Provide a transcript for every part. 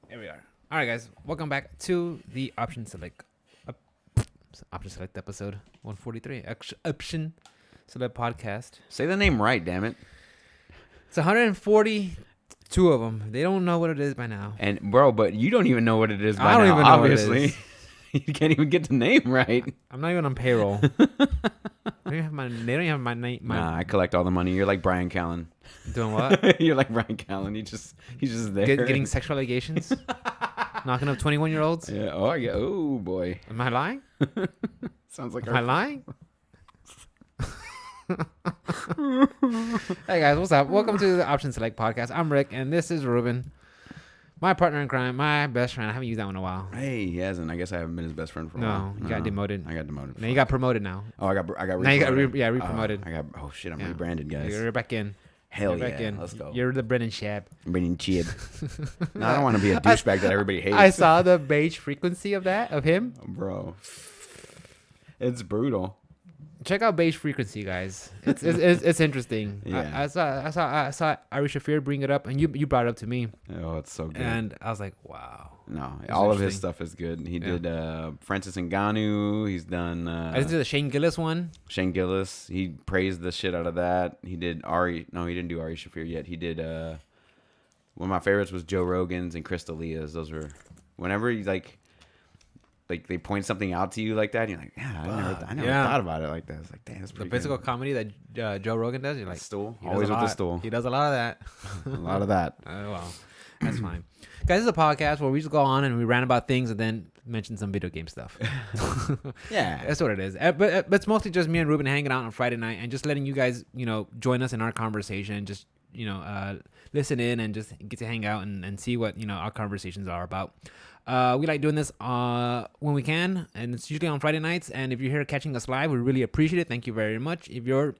Here we are. All right, guys. Welcome back to the Option Select episode 143. Option Select podcast. Say the name right, damn it. It's 142 of them. They don't know what it is by now. And bro, but you don't even know what it is by I don't now, even know obviously. what it is. You can't even get the name right. I'm not even on payroll. They don't have my name. Nah, I collect all the money. You're like Brian Callen. Doing what? You're like Brian Callen. He's just there. Getting sexual allegations? Knocking up 21-year-olds? Yeah. Oh, yeah. Oh boy. Am I lying? Sounds like Am I lying? Hey guys, what's up? Welcome to the Option Select podcast. I'm Rick, and this is Ruben, my partner in crime, my best friend. I haven't used that one in a while. Hey, he hasn't. I guess I haven't been his best friend for a while. No, you got demoted. I got demoted. Now you got promoted now. Oh, I got Now you got re-promoted. re-promoted. Oh shit, I'm Yeah. rebranded, guys. You're back in. Hell You're yeah. back in. Let's go. You're the Brennan Shab. Brennan Chib. No, I don't want to be a douchebag that everybody hates. I saw the beige frequency of him. Bro. It's brutal. Check out beige frequency, guys. It's interesting. Yeah. I saw Ari Shafir bring it up, and you brought it up to me, Oh, it's so good. and I was like, wow. No, It's all of his interesting. stuff is good. He Yeah. did Francis Ngannou. He's done I just did the Shane Gillis one. Shane Gillis. He praised the shit out of that. He did Ari. No, he didn't do Ari Shafir yet. He did one of my favorites was Joe Rogan's and Chris D'Elia's. Those were whenever you like they point something out to you like that. And you're like, yeah, I never Yeah. thought about it like that. It's like, damn, that's The pretty physical good. comedy that Joe Rogan does. You're like, Stool. he does Always a with the lot. stool. He does a lot of that. A lot of that. Oh, well, that's fine. Guys, this is a podcast where we just go on and we rant about things and then mention some video game stuff. Yeah. That's what it is. But it's mostly just me and Ruben hanging out on Friday night and just letting you guys, join us in our conversation. Just, listen in and just get to hang out and see what, our conversations are about. We like doing this when we can, and it's usually on Friday nights. And if you're here catching us live, we really appreciate it. Thank you very much. If you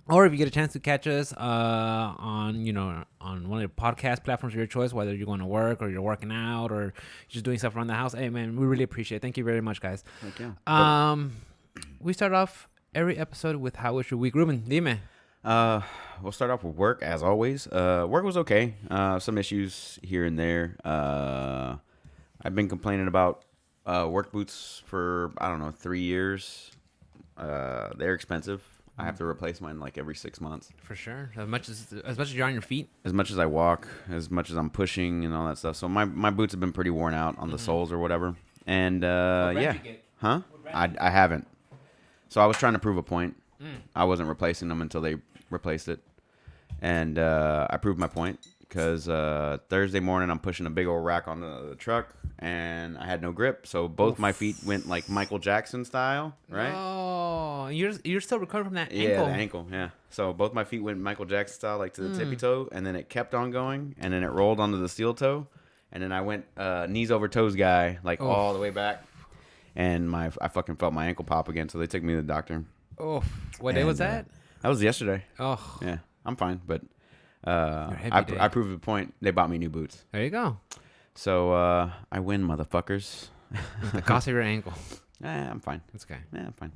get a chance to catch us on one of the podcast platforms of your choice, whether you're going to work or you're working out or just doing stuff around the house, hey man, we really appreciate it. Thank you very much, guys. Thank you. We start off every episode with how was your week, Ruben? Dime. We'll start off with work as always. Work was okay. Some issues here and there. I've been complaining about work boots for 3 years. They're expensive. I have to replace mine like every 6 months. For sure. As much as you're on your feet. As much as I walk, as much as I'm pushing and all that stuff. So my boots have been pretty worn out on the soles or whatever. And yeah, huh? I haven't. So I was trying to prove a point. I wasn't replacing them until they replaced it, and I proved my point because Thursday morning I'm pushing a big old rack on the truck, and I had no grip, so both my feet went like Michael Jackson style, right? Oh, you're still recovering from that Yeah, ankle. the ankle, yeah. So both my feet went Michael Jackson style, like to the tippy toe, and then it kept on going, and then it rolled onto the steel toe, and then I went knees over toes guy, like all the way back, and I fucking felt my ankle pop again, so they took me to the doctor. Oh, what day was that? That was yesterday. Oh, Yeah, I'm fine, but heavy day. I proved the point. They bought me new boots. there you go. So I win, motherfuckers. The cost of your ankle. I'm fine. That's okay. Yeah, I'm fine.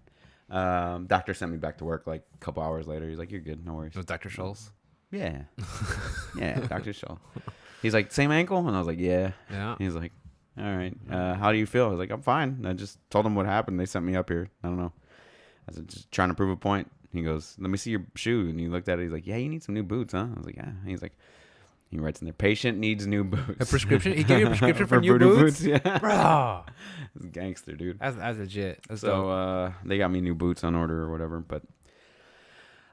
Doctor sent me back to work like a couple hours later. He's like, "You're good, no worries." It was Dr. Scholl's. Yeah, yeah, Dr. Shaw. He's like, "Same ankle," and I was like, "Yeah." Yeah. He's like, "All right, how do you feel?" I was like, "I'm fine." I just told him what happened. They sent me up here. I don't know. I was just trying to prove a point. He goes, "Let me see your shoe." And he looked at it. He's like, "Yeah, you need some new boots, huh?" I was like, "Yeah." And he's like, he writes in there, "Patient needs new boots." A prescription? He gave you a prescription for new voodoo boots? Yeah. Bro. It's gangster, dude. That's legit. That's dope. So they got me new boots on order or whatever. But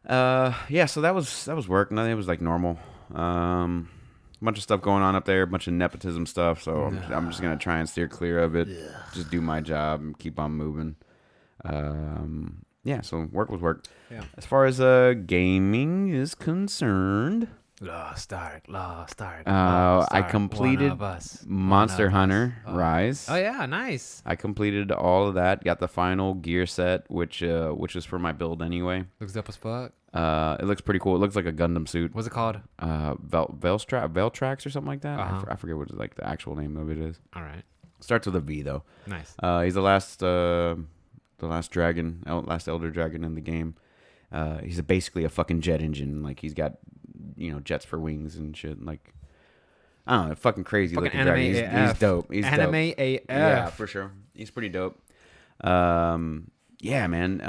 yeah, so that was work. Nothing. It was like normal. Bunch of stuff going on up there. A bunch of nepotism stuff. So I'm just gonna try and steer clear of it. Yeah. Just do my job and keep on moving. Yeah. So work was work. Yeah. As far as gaming is concerned, Lost Ark. I completed One of us. Monster One of Hunter us. Rise. Oh yeah, nice. I completed all of that. Got the final gear set, which is for my build anyway. Looks dope as fuck. It looks pretty cool. It looks like a Gundam suit. What's it called? Veltrax or something like that. Uh-huh. I forget what like the actual name of it is. All right. Starts with a V though. Nice. He's the last dragon, last elder dragon in the game. He's basically a fucking jet engine. Like he's got, jets for wings and shit. Like I don't know, fucking crazy Fucking looking anime dragon. AF. He's dope. He's Anime dope. AF. Yeah, for sure. He's pretty dope. Yeah, man.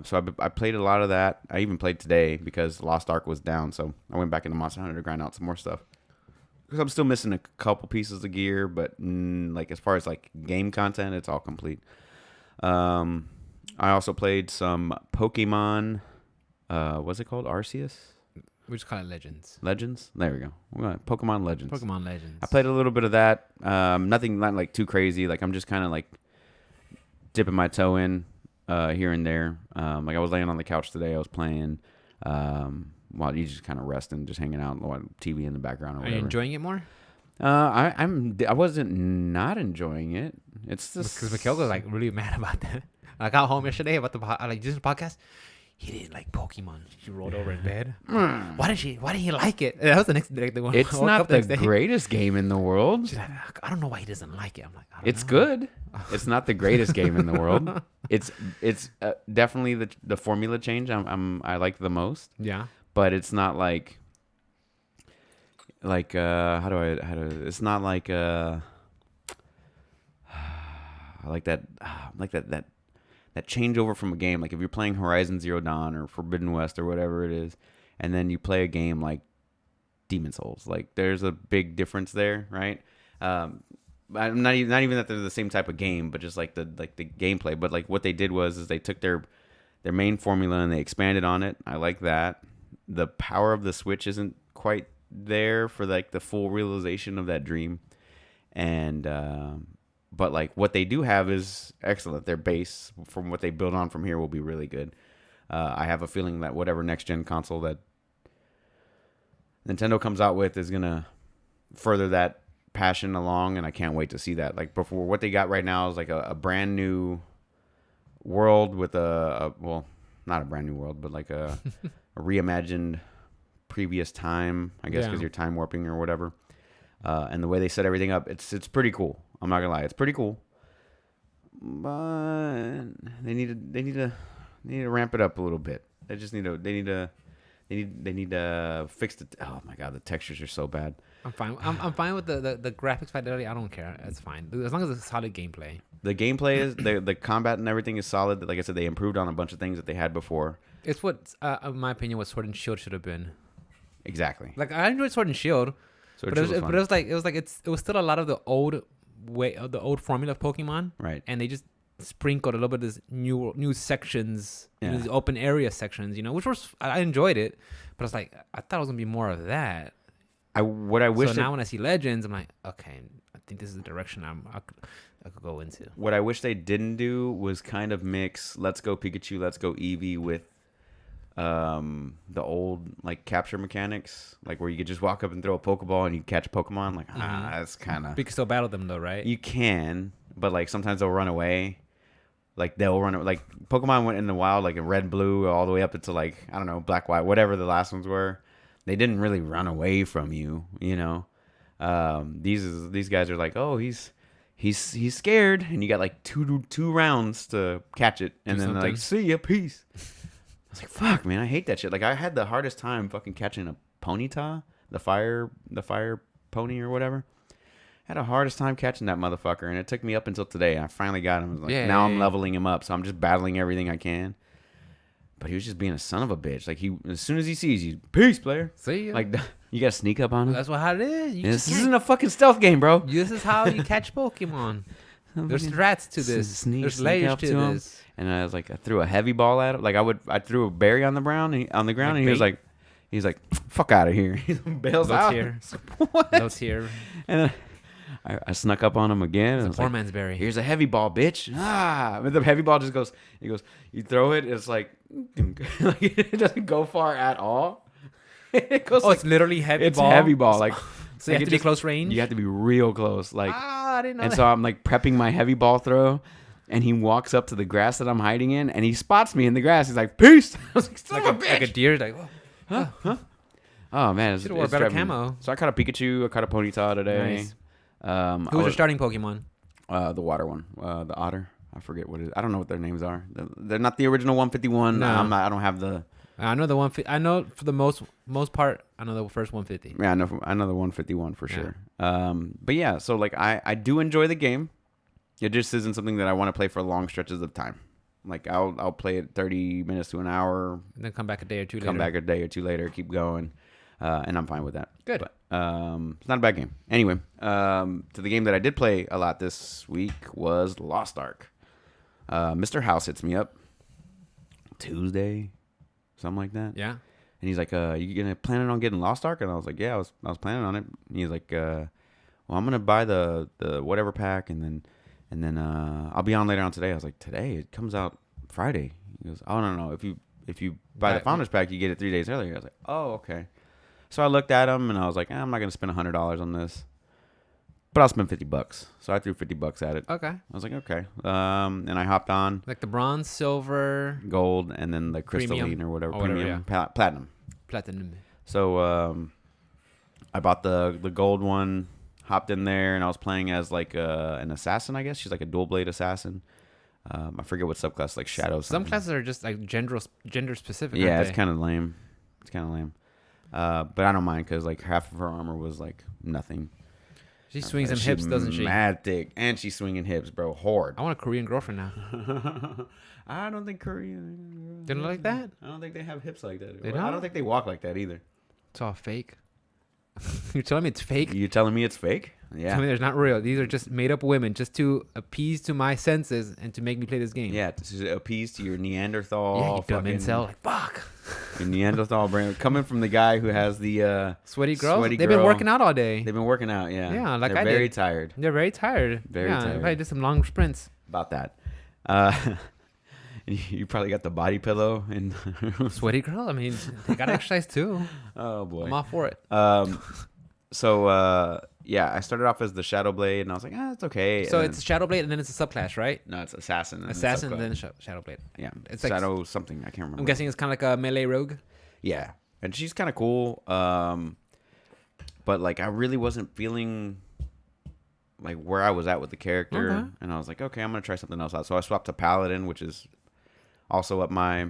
So I played a lot of that. I even played today because Lost Ark was down. So I went back into Monster Hunter to grind out some more stuff. Because I'm still missing a couple pieces of gear, but like as far as like game content, it's all complete. I also played some Pokemon. What's it called? Arceus? We just call it Legends. Legends? There we go. We're going Pokemon Legends. Pokemon Legends. I played a little bit of that. Nothing not like too crazy. Like I'm just kind of like dipping my toe in here and there. Like I was laying on the couch today. I was playing while you just kind of resting, just hanging out, TV in the background or whatever. Are you enjoying it more? I wasn't not enjoying it. It's just Because Mikhail was like really mad about that. I got home yesterday about this podcast. He didn't like Pokemon. She rolled over in bed. Why didn't he like it? That was the next day. It's not the greatest game in the world. She's like, I don't know why he doesn't like it. I'm like, It's good. It's not the greatest game in the world. It's definitely the formula change I like the most. Yeah. But it's not like it's not like I like that changeover from a game. Like if you're playing Horizon Zero Dawn or Forbidden West or whatever it is, and then you play a game like Demon Souls, like there's a big difference there, right? I'm not even that they're the same type of game, but just like the gameplay. But like what they did is they took their main formula and they expanded on it. I like that. The power of the Switch isn't quite there for like the full realization of that dream, and but like what they do have is excellent. Their base from what they build on from here will be really good. I have a feeling that whatever next gen console that Nintendo comes out with is gonna further that passion along, and I can't wait to see that. Like before, what they got right now is like a brand new world with well, not a brand new world, but like a reimagined previous time, I guess, because you're time warping or whatever. And the way they set everything up, it's pretty cool. I'm not gonna lie, it's pretty cool. But they need to ramp it up a little bit. They just need to fix the. Oh my god, the textures are so bad. I'm fine. I'm fine with the graphics fidelity. I don't care. It's fine as long as it's solid gameplay. The gameplay is the combat and everything is solid. Like I said, they improved on a bunch of things that they had before. It's what, in my opinion, what Sword and Shield should have been. Exactly. Like I enjoyed Sword and Shield, but it was still a lot of the old formula of Pokemon, right? And they just sprinkled a little bit of this new sections, these open area sections, which was I enjoyed it, but I was like, I thought it was gonna be more of that. So now when I see Legends, I'm like, okay, I think this is the direction I could go into. What I wish they didn't do was kind of mix Let's Go Pikachu, Let's Go Eevee with the old like capture mechanics, like where you could just walk up and throw a Pokeball and you catch a Pokemon. Like that's kind of. You can still battle them though, right? You can, but like sometimes they'll run away. Like they'll run like Pokemon went in the wild like in Red, Blue, all the way up into like I don't know Black, White, whatever the last ones were. They didn't really run away from you, These guys are like, oh, he's scared, and you got like two rounds to catch it, and then they're like, see ya, peace. I was like, fuck, man, I hate that shit. Like I had the hardest time fucking catching a Ponyta, the fire pony or whatever. I had the hardest time catching that motherfucker, and it took me up until today. I finally got him. Now I'm leveling him up, so I'm just battling everything I can. But he was just being a son of a bitch. Like as soon as he sees you, peace, player. See ya. Like you gotta sneak up on him. That's how it is. This isn't a fucking stealth game, bro. This is how you catch Pokemon. There's strats to this. There's layers to this. And I was like, I threw a heavy ball at him. Like I threw a berry on the ground, and he was like, fuck out of here. He bails out. What? No tear. And then I snuck up on him again. It's a poor man's berry. Here's a heavy ball, bitch. But the heavy ball just goes. He goes. You throw it. It's like it doesn't go far at all. It goes. It's literally heavy ball. It's heavy ball. Like so you have to be close range. You have to be real close. Like I didn't know. And that. so I'm like prepping my heavy ball throw, and he walks up to the grass that I'm hiding in, and he spots me in the grass. He's like, "Peace." I was like a deer. Like, huh? Oh man, should have wore a better camo. So I caught a Pikachu. I caught a Ponyta today. Nice. Who's your starting Pokemon? The water one, the otter. I forget what it is. I don't know what their names are. They're not the original 151. No. I don't have the I know the 150. I know for the most part. I know the first 150. Yeah, I know the 151 for sure. But yeah, so like I do enjoy the game. It just isn't something that I want to play for long stretches of time. Like I'll play it 30 minutes to an hour, And then come back a day or two later. come back a day or two later, keep going, and I'm fine with that. Good. But, it's not a bad game. Anyway, to the game that I did play a lot this week was Lost Ark. Mr. House hits me up Tuesday, something like that. Yeah. And he's like, "You gonna planning on getting Lost Ark?" And I was like, "Yeah, I was planning on it." And he's like, "Well, I'm gonna buy the whatever pack, and then I'll be on later on today." I was like, "Today? It comes out Friday." He goes, "Oh no, if you buy the Founders Pack, you get it 3 days earlier." I was like, "Oh, okay." So I looked at him and I was like, "I'm not gonna spend $100 on this, but I'll spend $50." So I threw $50 at it. Okay. I was like, "Okay." And I hopped on Like the bronze, silver, gold, and then the crystalline Premium. or whatever, Or whatever, premium, platinum. platinum. So I bought the gold one, hopped in there, and I was playing as like an assassin, I guess. She's like a dual blade assassin. I forget what subclass, like shadow. Some classes are just like gender specific. Yeah, aren't it's kind of lame. But I don't mind because like half of her armor was like nothing. She swings them hips, doesn't she? Mad thick, and she's swinging hips, bro. Hard. I want a Korean girlfriend now. I don't think Korean. Didn't like that? I don't think they have hips like that. They I don't? don't think they walk like that either. It's all fake. You're telling me it's fake? You telling me it's fake? Yeah. Tell me there's not real. These are just made up women just to appease to my senses and to make me play this game. Yeah, to appease to your Neanderthal. Yeah, you dumb fucking- incel. Like, fuck. Your Neanderthal brain coming from the guy who has the Sweaty girls? Sweaty They've been girl. working out all day. They've been working out. Yeah. Yeah, like They're I very did. tired They're very tired. Very yeah, tired. I probably did some long sprints. about that. You probably got the body pillow and Sweaty girl? I mean, they got to exercise too. oh boy. I'm all for it. So yeah, I started off as the Shadow Blade, and I was like, it's okay. So And it's Shadow Blade and then it's a subclass, right? no, it's Assassin. And Assassin and subclass. then Shadow Blade. Yeah, It's like- Shadow something. I can't remember. I'm guessing it's kind of like a melee rogue. Yeah, and she's kind of cool. But like I really wasn't feeling like where I was at with the character, Okay. and I was like, okay, I'm gonna try something else out. So I swapped to Paladin, which is also up my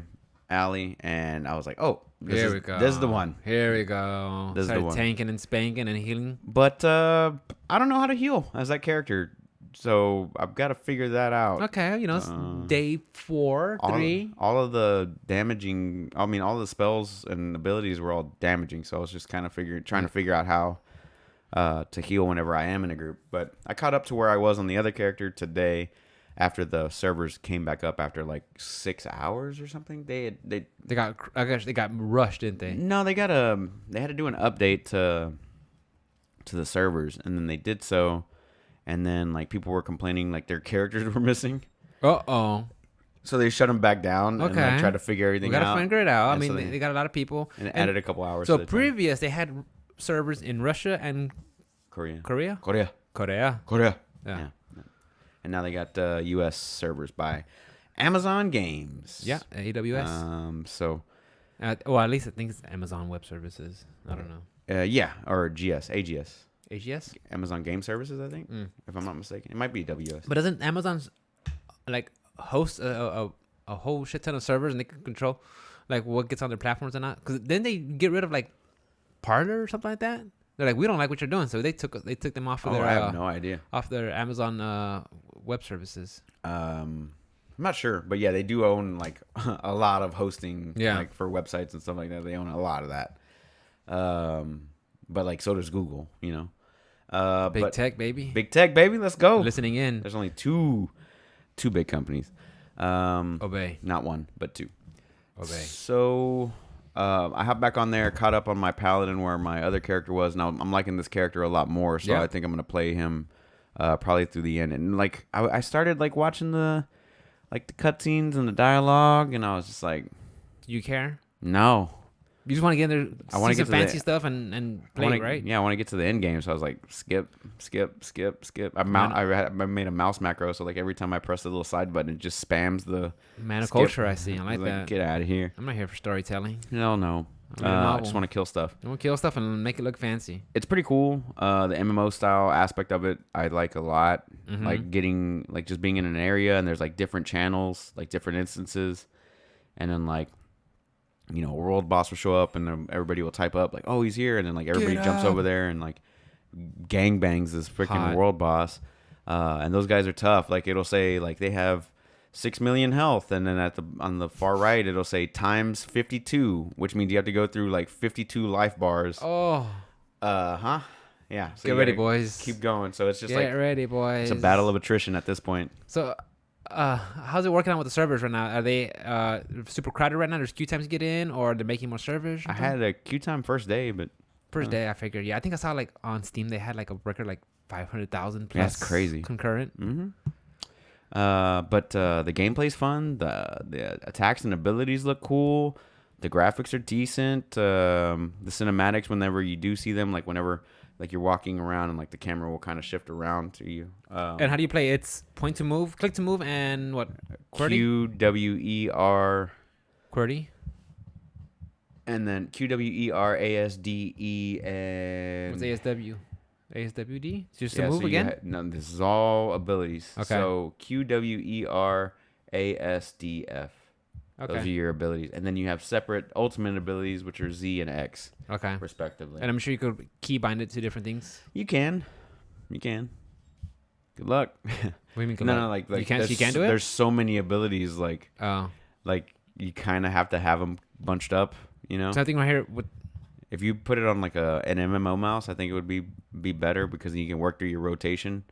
alley, and I was like, oh, Here we go. This is the one. Here we go. This is the Started one. tanking and spanking and healing. But I don't know how to heal as that character, so I've got to figure that out. Okay, you know, it's day 4, 3. All of the damaging, I mean, all the spells and abilities were all damaging. So I was just kind of trying to figure out how to heal whenever I am in a group. But I caught up to where I was on the other character today after the servers came back up after like 6 hours or something. They got, I guess they got rushed, didn't they? no, they had to do an update to the servers, and then they did so. And then like people were complaining like their characters were missing. Uh-oh. So they shut them back down and like, tried to figure everything We out. gotta figure it out. I And mean, so they got a lot of people. And added a couple hours. So to the time. previous, they had servers in Russia and Korea. Korea. Yeah. Yeah. And now they got U.S. servers by Amazon Games. Yeah. AWS. So. Well, at least I think it's Amazon Web Services. I don't know. Yeah, or AGS. AGS. Amazon Game Services, I think, if I'm not mistaken. It might be AWS. But doesn't Amazon like host a whole shit ton of servers and they can control like what gets on their platforms and not? Because then they get rid of like Parler or something like that. They're like, we don't like what you're doing, so they took them off of their. I have no idea. Off their Amazon Web Services. I'm not sure, but yeah, they do own like a lot of hosting, Yeah. like for websites and stuff like that. They own a lot of that. But like so does Google, you know. Big tech, baby. Big tech, baby. Let's go. Listening in. There's only two big companies. Obey. Not one, but two. Obey. So I hopped back on there, caught up on my Paladin where my other character was. Now I'm liking this character a lot more, so Yeah. I think I'm gonna play him probably through the end. And like I started like watching the cutscenes and the dialogue, and I was just like, Do you care? no. You just want to get in there, I wanna see get some to the- fancy stuff and play, right? Yeah, I want to get to the end game. So I was like, skip. I made a mouse macro, so like every time I press the little side button, it just spams the Man of skip. culture, I see. I like was that. Get out of here. I'm not here for storytelling. No. I need a I novel. just want to kill stuff. I want to kill stuff and make it look fancy. It's pretty cool. The MMO style aspect of it, I like a lot. Mhm. Like getting, like just being in an area and there's like different channels, like different instances, and then like a world boss will show up and then everybody will type up like, "Oh, he's here," and then like everybody jumps over there and like gangbangs this freaking world boss. And those guys are tough. Like it'll say like they have 6 million health, and then on the far right it'll say times 52, which means you have to go through like 52 life bars. Oh. Yeah. So get ready, boys. Keep going. So it's just get ready, boys. It's a battle of attrition at this point. So, how's it working out with the servers right now? Are they super crowded right now? There's queue times to get in, or they're making more servers? I had a queue time first day, but first day I figured. Yeah, I think I saw like on Steam they had like a record like 500,000 plus. That's crazy. Concurrent. Mm-hmm. But the gameplay's fun. The attacks and abilities look cool. The graphics are decent. The cinematics, whenever you do see them, like whenever like you're walking around and like the camera will kind of shift around to you. And how do you play? It's point to move, click to move, and what? QWER. QWER. And then QWER, ASDE, and what's ASW? ASWD? Just to move so again? No, this is all abilities. Okay. So QWER, ASDF. Okay. Those are your abilities. And then you have separate ultimate abilities, which are Z and X, respectively. And I'm sure you could key bind it to different things. You can. Good luck. What do you mean? No, like you can't do it. There's so many abilities, like oh, like you kind of have to have them bunched up, you know. So I think right here with. If you put it on like an MMO mouse, I think it would be better because you can work through your rotation.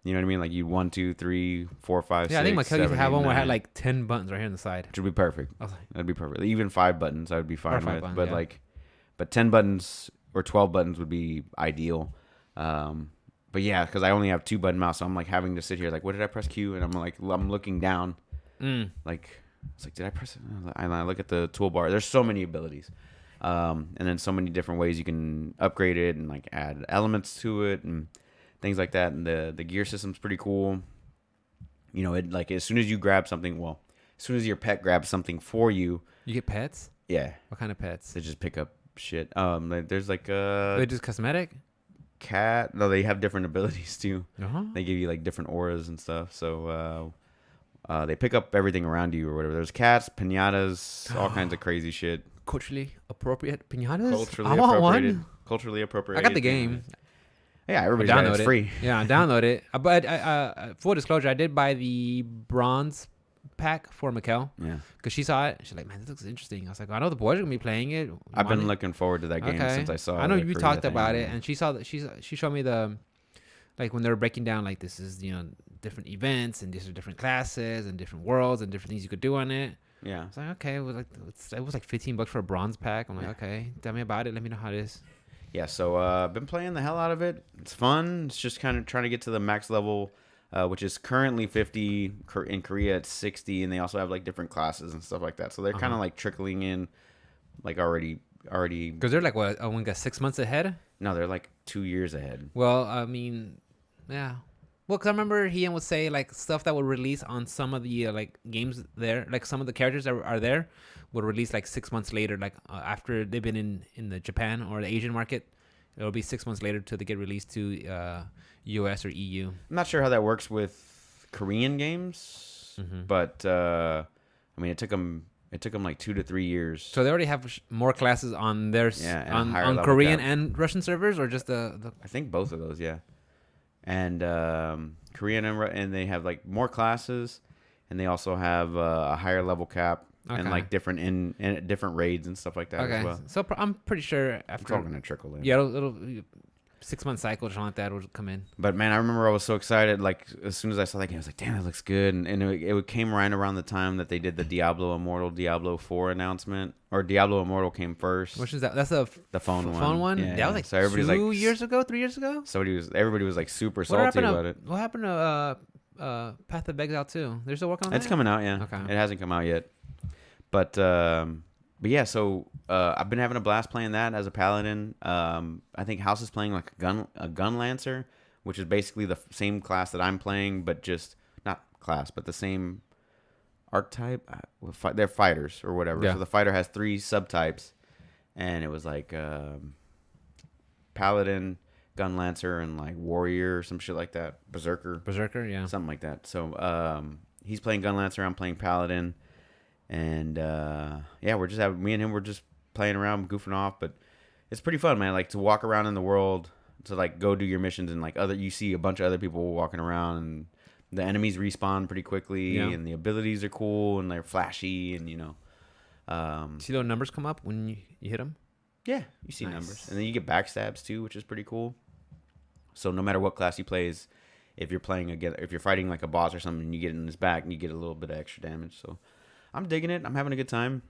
You know what I mean? Like you 1, 2, 3, 4, 5, 6. Yeah, I think my Kelly used to have one where I had 9. like 10 buttons right here on the side. Which would be perfect. That'd be perfect. Even 5 buttons, I would be fine with. Buttons, but yeah. but 10 buttons or 12 buttons would be ideal. But yeah, because I only have 2 button mouse, so I'm like having to sit here like, what did I press Q? And I'm looking down, like it's like, did I press it? And I look at the toolbar. There's so many abilities. And then so many different ways you can upgrade it and like add elements to it and things like that. And the gear system's pretty cool. You know, it like as soon as you grab something, as soon as your pet grabs something for you, you get pets. Yeah. What kind of pets? They just pick up shit. There's like They're just cosmetic. Cat. No, they have different abilities too. Uh-huh. They give you like different auras and stuff. So they pick up everything around you or whatever. There's cats, pinatas, all kinds of crazy shit. Culturally appropriate pinatas. Culturally I want appropriated. one. Culturally appropriate. I got the game. Yeah, everybody's got it. It's free. Yeah, I download it. But full disclosure, I did buy the bronze pack for Mikkel. Yeah. Because she saw it. She's like, man, this looks interesting. I was like, I know the boys are going to be playing it. I've been looking forward to that game since I saw it. I know you talked about it. And she saw that. She showed me the, like when they were breaking down, like this is, different events and these are different classes and different worlds and different things you could do on it. Yeah. It's like, okay. It was like $15 for a bronze pack. I'm like, okay, tell me about it. Let me know how it is. Yeah, so I've been playing the hell out of it. It's fun. It's just kind of trying to get to the max level, which is currently 50. In Korea, it's 60, and they also have like different classes and stuff like that. So they're kind of like trickling in, like already. Because they're like what? Oh, 6 months ahead. No, they're like 2 years ahead. Well, I mean, yeah. Well, because I remember Ian would say like stuff that would release on some of the like games there, like some of the characters that are there would release like 6 months later, like after they've been in the Japan or the Asian market. It'll be 6 months later till they get released to US or EU. I'm not sure how that works with Korean games, but I mean, it took them like 2 to 3 years. So they already have more classes on their on Korean and Russian servers, or just the. I think both of those, yeah. And Korean and they have like more classes, and they also have a higher level cap. Okay. And like different in different raids and stuff like that as well. So I'm pretty sure after it's all gonna trickle in. Yeah, it'll 6 month cycle or something like that will come in. But man, I remember I was so excited. Like as soon as I saw that game, I was like, "Damn, that looks good!" And it came right around the time that they did the Diablo Immortal Diablo 4 announcement, or Diablo Immortal came first. Which is that? That's the phone one. Phone one. Yeah, that was like so 2 years ago, 3 years ago. Everybody was like super salty about it. What happened to Path of Exile 2? They're still working on that. It's coming out, yeah. Okay. It hasn't come out yet. But yeah, so I've been having a blast playing that as a paladin. I think House is playing like a gun lancer, which is basically the same class that I'm playing, but just not class, but the same archetype. They're fighters or whatever. Yeah. So the fighter has 3 subtypes, and it was like paladin, gun lancer, and like warrior or some shit like that. Berserker, yeah, something like that. So he's playing gun lancer. I'm playing paladin. And yeah, we're just me and him were just playing around, goofing off, but it's pretty fun, man. Like to walk around in the world, to like go do your missions, and like you see a bunch of other people walking around, and the enemies respawn pretty quickly, and the abilities are cool and they're flashy, and see those numbers come up when you hit them. Yeah, you see numbers, and then you get backstabs too, which is pretty cool. So no matter what class you play, if you're fighting like a boss or something, and you get in his back, and you get a little bit of extra damage. So I'm digging it. I'm having a good time,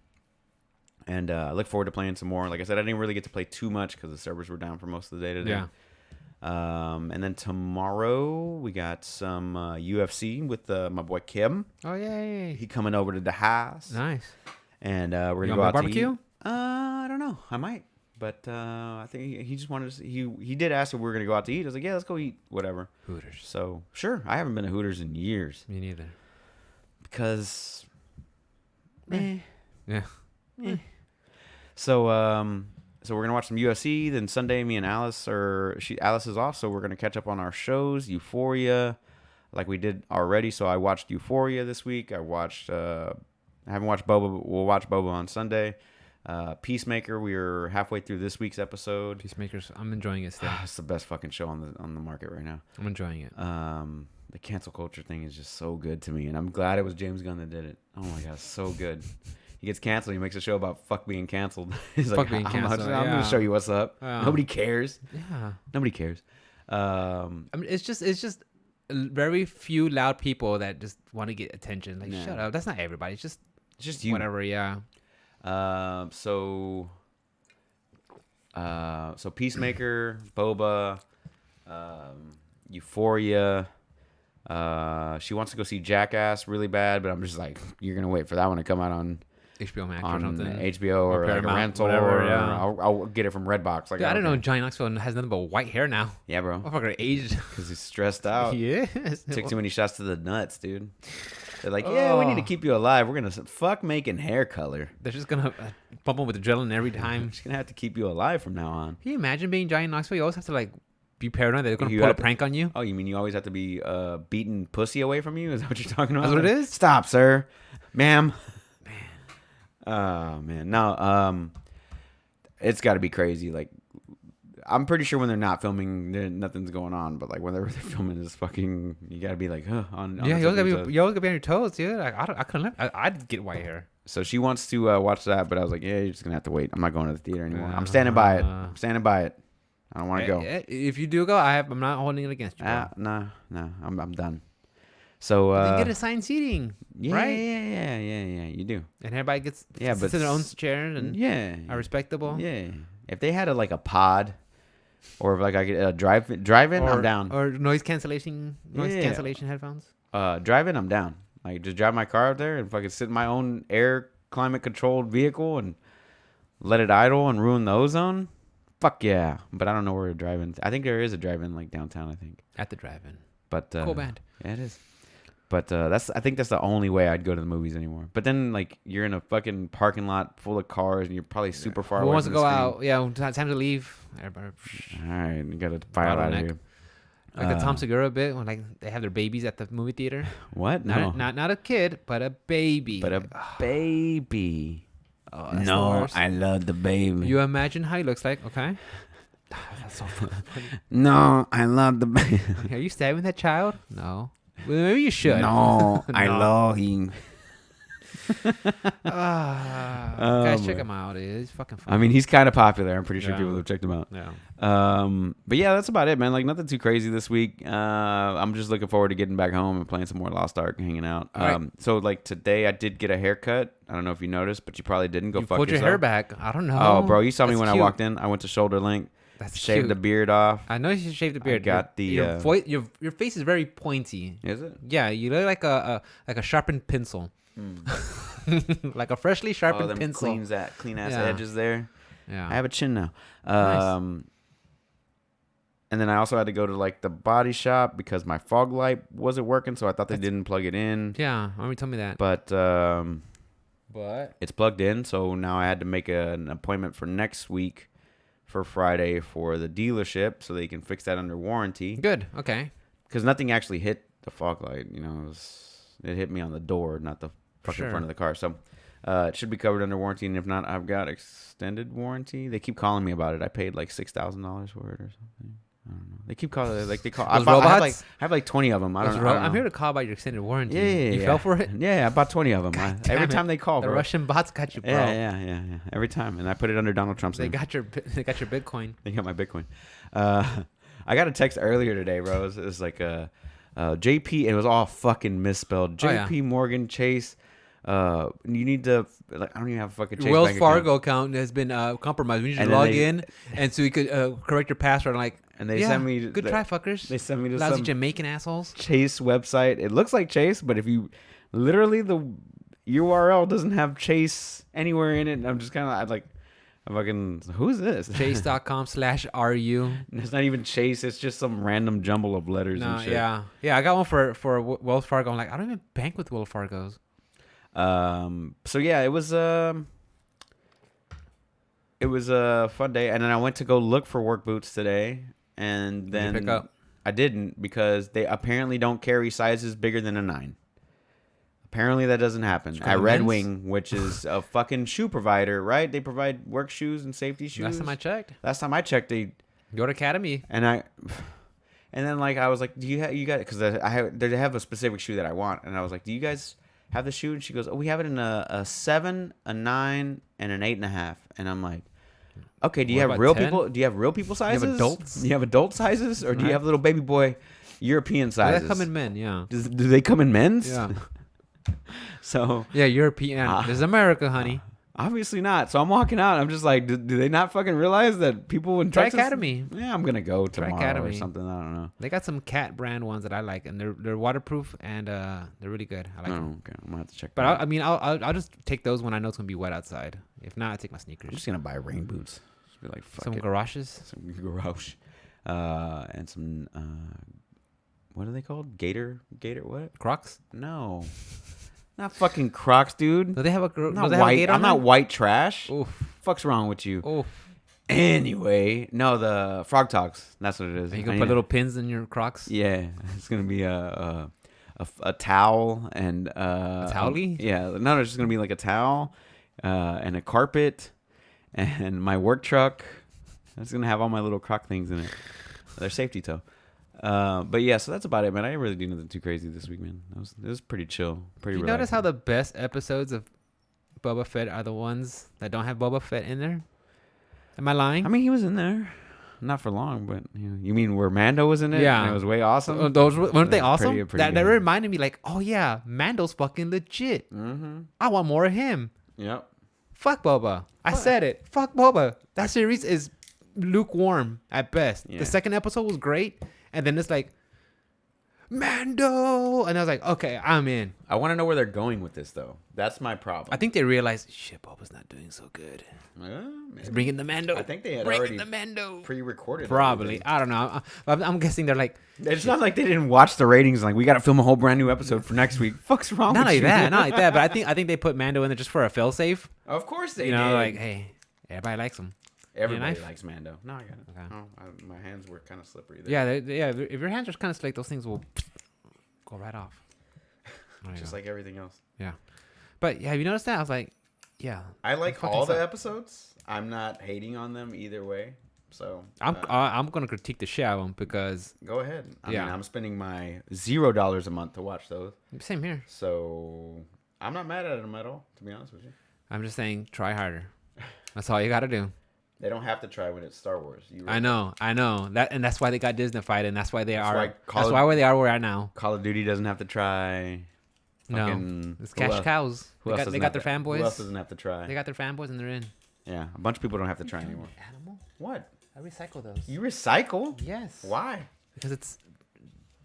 and I look forward to playing some more. Like I said, I didn't really get to play too much because the servers were down for most of the day today. Yeah. And then tomorrow we got some UFC with my boy Kim. Oh yay! He coming over to the house. Nice. And we're gonna go out barbecue. To eat. I don't know. I might, but I think he just wanted to. He did ask if we were gonna go out to eat. I was like, yeah, let's go eat whatever. Hooters. So sure. I haven't been to Hooters in years. Me neither. Because. Yeah. So we're gonna watch some UFC. Then Sunday, me and Alice Alice is off, so we're gonna catch up on our shows. Euphoria, like we did already. So I watched Euphoria this week. I haven't watched Boba. But we'll watch Boba on Sunday. Peacemaker. We're halfway through this week's episode. Peacemakers. I'm enjoying it still. It's the best fucking show on the market right now. I'm enjoying it. The cancel culture thing is just so good to me, and I'm glad it was James Gunn that did it. Oh my god, so good. He gets canceled. He makes a show about fuck being canceled. He's fuck like, being canceled. I'm gonna show you what's up. Nobody cares. Yeah. Nobody cares. I mean, it's just very few loud people that just want to get attention. Like, shut up. That's not everybody. It's just you. Whatever. Yeah. So Peacemaker, Boba, Euphoria. She wants to go see Jackass really bad, but I'm just like, you're gonna wait for that one to come out on HBO Max on or something. HBO or like a rental, whatever, or yeah. I'll get it from Redbox. Like, Dude, I don't know. Johnny Knoxville has nothing but white hair now. Yeah, bro. Motherfucker aged because he's stressed out. Yes. Took too many shots to the nuts, dude. They're like, yeah, we need to keep you alive. We're gonna fuck making hair color. They're just gonna pump him with adrenaline every time. We're just gonna have to keep you alive from now on. Can you imagine being Johnny Knoxville? You always have to like be paranoid that they're gonna pull a prank on you. Oh, you mean you always have to be beating pussy away from you? Is that what you're talking about? That's what it is? Stop, sir. Ma'am. Oh, man. No, it's got to be crazy. Like, I'm pretty sure when they're not filming, nothing's going on. But, like, whenever they're filming, it's fucking... You got to be, like, on yeah, you always got to be on your toes, dude. Like, I couldn't... I'd get white hair. So she wants to watch that, but I was like, yeah, you're just going to have to wait. I'm not going to the theater anymore. I'm standing by it. I'm standing by it. I don't want to go. If you do go, I'm not holding it against you. No. I'm done. So then get assigned seating, right? Yeah. You do, and everybody gets but to their own chairs and are respectable. Yeah, if they had a pod, or if like I could drive-in, I'm down. Or noise cancellation headphones. Drive-in, I'm down. Like just drive my car up there and fucking sit in my own air climate controlled vehicle and let it idle and ruin the ozone. Fuck yeah! But I don't know where to drive in. I think there is a drive-in like downtown. I think at the drive-in. But cool band. Yeah, it is. But I think that's the only way I'd go to the movies anymore. But then, like, you're in a fucking parking lot full of cars, and you're probably super far away. Who wants from to go the out? Yeah, time to leave. All right, you gotta file out of here. Like the Tom Segura bit when like they have their babies at the movie theater. What? Not a kid, but a baby. Baby. Oh, no, I love the baby. You imagine how he looks like, okay? That's so funny. No, I love the baby. Are you stabbing that child? No. Well, maybe you should. No, I love him. Guys, check him out. He's fucking funny. I mean, he's kind of popular. I'm pretty sure people have checked him out. Yeah. But yeah, that's about it, man. Like nothing too crazy this week. I'm just looking forward to getting back home and playing some more Lost Ark and hanging out. Right. So like today, I did get a haircut. I don't know if you noticed, but you probably didn't. Go fuck yourself. Pulled your hair back. I don't know. Oh, bro, you saw me when cute. I walked in. I went to shoulder length. That's shaved cute. the beard off. I know you shaved the beard. I got your face is very pointy. Is it? Yeah, you look like a sharpened pencil. Like a freshly sharpened pencil. Clean ass edges there. Yeah. I have a chin now. Nice. And then I also had to go to like the body shop because my fog light wasn't working, so I thought they didn't plug it in. Yeah, remember you told me that. But But it's plugged in, so now I had to make an appointment for next week for Friday for the dealership so they can fix that under warranty. Good. Okay. Because nothing actually hit the fog light. You know, it hit me on the door, not the fucking front of the car. So It should be covered under warranty, and if not, I've got extended warranty. They keep calling me about it. I paid like $6,000 for it or something. I don't know. They keep calling it like they call. I have like 20 of them. I don't know. I'm here to call about your extended warranty. Yeah. You fell for it? Yeah, I bought 20 of them. Every time they call, the bro. Russian bots got you, bro. Yeah. Every time, and I put it under Donald Trump's name. They got your Bitcoin. They got my Bitcoin. I got a text earlier today, bro. It was like JP. It was all fucking misspelled. JP Morgan Chase. You need to I don't even have a fucking Chase Wells bank Fargo account has been compromised. We need you to log in, and so we could correct your password. I'm like, and they sent me good try, fuckers. They sent me to lousy some Jamaican assholes Chase website. It looks like Chase, but if you literally the URL doesn't have Chase anywhere in it, and I'm just kind of I'm fucking, who's this? Chase.com/RU. It's not even Chase. It's just some random jumble of letters and shit. Yeah. I got one for Wells Fargo. I'm like, I don't even bank with Wells Fargo's. So yeah, it was a fun day, and then I went to go look for work boots today, and then pick up? I didn't because they apparently don't carry sizes bigger than a 9. Apparently that doesn't happen at Red Wing, which is a fucking shoe provider, right? They provide work shoes and safety shoes. Last time I checked, they go to Academy. And then like I was like, do you got it? Because they have a specific shoe that I want, and I was like, do you guys have the shoe? And she goes, oh, we have it in a 7, a 9, and an 8.5. And I'm like, okay, do you have real 10? People? Do you have real people sizes? You have adults? Do you have adult sizes, or do you have little baby boy European sizes? They come in men, yeah. Do they come in men's? Yeah. So yeah, European. This is America, honey. Obviously not. So I'm walking out. I'm just like, do they not fucking realize that people in Texas? Academy. Yeah, I'm gonna go tomorrow or something. I don't know. They got some cat brand ones that I like, and they're waterproof and they're really good. I like them. Okay, I'm gonna have to check. But I'll just take those when I know it's gonna be wet outside. If not, I take my sneakers. I'm just gonna buy rain boots. Just be like, fuck some it. garages. Some garage. And some what are they called? Gator what? Crocs? No. Not fucking Crocs, dude. Do they have a white? I'm not white trash. Oof. Fuck's wrong with you? Oof. Anyway, no, the Frog Talks. That's what it is. And you can put little pins in your Crocs. Yeah, it's gonna be a towel and a towel-y? Yeah, no, it's just gonna be like a towel, and a carpet, and my work truck. It's gonna have all my little Croc things in it. They're safety toe. But yeah, so that's about it, man. I didn't really do nothing too crazy this week, man. It was pretty chill, pretty. You notice how the best episodes of Boba Fett are the ones that don't have Boba Fett in there? Am I lying? I mean, he was in there, not for long, but you mean where Mando was in it? Yeah, and it was way awesome. Those weren't they awesome? Pretty that reminded me, like, oh yeah, Mando's fucking legit. Mm-hmm. I want more of him. Yep. Fuck Boba. I said it. Fuck Boba. That series is lukewarm at best. Yeah. The second episode was great. And then it's like, Mando. And I was like, okay, I'm in. I want to know where they're going with this, though. That's my problem. I think they realized, shit, Boba's not doing so good. Bringing the Mando. I think they had already the Mando. Pre-recorded. Probably. I don't know. I'm guessing they're like. It's not like they didn't watch the ratings. Like, we got to film a whole brand new episode for next week. Fuck's wrong with you? Not like that. But I think they put Mando in there just for a fail-safe. Of course they did. You know, like, hey, everybody likes him. Everybody likes Mando. No, I got it. Okay. Oh, my hands were kind of slippery there. Yeah. If your hands are kind of slick, those things will go right off. Just like everything else. Yeah. But yeah, have you noticed that? I was like, yeah. I like all the episodes. I'm not hating on them either way. So I'm gonna critique the shit out of them because. Go ahead. I mean, I'm spending my $0 a month to watch those. Same here. So I'm not mad at them at all, to be honest with you. I'm just saying, try harder. That's all you got to do. They don't have to try when it's Star Wars. I know. That's why they got Disneyfied, and that's why they are. That's why they are where they are now. Call of Duty doesn't have to try. No, it's cash cows. They got their fanboys. Who else doesn't have to try? They got their fanboys, and they're in. Yeah, a bunch of people don't have to try anymore. Animal? What? I recycle those. You recycle? Yes. Why? Because it's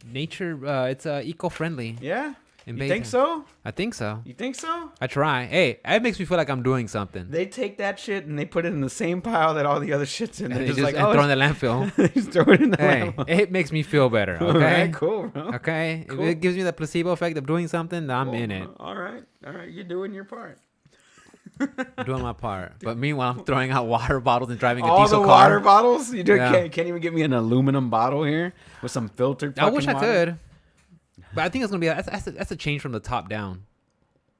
nature. It's eco-friendly. Yeah. You think so? I think so. You think so? I try. Hey, it makes me feel like I'm doing something. They take that shit and they put it in the same pile that all the other shit's in. And they just like, throw in the landfill. They just throw it in the landfill. It makes me feel better. Okay. All right, cool, bro. Okay. Cool. If it gives me the placebo effect of doing something, I'm in it. All right. You're doing your part. I'm doing my part. But meanwhile, I'm throwing out water bottles and driving a all diesel the car. Water bottles? You can't even get me an aluminum bottle here with some filtered fucking I wish water? I could. But I think it's gonna be that's a change from the top down.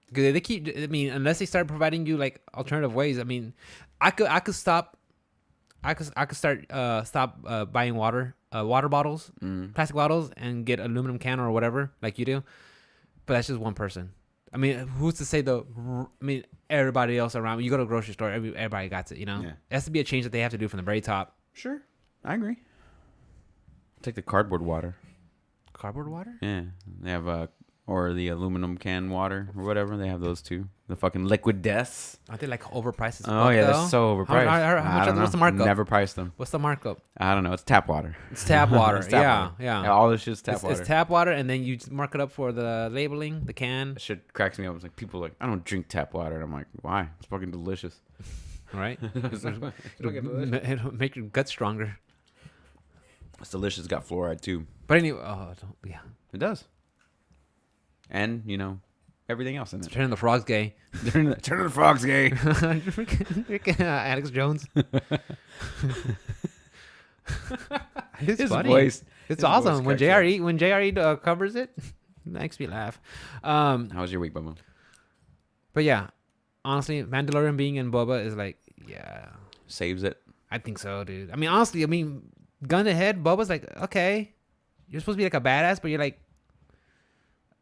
Because they keep. I mean, unless they start providing you like alternative ways. I mean, I could stop. I could stop buying water bottles, plastic bottles, and get aluminum can or whatever like you do. But that's just one person. I mean, who's to say everybody else around. You go to a grocery store, everybody got it. You know, it has to be a change that they have to do from the very top. Sure, I agree. Take the cardboard water. Cardboard water? Yeah, they have or the aluminum can water or whatever. They have those too. The fucking liquid deaths. Aren't they like overpriced? Oh yeah, they're so overpriced. How much? What's the markup? Never priced them. What's the markup? I don't know. It's tap water. It's tap water. It's tap water. Yeah. All this shit's tap water. It's tap water, and then you just mark it up for the labeling, the can. That shit cracks me up. It's like people are like, I don't drink tap water, and I'm like, why? It's fucking delicious. Right? It'll make your gut stronger. It's delicious. It's got fluoride too. But anyway, it does. And everything else in it. Turning the frogs gay. Turn the frogs gay. Freaking Alex Jones. His voice. It's awesome when JRE covers it. Makes me laugh. How was your week, Bubba? But yeah, honestly, Mandalorian being in Boba is like, saves it. I think so, dude. I mean, honestly, gun to head, Boba's like, okay, you're supposed to be like a badass, but you're like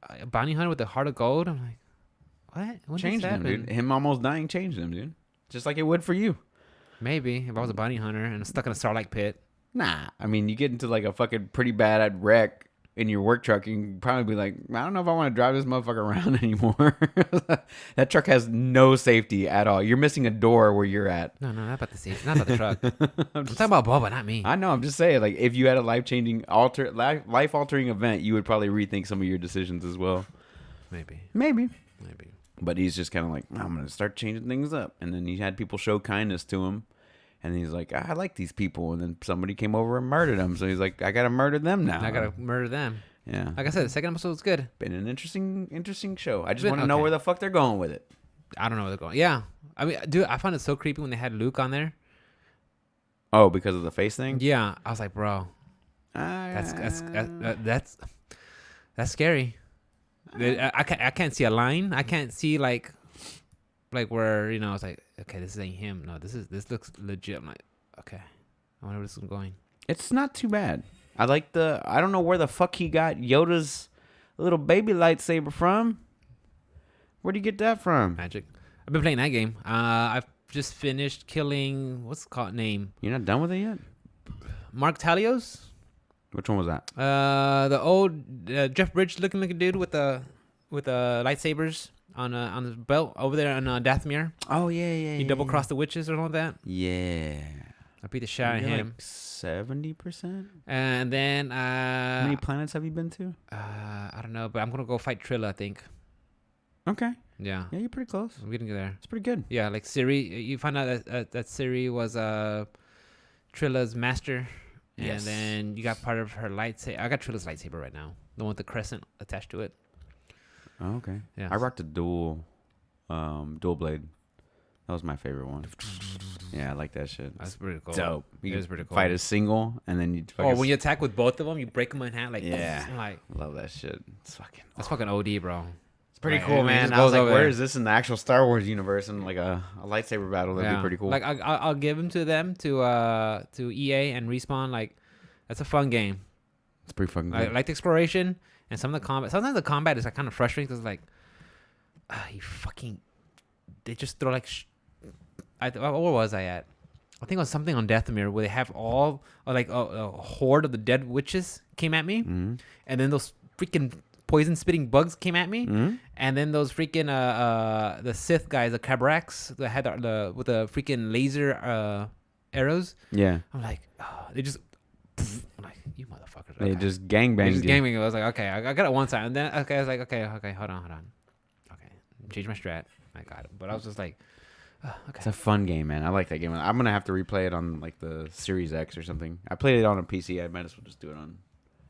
a bounty hunter with a heart of gold. I'm like, what? When changed him, dude. Him almost dying changed him, dude. Just like it would for you. Maybe if I was a bounty hunter and I'm stuck in a Starlight pit. Nah, I mean, you get into like a fucking pretty bad wreck in your work truck, you can probably be like, I don't know if I want to drive this motherfucker around anymore. That truck has no safety at all. You're missing a door where you're at. No, not about the safety. Not about the truck. I'm talking about Bubba, not me. I know. I'm just saying, like, if you had a life-altering event, you would probably rethink some of your decisions as well. Maybe. But he's just kind of like, I'm going to start changing things up. And then he had people show kindness to him. And he's like, I like these people. And then somebody came over and murdered him. So he's like, I got to murder them now. I got to murder them. Yeah. Like I said, the second episode was good. Been an interesting show. I just want to know where the fuck they're going with it. I don't know where they're going. Yeah. I mean, dude, I found it so creepy when they had Luke on there. Oh, because of the face thing? Yeah. I was like, bro, that's scary. I can't see a line. I can't see like where, it's like, okay, this ain't him. No, this looks legit. I'm like, okay, I wonder where this is going. It's not too bad. I don't know where the fuck he got Yoda's little baby lightsaber from. Where'd you get that from? Magic. I've been playing that game. I've just finished killing, what's it called name? You're not done with it yet? Mark Talios. Which one was that? The old Jeff Bridges looking dude with the lightsabers on his belt over there on Dathomir. Oh yeah. He double crossed the witches or something like that. Yeah. I beat the shit out of him. Like 70%. And then how many planets have you been to? I don't know, but I'm gonna go fight Trilla, I think. Okay. Yeah. Yeah, you're pretty close. I'm getting there. It's pretty good. Yeah, like Siri. You find out that Siri was Trilla's master. And then you got part of her lightsaber. I got Trilla's lightsaber right now. The one with the crescent attached to it. Oh, okay. Yeah. I rocked a dual blade. That was my favorite one. Yeah, I like that shit. That's pretty cool. Dope. You pretty cool. Fight a single, and then you. When you attack with both of them, you break them in half. Like, yeah. Like, love that shit. That's fucking OD, bro. It's pretty cool, man. I was like, where is this in the actual Star Wars universe? And like a lightsaber battle, that'd be pretty cool. Like I'll give them to them to EA and Respawn. Like, that's a fun game. It's pretty fucking good. I like the exploration and some of the combat. Sometimes the combat is like kind of frustrating because like, they just throw like. Where was I at? I think it was something on Dathomir where they have all like a horde of the dead witches came at me, and then those freaking poison spitting bugs came at me, and then those freaking the Sith guys, the Cabraks, that had with the freaking laser arrows. Yeah, I'm like, they just. I'm like, you motherfuckers. They just gangbanged you. I was like, okay, I got it one side, and then I was like, okay, hold on. Okay, change my strat. I got it, but I was just like. Okay. It's a fun game, man. I like that game. I'm gonna have to replay it on like the Series X or something. I played it on a PC. I might as well just do it on.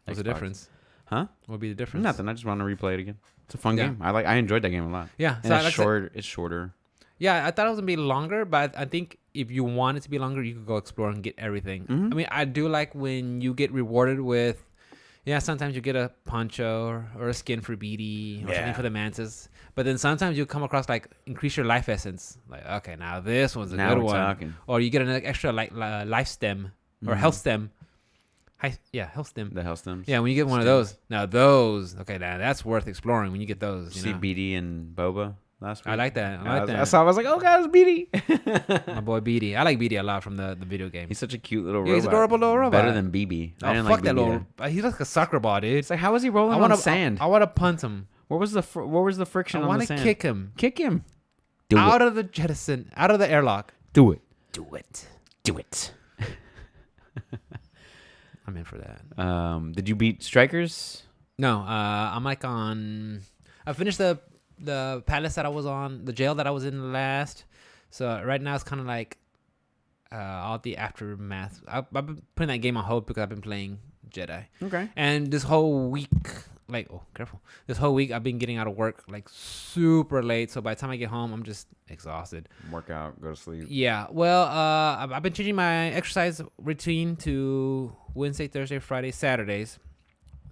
What's the difference? Huh? What would be the difference? Nothing. I just want to replay it again. It's a fun game. I enjoyed that game a lot. Yeah, and it's short. It's shorter. Yeah, I thought it was gonna be longer, but I think if you want it to be longer, you could go explore and get everything. I mean, I do like when you get rewarded with. Yeah, sometimes you get a poncho or a skin for BD or something for the mantis. But then sometimes you come across like increase your life essence. Like, okay, now this one's a Now good we're one. talking. Or you get an extra like life stem or health stem. Health stem. The health stems. Yeah, when you get one of those. Now those, okay, now that's worth exploring when you get those. You See know? BD and Boba last week. I like that. I like that. I saw. I was like, oh, guys, BD. My boy BD. I like BD a lot from the video game. He's such a cute little robot. He's adorable little robot. Better than BB. Oh, I didn't fuck like that BB little. there. He's like a soccer ball, dude. It's like, how is he rolling on sand? I want to punt him. What was the friction I on the want sand? to kick him. Kick him. Out of the jettison. Out of the airlock. Do it. Do it. Do it. I'm in for that. Did you beat Strikers? No, I'm like on. I finished the palace that I was on, the jail that I was in last. So right now it's kind of like all the aftermath. I've been putting that game on hold because I've been playing Jedi. Okay. And this whole week, careful. This whole week I've been getting out of work like super late. So by the time I get home, I'm just exhausted. Work out, go to sleep. Yeah. Well, I've been changing my exercise routine to Wednesday, Thursday, Friday, Saturdays.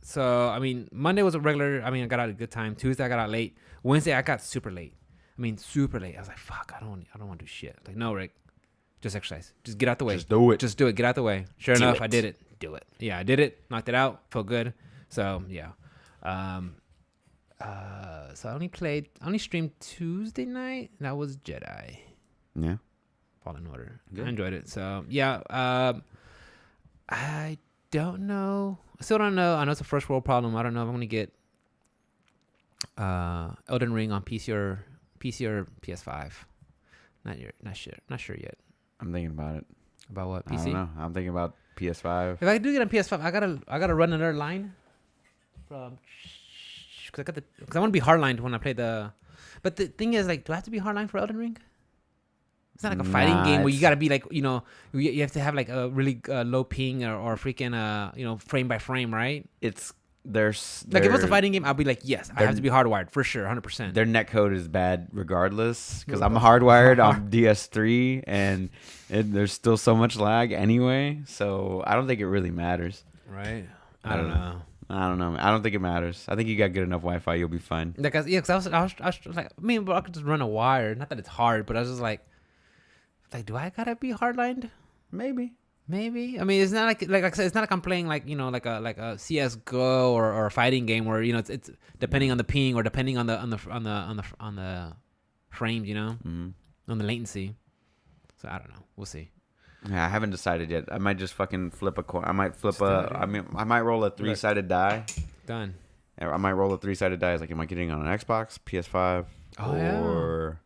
So, I mean, Monday was a regular. I mean, I got out at a good time. Tuesday, I got out late. Wednesday, I got super late. I mean, super late. I was like, fuck, I don't want to do shit. Like, no, Rick. Just exercise. Just get out the way. Just do it. Just do it. Get out the way. Sure enough, I did it. Do it. Yeah, I did it. Knocked it out. Felt good. So, yeah. So I only streamed Tuesday night. And that was Jedi. Yeah. Fallen Order. Good. I enjoyed it. So, yeah. I don't know. I still don't know. I know it's a first world problem. I don't know if I'm gonna get Elden Ring on PC or PS5. Not sure yet. I'm thinking about it. About what? PC? I don't know. I'm thinking about PS5. If I do get on PS5, I gotta run another line from because I want to be hardlined when I play the. But the thing is, like, do I have to be hardlined for Elden Ring? It's not like a fighting game where you gotta be like, you have to have like a really low ping or freaking frame by frame, right? There's Like if it was a fighting game, I'll be like, yes, I have to be hardwired for sure, 100%. Their netcode is bad regardless because I'm hardwired on DS3 and there's still so much lag anyway. So I don't think it really matters. Right? I don't know. I don't know. I don't think it matters. I think you got good enough Wi-Fi, you'll be fine. Like, because I was like, I could just run a wire. Not that it's hard, but I was just like, do I gotta be hardlined? Maybe. I mean, it's not like I said, it's not like I'm playing like like a CS:GO or a fighting game where it's depending on the ping or depending on the frames, Mm-hmm. on the latency. So I don't know. We'll see. Yeah, I haven't decided yet. I might just fucking flip a coin. I might flip I might roll a 3-sided die. Done. I might roll a 3-sided die. It's like, am I getting on an Xbox, PS5, or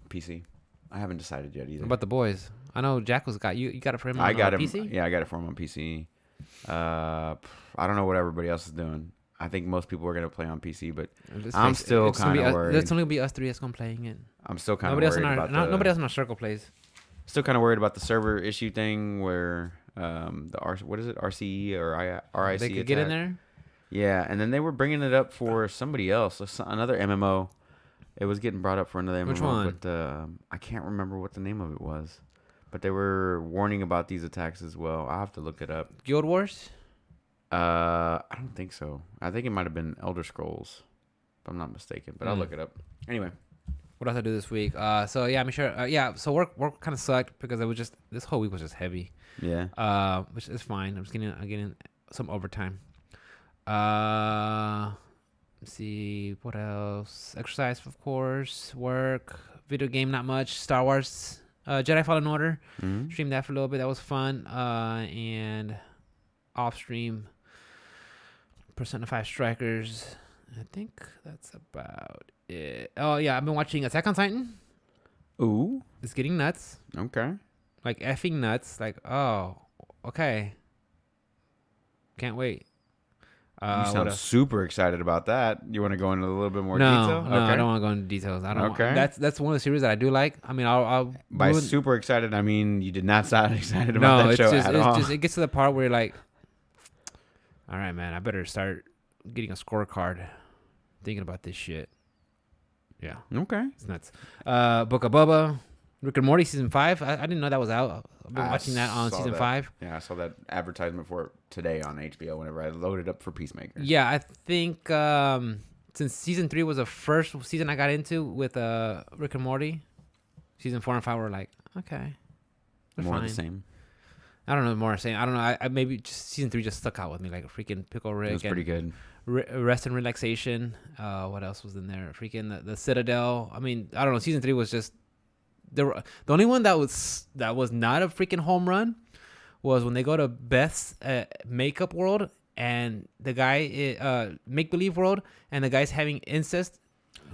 PC? I haven't decided yet either. What about the boys? I know Jackal's got you. You got it for him on PC? Yeah, I got it for him on PC. I don't know what everybody else is doing. I think most people are gonna play on PC, but I'm still kind of worried. There's only gonna be us three that's gonna playing it. I'm still kind of worried about nobody else in our circle plays. Still kind of worried about the server issue thing where what is it, RCE or RIC? They could get in there. Yeah, and then they were bringing it up for somebody else, another MMO. It was getting brought up for another MMO. Which one? But I can't remember what the name of it was. But they were warning about these attacks as well. I'll have to look it up. Guild Wars? I don't think so. I think it might have been Elder Scrolls, if I'm not mistaken. But I'll look it up. Anyway. What else I do this week? So yeah, I'm sure. So work kind of sucked because it was just this whole week was just heavy. Yeah. Which is fine. I'm getting some overtime. Let's see what else. Exercise, of course. Work. Video game, not much. Star Wars. Jedi Fallen Order. Mm-hmm. Streamed that for a little bit. That was fun. And off stream. Persona 5 Strikers. I think that's about it. Oh yeah, I've been watching Attack on Titan. Ooh. It's getting nuts. Okay. Like effing nuts. Like, oh, okay. Can't wait. You sound super excited about that. You want to go into a little bit more detail? No, I don't want to go into details. I don't. Okay. That's one of the series that I do like. I mean, I'll by super excited, I mean you did not sound excited about that show at all. It gets to the part where you're like, all right, man, I better start getting a scorecard, thinking about this shit. Yeah. Okay. It's nuts. Book of Bubba, Rick and Morty season 5. I didn't know that was out. I've been watching that on season 5. Yeah, I saw that advertisement for it today on HBO whenever I loaded up for Peacemaker. Yeah, I think since season 3 was the first season I got into with Rick and Morty, season 4 and 5 were like, okay, More of fine. the same. I don't know more saying. I don't know. I maybe just season 3 just stuck out with me like a freaking Pickle Rick. It was pretty good. Rest and Relaxation. What else was in there? Freaking the Citadel. I mean, I don't know. Season 3 was just the only one that was not a freaking home run was when they go to Beth's makeup world and the guy make believe world and the guy's having incest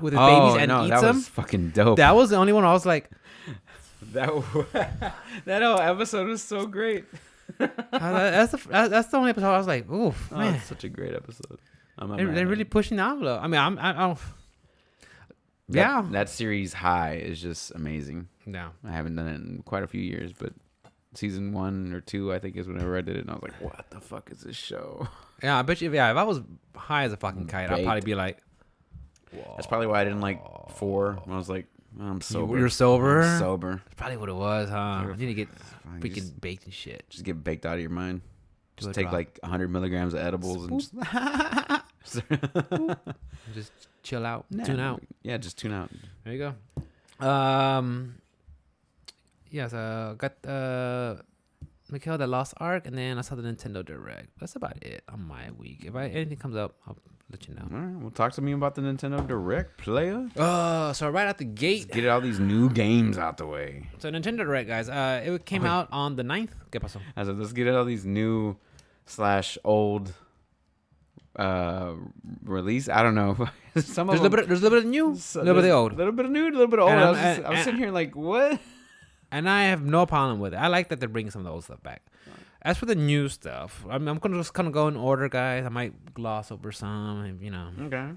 with his babies and eats that them. was fucking dope. That was the only one I was like, that whole episode was so great. that's the only episode I was like, oof, man, it's such a great episode. They're really pushing the envelope. I mean, I don't. That series High is just amazing. No, I haven't done it in quite a few years, but season 1 or 2, I think, is whenever I did it, and I was like, "What the fuck is this show?" Yeah, I bet you. Yeah, if I was high as a fucking kite, I'd probably be like, whoa. That's probably why I didn't like 4. I was like, I'm sober. You're sober. I'm sober. That's probably what it was, huh? I need to get freaking baked and shit. Just get baked out of your mind. Just take drop. like 100 milligrams of edibles and just chill out, tune out. Yeah, just tune out. There you go. Yeah, so got Mikhail the Lost Ark, and then I saw the Nintendo Direct. That's about it on my week. If anything comes up, I'll let you know. All right, well, talk to me about the Nintendo Direct, player. So right out the gate, Let's get all these new games out the way. So Nintendo Direct, guys. It came out on the 9th. ¿Qué pasó? I said, let's get all these new / old release. I don't know. There's a little bit of new, a little bit of old. A little bit of new, a little bit of old. And I was sitting here like, what? And I have no problem with it. I like that they're bringing some of the old stuff back. As for the new stuff, I'm gonna just kind of go in order, guys. I might gloss over some, you know. Okay.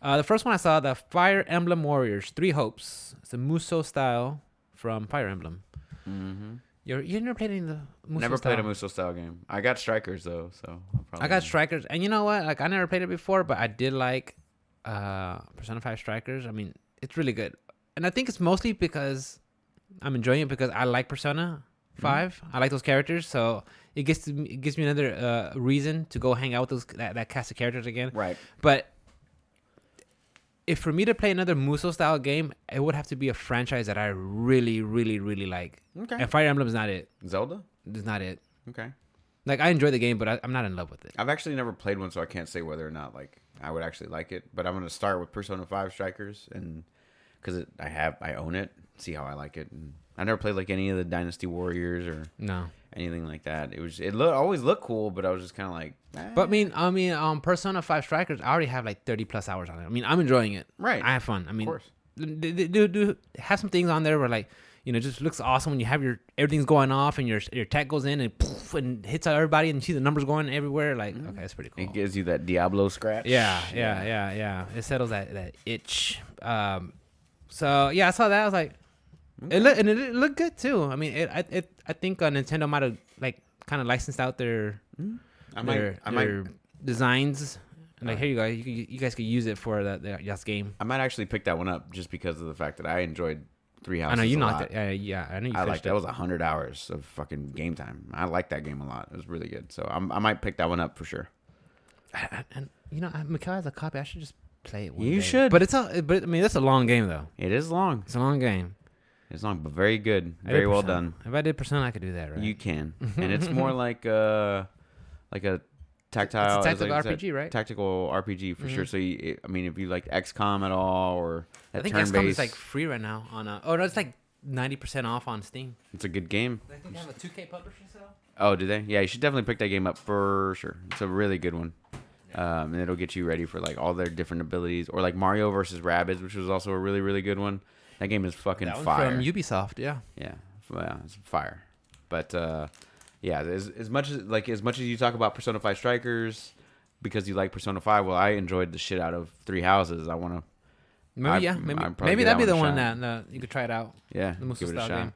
The first one I saw, the Fire Emblem Warriors 3 Hopes. It's a Muso style from Fire Emblem. Mm-hmm. You never played any of the Muso Never style? played a Muso style game. I got Strikers though, so I got Strikers, and you know what? Like I never played it before, but I did like Persona 5 Strikers. I mean, it's really good, and I think it's mostly because I'm enjoying it because I like Persona 5. Mm-hmm. I like those characters, so it gives me another reason to go hang out with that cast of characters again. Right. But if for me to play another Muso style game, it would have to be a franchise that I really, really, really like. Okay. And Fire Emblem is not it. Zelda? It's not it. Okay. Like I enjoy the game, but I'm not in love with it. I've actually never played one, so I can't say whether or not like I would actually like it. But I'm gonna start with Persona 5 Strikers, and because I own it, see how I like it. And I never played like any of the Dynasty Warriors or anything like that. Always looked cool, but I was just kind of like. But I mean, Persona 5 Strikers, I already have like 30+ hours on it. I mean, I'm enjoying it. Right. I have fun. I mean, of course. Do have some things on there where like, you know, it just looks awesome when you have everything's going off and your tech goes in and poof and hits out everybody and you see the numbers going everywhere. Like, okay, it's pretty cool. It gives you that Diablo scratch. Yeah. It settles that itch. So yeah, I saw that. I was like, it looked good too. I mean, I think Nintendo might have like kind of licensed out their designs. And like, here you go. You guys could use it for that game. I might actually pick that one up just because of the fact that I enjoyed 3 Houses. I know you a knocked lot. it. Yeah, I know you. I liked liked it. That was 100 hours of fucking game time. I liked that game a lot. It was really good. So I might pick that one up for sure. And you know, Mikhail has a copy. I should just play it. You should. But I mean, that's a long game though. It is long. It's a long game. It's long, but very good. Very well done. If I did Persona, I could do that, right? You can, and it's more like a tactile. It's a tactical RPG, right? Tactical RPG for sure. So I mean, if you like XCOM at all, or I think XCOM is like free right now on. No, it's like 90% off on Steam. It's a good game. I think they have a 2K publishing sale. Oh, do they? Yeah, you should definitely pick that game up for sure. It's a really good one. And it'll get you ready for like all their different abilities, or like Mario versus Rabbids, which was also a really, really good one. That game is fucking fire. From Ubisoft, yeah. Yeah, it's fire. But yeah, as much as you talk about Persona 5 Strikers because you like Persona 5, well, I enjoyed the shit out of 3 Houses. I want to. Maybe that'd be the one that you could try it out. Yeah, the Muso give it a style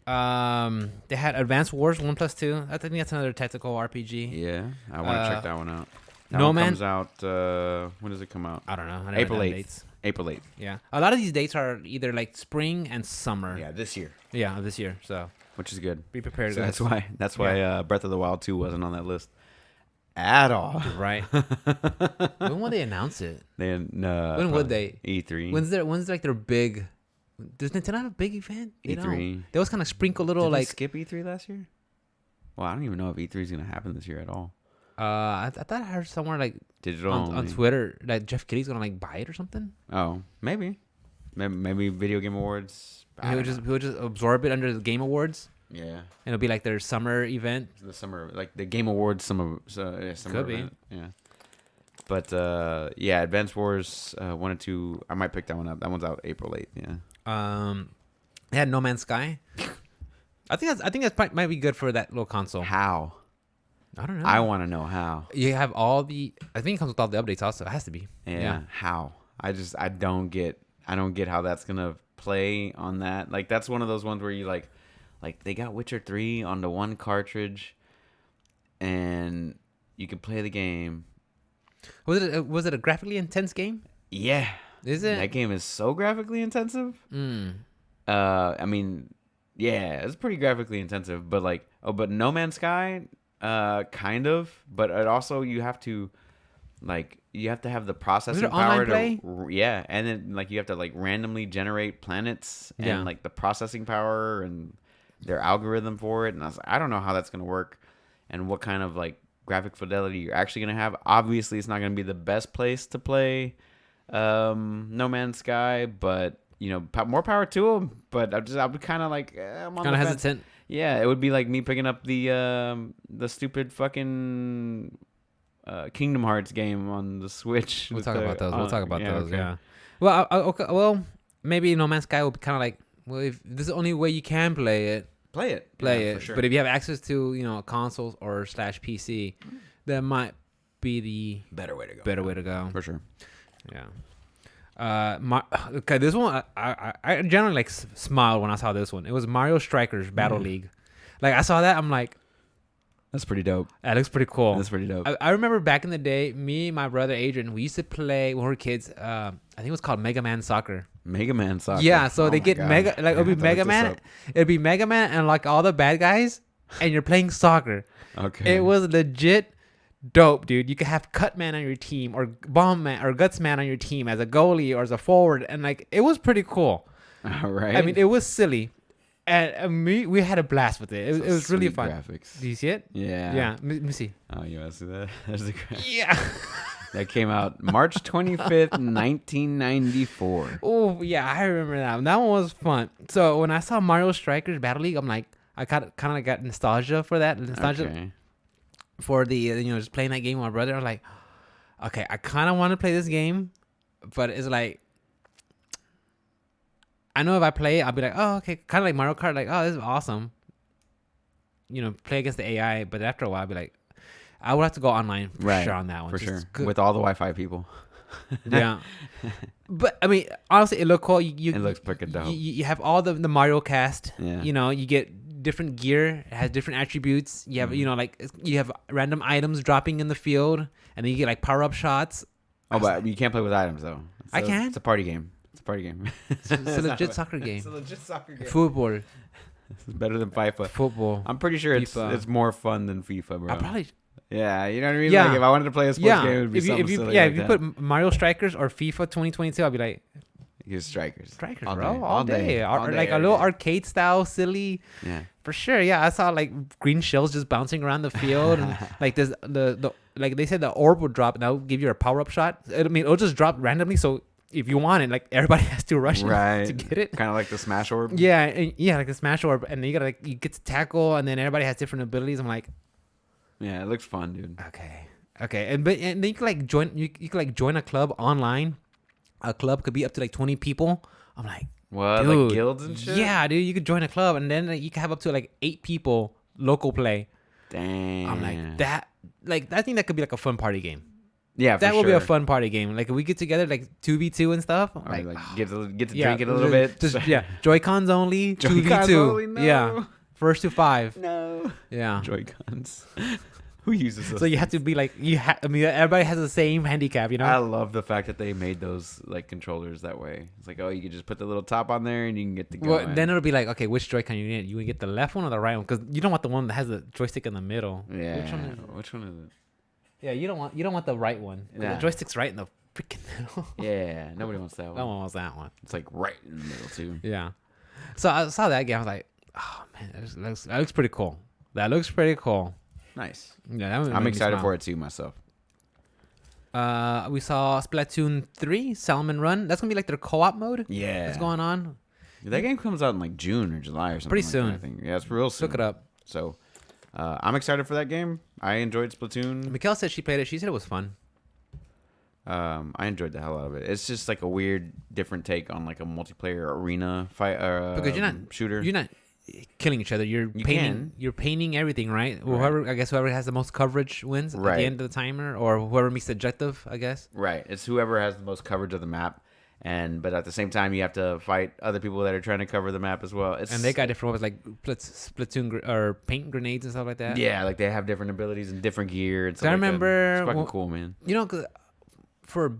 shot. game. They had Advanced Wars 1+2. I think that's another tactical RPG. Yeah, I want to check that one out. That No one Man comes out. When does it come out? I don't know. April 8th. April 8th. Yeah, a lot of these dates are either like spring and summer. Yeah, this year. Yeah, this year. So which is good. Be prepared. So guys. that's why Breath of the Wild 2 wasn't on that list. at all. Right. When will they announce it? Then When would they? E3. When's like their big? Does Nintendo have a big event? E3. They always kind of sprinkle little Did like. they skip E3 last year? Well, I don't even know if E3 is gonna happen this year at all. I thought I heard somewhere like Digital on Twitter that Jeff Kitty's gonna like buy it or something. Oh, maybe Video Game Awards. He'll just absorb it under the Game Awards. Yeah. And it'll be like their summer event. The summer, like the Game Awards, summer Could event. Yeah. But yeah, Advance Wars 1 and 2. I might pick that one up. That one's out April 8th. Yeah. They had No Man's Sky. I think that might be good for that little console. How? I don't know. I want to know how. You have all the. I think it comes with all the updates. Also, it has to be. Yeah. How? I don't get how that's gonna play on that. Like that's one of those ones where you like they got Witcher 3 on the one cartridge, and you can play the game. Was it a graphically intense game? Yeah. Is it? That game is so graphically intensive. I mean, yeah, it's pretty graphically intensive, but but No Man's Sky, kind of, but it also you have to have the processing power play? Yeah, and then you have to randomly generate planets and the processing power and their algorithm for it, and I don't know how that's gonna work and what kind of graphic fidelity you're actually gonna have. Obviously, it's not gonna be the best place to play No Man's Sky, but more power to them. But I'll be kind of I'm on kind of the hesitant. fence. Yeah, it would be like me picking up the stupid fucking Kingdom Hearts game on the Switch. We'll talk about those. We'll talk about those. Okay. Yeah. Well, okay. Well, maybe No Man's Sky will be kind of like, well, if this is the only way you can play it, play it. For sure. But if you have access to consoles or /PC, that might be the better way to go. Better way to go. For sure. Yeah. Okay, this one I generally smiled when I saw this one. It was Mario Strikers Battle League. I saw that, I'm like, that's pretty dope. That looks pretty cool. That's pretty dope. I remember back in the day, me and my brother Adrian, we used to play when we were kids. I think it was called Mega Man Soccer. Mega Man Soccer. Yeah, so they get Mega, it'll be Mega Man. It'd be Mega Man and all the bad guys, and you're playing soccer. Okay. It was legit dope, dude. You could have Cut Man on your team, or Bomb Man, or Guts Man on your team as a goalie or as a forward, and it was pretty cool. All right. I mean, it was silly, and we had a blast with it. It was really fun. Graphics. Do you see it? Yeah. Yeah. Let me see. Oh, you want to see that? There's the graphics. Yeah. That came out March 25th, 1994. Oh, yeah, I remember that one. That one was fun. So when I saw Mario Strikers Battle League, I'm like, I kind of got nostalgia for that. Nostalgia for the, just playing that game with my brother. I was like, okay, I kind of want to play this game, but it's like, I know if I play it, I'll be like, oh, okay, kind of like Mario Kart, oh, this is awesome. Play against the AI, but after a while, I'll be like, I would have to go online for sure on that one. For sure. With all the Wi-Fi people. Yeah. But, I mean, honestly, it looked cool. It looks pretty dope. You have all the Mario cast. Yeah. You get different gear. It has different attributes. You have, you have random items dropping in the field, and then you get, power-up shots. Oh, but you can't play with items, though. I can. It's a party game. It's a legit soccer game. It's a legit soccer game. Football. It's better than FIFA. Football. I'm pretty sure it's more fun than FIFA, bro. I probably... Yeah, you know what I mean? Yeah. If I wanted to play a sports game, it would be something silly if you put Mario Strikers or FIFA 2022, I'll be like... Use Strikers. Strikers, all bro. Day. All day. A little arcade style, silly. Yeah. For sure, yeah. I saw green shells just bouncing around the field, and there's the they said the orb would drop, and that would give you a power-up shot. It'll just drop randomly, so... If you want it, everybody has to rush to get it. Kind of like the Smash Orb. Yeah, like the Smash Orb, and then you get to tackle, and then everybody has different abilities. I'm like, yeah, it looks fun, dude. Okay, and then you could join. You could join a club online. A club could be up to 20 people. I'm like, what, dude, guilds and shit? Yeah, dude, you could join a club, and then you could have up to 8 people local play. Dang. I'm like that. I think that could be a fun party game. Yeah, that will be a fun party game. If we get together 2v2 and stuff. Get to drink it a little bit. Joy-Cons only. 2v2. Only, no. Yeah, first to 5. No. Yeah. Joy-Cons. Who uses those? So you have to be everybody has the same handicap, I love the fact that they made those controllers that way. It's you can just put the little top on there and you can get the. Well, then it'll be okay, which Joy-Con you need? You want to get the left one or the right one? Because you don't want the one that has the joystick in the middle. Yeah. Which one is it? Yeah, you don't want the right one. Nah. The joystick's right in the freaking middle. Yeah, nobody wants that one. No one wants that one. It's like right in the middle too. Yeah. So I saw that game. I was like, oh man, that looks pretty cool. That looks pretty cool. Nice. Yeah, I'm excited for it too myself. We saw Splatoon 3 Salmon Run. That's gonna be like their co-op mode. Yeah. What's going on? That game comes out in like June or July or something. Pretty like soon. That, I think. Yeah, it's real soon. Look it up. So, I'm excited for that game. I enjoyed Splatoon. Mikhail said she played it. She said it was fun. I enjoyed the hell out of it. It's just like a weird, different take on like a multiplayer arena fight. Because you're not shooter. You're not killing each other. You're painting. You're painting everything, right? Right. I guess whoever has the most coverage wins at the end of the timer, or whoever meets the objective. I guess. Right. It's whoever has the most coverage of the map. But at the same time, you have to fight other people that are trying to cover the map as well. And they got different weapons like Splatoon or paint grenades and stuff like that. Yeah, like they have different abilities and different gear. And stuff I like remember that. It's fucking cool, man. You know, for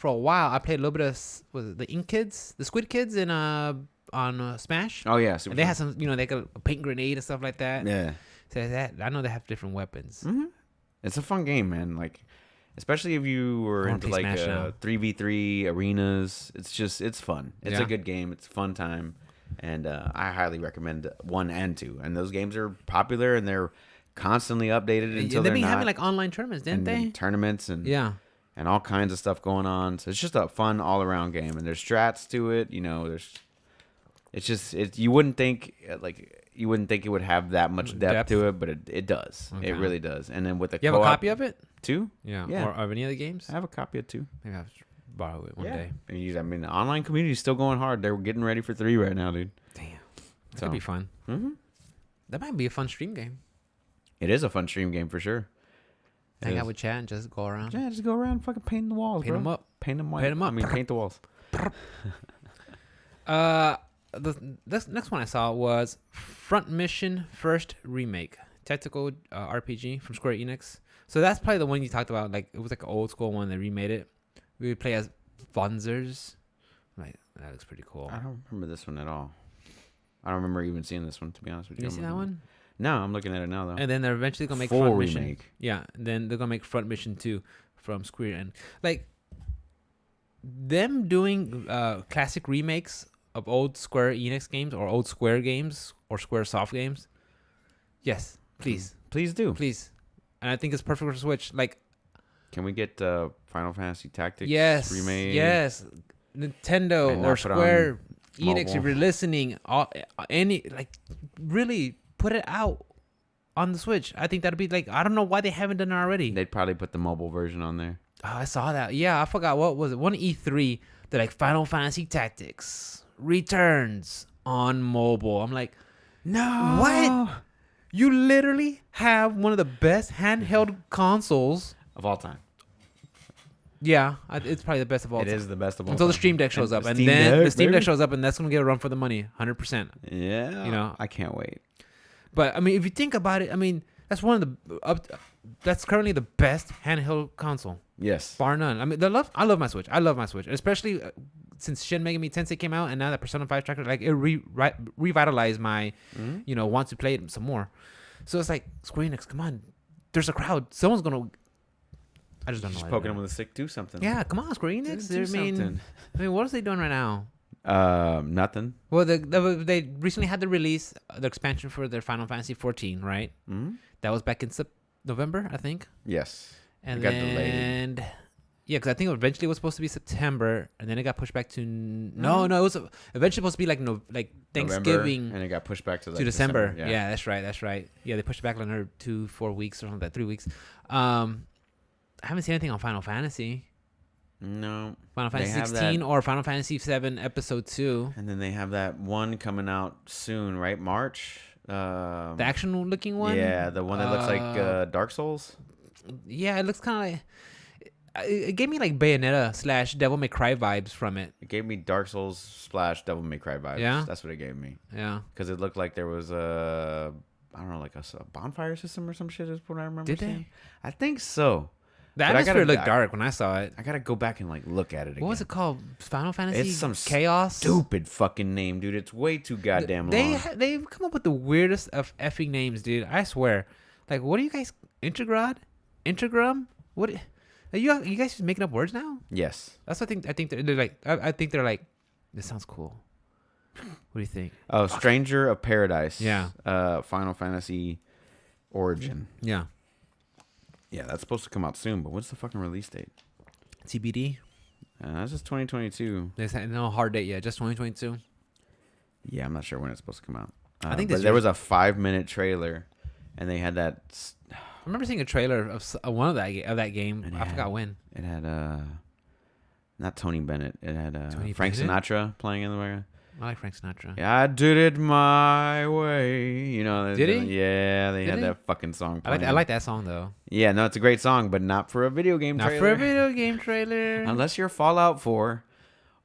a while, I played a little bit of the Ink Kids, the Squid Kids on Smash. Oh yeah, and they had some, they got a paint grenade and stuff like that. Yeah. So that I know they have different weapons. Mm-hmm. It's a fun game, man. Like, especially if you were into like 3v3 arenas. It's fun. It's a good game. It's a fun time, and I highly recommend 1 and 2. And those games are popular and they're constantly updated until they've been having like online tournaments, didn't they? Tournaments and all kinds of stuff going on. So it's just a fun all around game, and there's strats to it. You wouldn't think it would have that much depth to it, but it does. Okay. It really does. And then with the you have a copy of it? 2? Yeah. Or of any other games? I have a copy of 2. Maybe I'll borrow it one day. And the online community is still going hard. They're getting ready for 3 right now, dude. Damn. That could be fun. Mm-hmm. That might be a fun stream game. It is a fun stream game for sure. Hang out with chat and just go around. Yeah, just go around and fucking paint the walls, Paint them up. Paint them white. Paint them up. I mean, paint the walls. The next one I saw was Front Mission First Remake, tactical RPG from Square Enix. So that's probably the one you talked about. Like, it was like an old school one. They remade it. We would play as Funzers. Like, that looks pretty cool. I don't remember this one at all. I don't remember even seeing this one, to be honest with you. You see that one? No, I'm looking at it now though. And then they're eventually gonna make full Front remake. Mission. Yeah, and then they're gonna make Front Mission 2 from Square. And like them doing classic remakes of old Square Enix games or old Square games or Square Soft games. Yes, please, please do, please. And I think it's perfect for Switch. Like, can we get Final Fantasy Tactics remade? Yes, Nintendo or Square Enix, if you're listening, really put it out on the Switch. I think that'd be like, I don't know why they haven't done it already. They'd probably put the mobile version on there. Oh, I saw that. Yeah, I forgot what was it. One E3, they're like Final Fantasy Tactics returns on mobile. I'm like, no, what? You literally have one of the best handheld consoles of all time. Yeah, it's probably the best of all. It is the best of all. Until the Stream Deck shows up, and then the Steam Deck shows up, and that's gonna get a run for the money, 100%. Yeah, I can't wait. But I mean, if you think about it, I mean, that's one of the that's currently the best handheld console. Yes, bar none. I mean, I love my Switch. I love my Switch, especially since Shin Megami Tensei came out, and now that Persona 5 tracker, like, it revitalized my, want to play it some more. So it's like, Square Enix, come on, there's a crowd. Someone's gonna. I just don't know. Just poking them with a stick. Do something. Yeah, come on, Square Enix. I mean, what are they doing right now? Nothing. Well, they recently had the release, the expansion for their Final Fantasy 14, right? Mm-hmm. That was back in November, I think. Yes. And it got delayed. Yeah, because I think eventually it was supposed to be September, and then it got pushed back to no, it was eventually supposed to be like Thanksgiving, November, and it got pushed back to December. Yeah, that's right. Yeah, they pushed it back like another 2-4 weeks or something, 3 weeks. I haven't seen anything on Final Fantasy. No. Final Fantasy 16 or Final Fantasy 7 Episode 2. And then they have that one coming out soon, right? March. The action-looking one? Yeah, the one that looks like Dark Souls. Yeah, it looks kind of like... It gave me like Bayonetta / Devil May Cry vibes from it. It gave me Dark Souls / Devil May Cry vibes. Yeah? That's what it gave me. Yeah. Because it looked like there was I don't know, like a bonfire system or some shit is what I remember seeing. I think so. The atmosphere looked dark when I saw it. I gotta go back and like look at it again. What was it called? Final Fantasy? It's some Chaos? Stupid fucking name, dude. It's way too goddamn long. They've come up with the weirdest of effing names, dude. I swear. Like, what are you guys? Intrograd? Integram? What? Are you guys just making up words now? Yes. That's what I think they're like. I think they're like. This sounds cool. What do you think? Oh, Stranger of Paradise. Yeah. Final Fantasy Origin. Yeah. Yeah, that's supposed to come out soon, but what's the fucking release date? TBD. That's just 2022. There's no hard date yet. Just 2022. Yeah, I'm not sure when it's supposed to come out. I think but there was a 5-minute trailer, and they had that. I remember seeing a trailer of one of that game. I forgot when. It had not Tony Bennett. It had Frank Bennett? Sinatra playing in the background. I like Frank Sinatra. Yeah, I did it my way. You know. Did he? Yeah, they Did had he? that fucking song playing. I like that song though. Yeah, no, it's a great song, but not for a video game Not trailer. for a video game trailer. Unless you're Fallout 4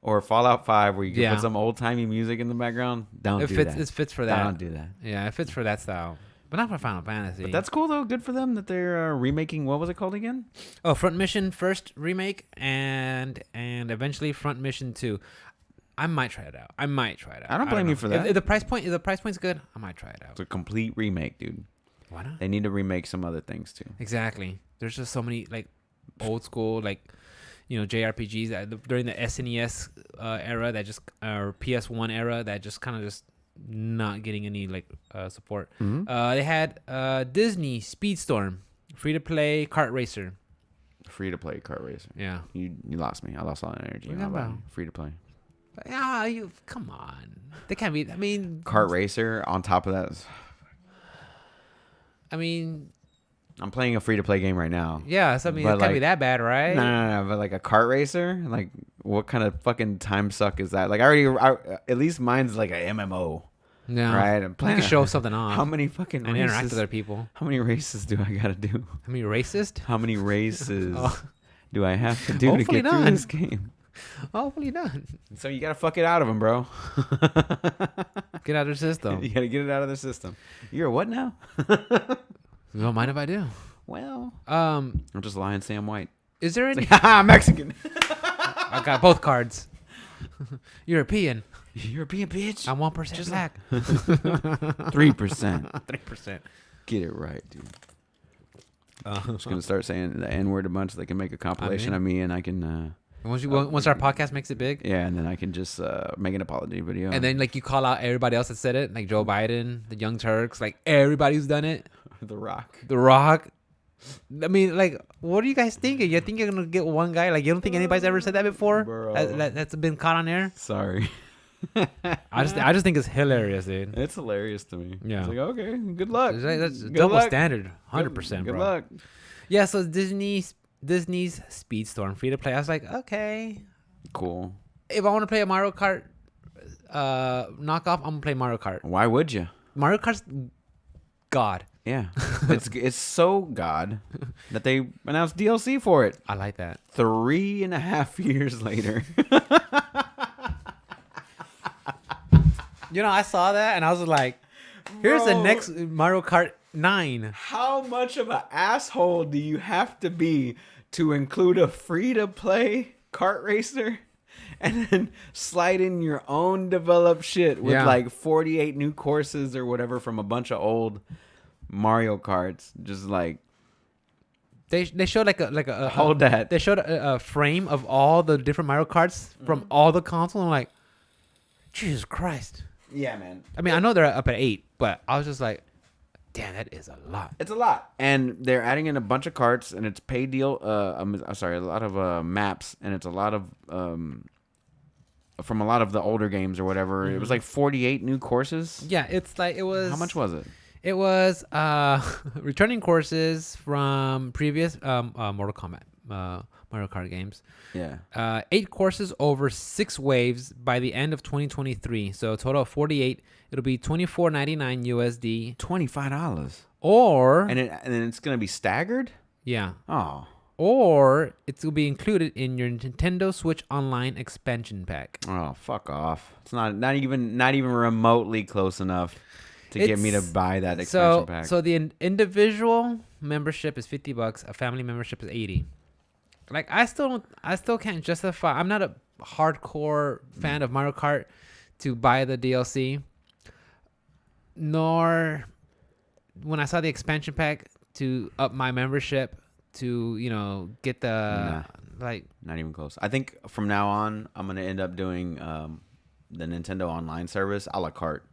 or Fallout 5, where you can Yeah. put some old timey music in the background. Don't do that. It fits for that. Don't do that. Yeah, it fits for that style, but not for Final Fantasy. But that's cool though. Good for them that they're remaking. What was it called again? Oh, Front Mission first remake and eventually Front Mission 2. I might try it out. I don't blame you for that. If the price point's good, I might try it out. It's a complete remake, dude. Why not? They need to remake some other things too. Exactly. There's just so many like old school like JRPGs that during the SNES era that just or PS1 era that just kind of just not getting any like support. Mm-hmm. They had Disney Speedstorm, free to play kart racer. Free to play kart racer. Yeah. You lost me. I lost all the energy. What are you talking about? Free to play. Yeah, you come on. They can't be. I mean, Kart racer. On top of that, I'm playing a free to play game right now. Yeah. So it But, can't be that bad, right? No. But like a kart racer, like what kind of fucking time suck is that? Like at least mine's like a MMO. No. Right. I'm You playing. can show something off. How many fucking and races? interact with other people. How many races do I gotta do? How many racist? How many races Oh. do I have to do to Hopefully get through none. this game? Hopefully not. So you gotta fuck it out of them, bro. Get out of the system. You gotta get it out of the system. You're a what now? You don't mind if I do. Well, I'm just lying, Sam White. Is there any? Haha, Mexican. I got both cards. European. European bitch. I'm 1% black. 3%. 3%. Get it right, dude. I'm just gonna start saying the N word a bunch so they can make a compilation of me, and I can. Once our podcast makes it big, Yeah, and then I can just make an apology video. and then like you call out everybody else that said it, like Joe Biden, the Young Turks, like everybody who's done it, The Rock. The Rock. I mean, like, what are you guys thinking? You think you're gonna get one guy? Like, you don't think anybody's ever said that before? Bro. That's been caught on air. Sorry. I just think it's hilarious, dude. It's hilarious to me. Yeah. It's like, okay, good luck. That's Good double luck. standard, 100%, Good bro. luck. Yeah, so Disney's Speedstorm free to play. I was like, okay, Cool. if I want to play a Mario Kart knockoff, I'm gonna play Mario Kart. Why would you? Mario Kart's God. Yeah. it's so God that they announced DLC for it. I like that. 3.5 years later. I saw that and I was like, here's the Bro. next Mario Kart 9. How much of an asshole do you have to be to include a free-to-play kart racer and then slide in your own developed shit with like 48 new courses or whatever from a bunch of old Mario Karts? Just like They showed like a hold that. They showed a frame of all the different Mario Karts from all the consoles. I'm like, Jesus Christ. Yeah, man. I mean, I know they're up at 8, but I was just like, damn, that is a lot. It's a lot, and they're adding in a bunch of carts, and it's pay deal. I'm sorry, a lot of maps, and it's a lot of from a lot of the older games or whatever. Mm-hmm. It was like 48 new courses. Yeah, it's like it was. How much was it? It was returning courses from previous Mortal Kombat Mario Kart games. Yeah. 8 courses over 6 waves by the end of 2023. So a total of 48. It'll be $24.99 USD. $25. Or And it's gonna be staggered. yeah. Oh. Or it will be included in your Nintendo Switch Online expansion pack. Oh, fuck off! It's not even remotely close enough to get me to buy that expansion pack. So the individual membership is $50. A family membership is $80. Like I still can't justify. I'm not a hardcore fan of Mario Kart to buy the DLC. Nor when I saw the expansion pack to up my membership to get the like. Not even close. I think from now on, I'm gonna end up doing the Nintendo Online service a la carte.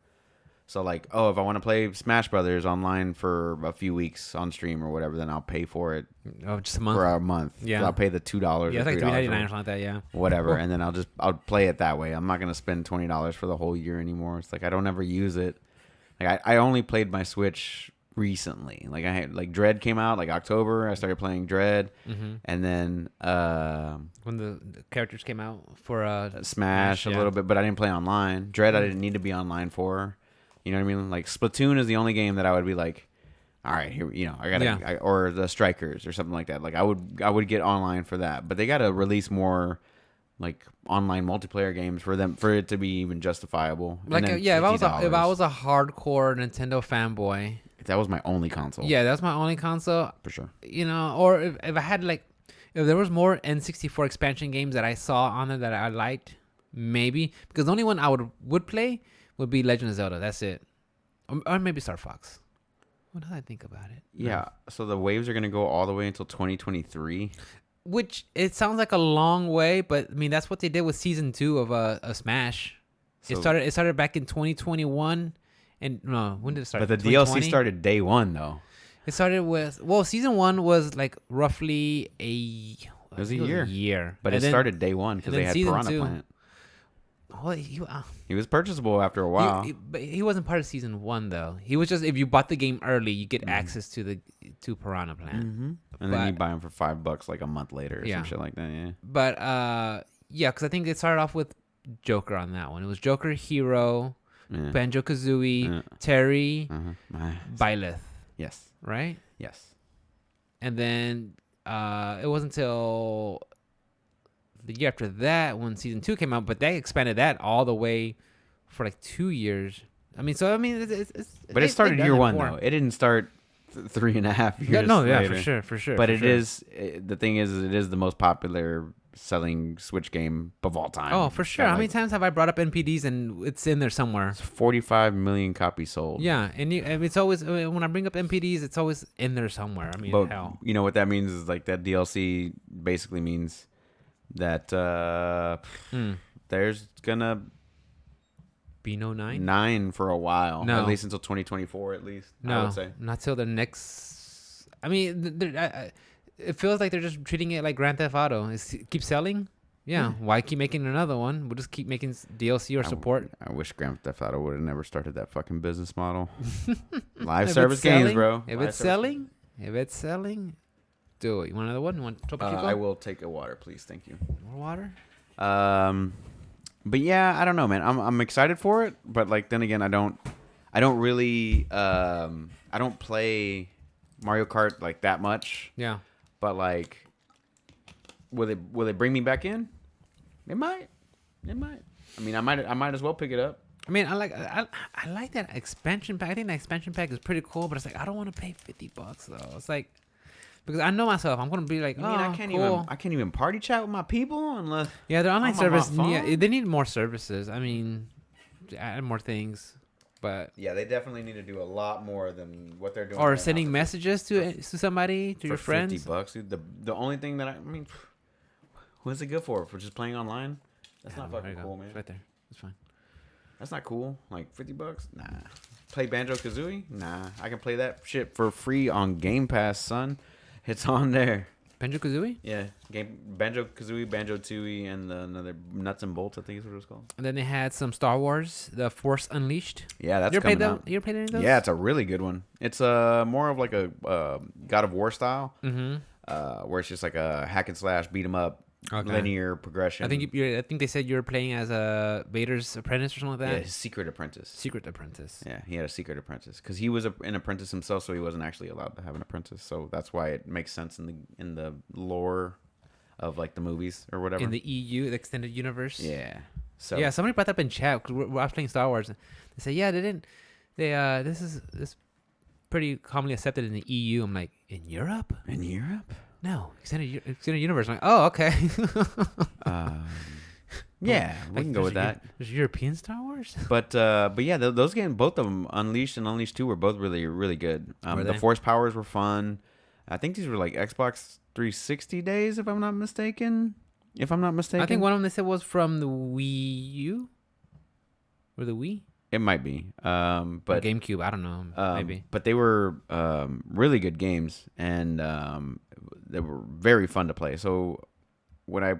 So like, if I want to play Smash Brothers online for a few weeks on stream or whatever, then I'll pay for it. Oh, just a month. For a month. Yeah. So I'll pay the $2. Yeah, it's like $3.99 or something like that. Yeah. Whatever, and then I'll play it that way. I'm not gonna spend $20 for the whole year anymore. It's like I don't ever use it. Like I only played my Switch recently. Like I had Dread came out like October. I started playing Dread, and then when the characters came out for Smash a little bit, but I didn't play online. Dread I didn't need to be online for. You know what I mean? Like Splatoon is the only game that I would be like, all right, here, I gotta, or the Strikers or something like that. Like I would get online for that, but they gotta release more like online multiplayer games for it to be even justifiable. Like if I was a hardcore Nintendo fanboy, that was my only console. Yeah, that's my only console for sure. Or if I had if there was more N64 expansion games that I saw on there that I liked, maybe, because the only one I would play would be Legend of Zelda. That's it. Or maybe Star Fox. What did I think about it? Yeah. So the waves are going to go all the way until 2023. Which, it sounds like a long way, but I mean, that's what they did with Season 2 of Smash. So, it started back in 2021. And no, when did it start? But the DLC started day one, though. It started with, Season 1 was like roughly a year. But it started day one because they had Piranha Plant. Well, he was purchasable after a while. But he wasn't part of Season 1, though. He was just, if you bought the game early, you get access to Piranha Plant. Mm-hmm. And then you buy them for $5 like a month later or some shit like that, yeah. But, because I think it started off with Joker on that one. It was Joker, Hero, Banjo-Kazooie, Terry, Byleth. Yes. Right? Yes. And then it wasn't until the year after that when Season 2 came out, but they expanded that all the way for like 2 years. I mean, but it started year one, though. It didn't start 3.5 years later. For sure. But the thing is, it is the most popular selling Switch game of all time. Oh, for sure. How many times have I brought up NPDs and it's in there somewhere? It's 45 million copies sold. Yeah, and it's always, when I bring up NPDs, it's always in there somewhere. I mean, hell. You know what that means is like that DLC basically means that there's gonna be no 9 for a while. No. At least until 2024, at least. No, I would say. Not till the next. I mean, it feels like they're just treating it like Grand Theft Auto. Keep selling. Yeah. Why keep making another one? We'll just keep making DLC or support. I wish Grand Theft Auto would have never started that fucking business model. Live service games, bro. If it's selling, do it. You want another one? You want Topo Chico? I will take a water, please. Thank you. More water? But yeah, I don't know, man. I'm excited for it, but like then again, I don't really I don't play Mario Kart like that much. Yeah. But like, will it bring me back in? It might. I mean, I might as well pick it up. I mean, I like that expansion pack. I think that expansion pack is pretty cool, but it's like I don't want to pay $50 though. It's like, because I know myself, I'm gonna be like, I can't even party chat with my people unless their online service. Yeah, they need more services. I mean, add more things. But yeah, they definitely need to do a lot more than what they're doing. Or sending messages to somebody, to your friends. $50, dude. The only thing that I mean, what's it good for? For just playing online? That's not fucking cool, man. It's right there. It's fine. That's not cool. Like $50? Nah. Play Banjo-Kazooie? Nah. I can play that shit for free on Game Pass, son. It's on there. Banjo-Kazooie? Yeah. Banjo-Kazooie, Banjo-Tooie, and another Nuts and Bolts, I think is what it was called. And then they had some Star Wars, The Force Unleashed. Yeah, that's coming out. You ever played any of those? Yeah, it's a really good one. It's more of like a God of War style, where it's just like a hack and slash, beat 'em up, linear progression. I think they said you were playing as a Vader's apprentice or something like that. Yeah, his secret apprentice. Yeah, he had a secret apprentice because he was an apprentice himself, so he wasn't actually allowed to have an apprentice. So that's why it makes sense in the lore of like the movies or whatever. In the EU, the extended universe. Yeah. So yeah, somebody brought that up in chat because I was playing Star Wars. They said, yeah, this is pretty commonly accepted in the EU. I'm like, in Europe? In Europe? No, extended universe. I'm like, oh, okay. Yeah, we can go with that. There's European Star Wars. But yeah, those games, both of them, Unleashed and Unleashed 2, were both really, really good. The Force powers were fun. I think these were like Xbox 360 days, if I'm not mistaken. I think one of them they said was from the Wii U or the Wii. It might be, but or GameCube. I don't know. Maybe. But they were really good games, and they were very fun to play. So would I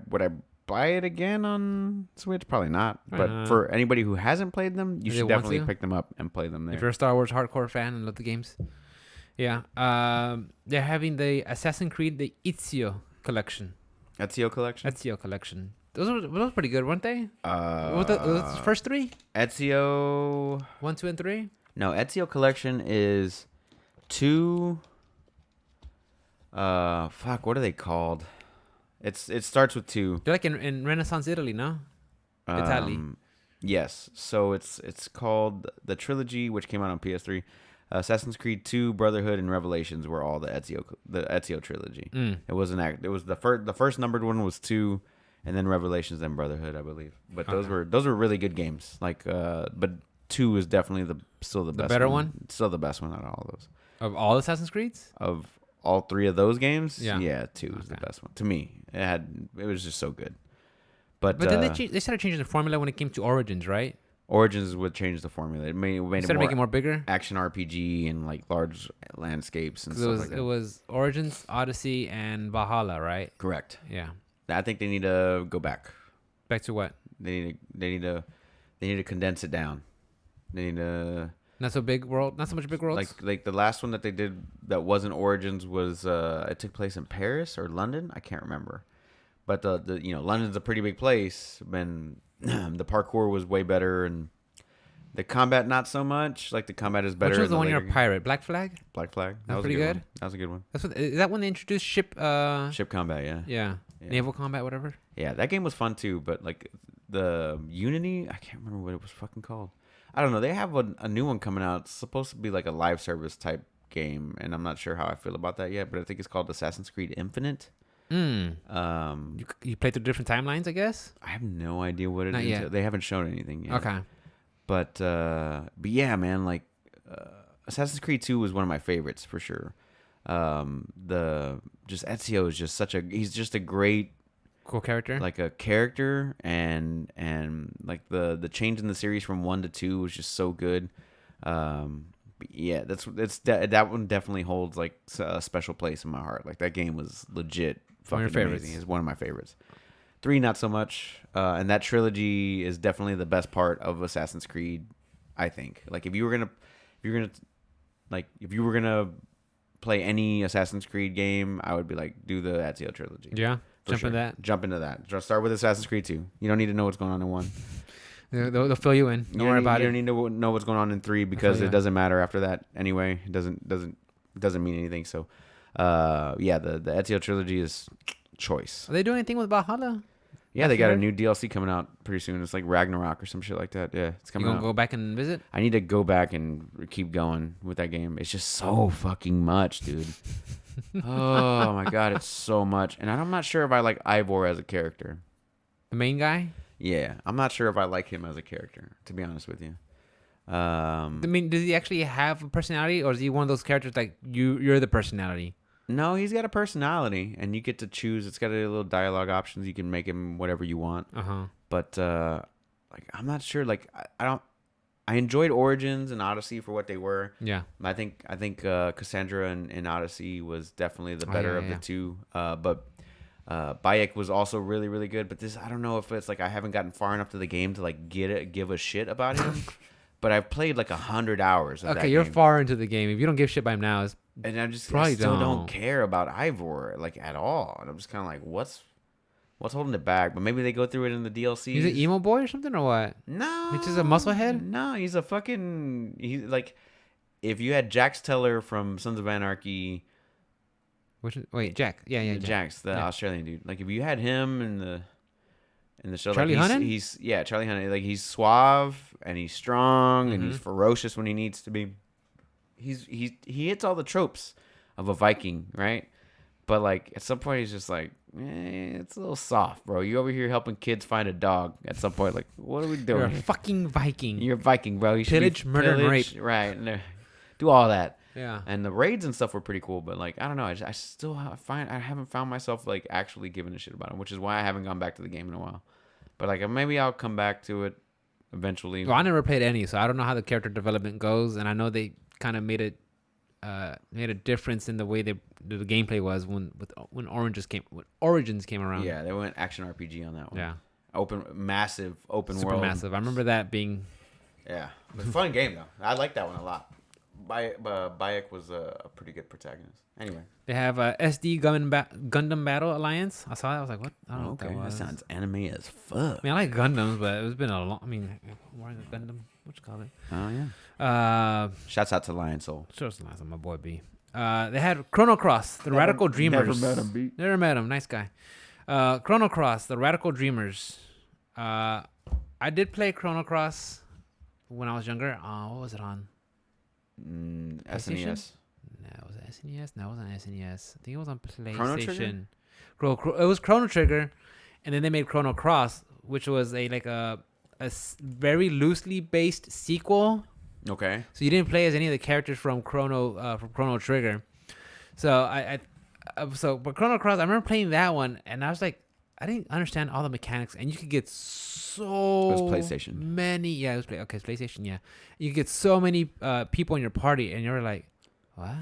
buy it again on Switch? Probably not. But for anybody who hasn't played them, you should definitely pick them up and play them there. If you're a Star Wars hardcore fan and love the games, yeah. They're having the Assassin's Creed the Ezio collection. Ezio collection. Those were pretty good, weren't they? Was the first three? Ezio 1, 2, and 3. No, Ezio collection is 2. What are they called? It starts with 2. They're like in Renaissance Italy, no? Italy. Yes. So it's called the trilogy, which came out on PS3. Assassin's Creed 2, Brotherhood, and Revelations were all the Ezio trilogy. It was the first numbered one was 2, and then Revelations, then Brotherhood, I believe. But those were really good games. Like, but 2 is definitely still the best. The better one. Still the best one out of all those. Of all Assassin's Creeds. Of all 3 of those games, yeah, 2 is the best one to me. It was just so good. But then they started changing the formula when it came to Origins, right? Origins would change the formula. It made Instead of making it more bigger, action RPG and like large landscapes and stuff like that. It was Origins, Odyssey, and Valhalla, right? Correct. Yeah. I think they need to go back. Back to what? They need to condense it down. They need to not so big world, not so much big worlds. Like the last one that they did that wasn't Origins was it took place in Paris or London. I can't remember. But the London's a pretty big place. And the parkour was way better, and the combat not so much. Like the combat is better. Which was the one you're a pirate? Black Flag. Black Flag. That was pretty good. That was a good one. Is that when they introduced ship combat? Yeah. Naval combat, whatever. Yeah, that game was fun too. But like the Unity, I can't remember what it was fucking called. I don't know. They have a new one coming out. It's supposed to be like a live service type game, and I'm not sure how I feel about that yet. But I think it's called Assassin's Creed Infinite. You play through different timelines, I guess. I have no idea what it is. Yet. They haven't shown anything yet. Okay. But yeah, man, like Assassin's Creed 2 was one of my favorites for sure. Ezio is just he's just a great cool character. Like a character, and like the change in the series from 1 to 2 was just so good. Yeah, that one definitely holds like a special place in my heart. Like that game was legit fucking amazing. It's one of my favorites. 3 not so much, and that trilogy is definitely the best part of Assassin's Creed. I think like if you were gonna play any Assassin's Creed game, I would be like do the Ezio trilogy. Yeah, jump into that. Just start with Assassin's Creed 2. You don't need to know what's going on in 1. They'll fill you in. Don't worry about it. You don't need to know what's going on in 3 because it doesn't matter after that anyway. It doesn't mean anything. So, yeah, the Ezio trilogy is choice. Are they doing anything with Valhalla? Yeah, they got a new DLC coming out pretty soon. It's like Ragnarok or some shit like that. Yeah, it's coming out. You gonna go back and visit? I need to go back and keep going with that game. It's just so fucking much, dude. Oh my god, it's so much. And I'm not sure if I like Ivor as a character. The main guy? Yeah, I'm not sure if I like him as a character, to be honest with you. I mean, does he actually have a personality, or is he one of those characters like you're the personality? No, he's got a personality, and you get to choose. It's got a little dialogue options. You can make him whatever you want. But like, I'm not sure. Like, I enjoyed Origins and Odyssey for what they were. Yeah. I think Cassandra in Odyssey was definitely the better of the two. But Bayek was also really, really good. But this, I don't know if it's like I haven't gotten far enough to the game to like give a shit about him. But I've played like 100 hours of that game. You're far into the game. If you don't give shit by him now, and I still don't care about Ivor like at all. And I'm just kind of like, what's holding it back? But maybe they go through it in the DLC. He's an emo boy or something, or what? No, he's just a musclehead. No, he's like if you had Jax Teller from Sons of Anarchy. Jack. Yeah, Jax, the Australian dude. Like if you had him in the show, Charlie like Hunnam? Charlie Hunnam. Like he's suave and he's strong and he's ferocious when he needs to be. He hits all the tropes of a Viking, right? But like at some point he's just like, it's a little soft, bro. You over here helping kids find a dog. At some point, like, what are we doing? You're a fucking Viking. You're a Viking, bro. You should pillage, murder, and rape. Right. Do all that. Yeah. And the raids and stuff were pretty cool, but like I don't know, I haven't found myself like actually giving a shit about them, which is why I haven't gone back to the game in a while. But like maybe I'll come back to it eventually. Well, I never played any, so I don't know how the character development goes, and I know they kind of made a difference in the way the gameplay was when Origins came around. Yeah, they went action RPG on that one. Yeah. Massive open Super world. massive. I remember that being. Yeah, it was a fun game though. I like that one a lot. Bayek was a pretty good protagonist. Anyway, they have SD Gundam Battle Alliance. I saw that. I was like, what? I don't know what that was. That sounds anime as fuck. I mean, I like Gundams, but it's been a long. I mean, why is it Gundam? What you call it? Oh yeah. Shouts out to Lion Soul. Sure, it's nice. My boy B. They had Chrono Cross, the Radical Dreamers. Never met him, B. Never met him. Nice guy. Chrono Cross, the Radical Dreamers. I did play Chrono Cross when I was younger. What was it on? SNES. No, was it SNES? No, it wasn't SNES. I think it was on Chrono Trigger? PlayStation. It was Chrono Trigger, and then they made Chrono Cross, which was a very loosely based sequel. Okay. So you didn't play as any of the characters from Chrono Trigger. So but Chrono Cross, I remember playing that one, and I was like, I didn't understand all the mechanics, and you could get so it was PlayStation. many. Yeah, it was it's PlayStation. Yeah, you could get so many people in your party, and you're like, what?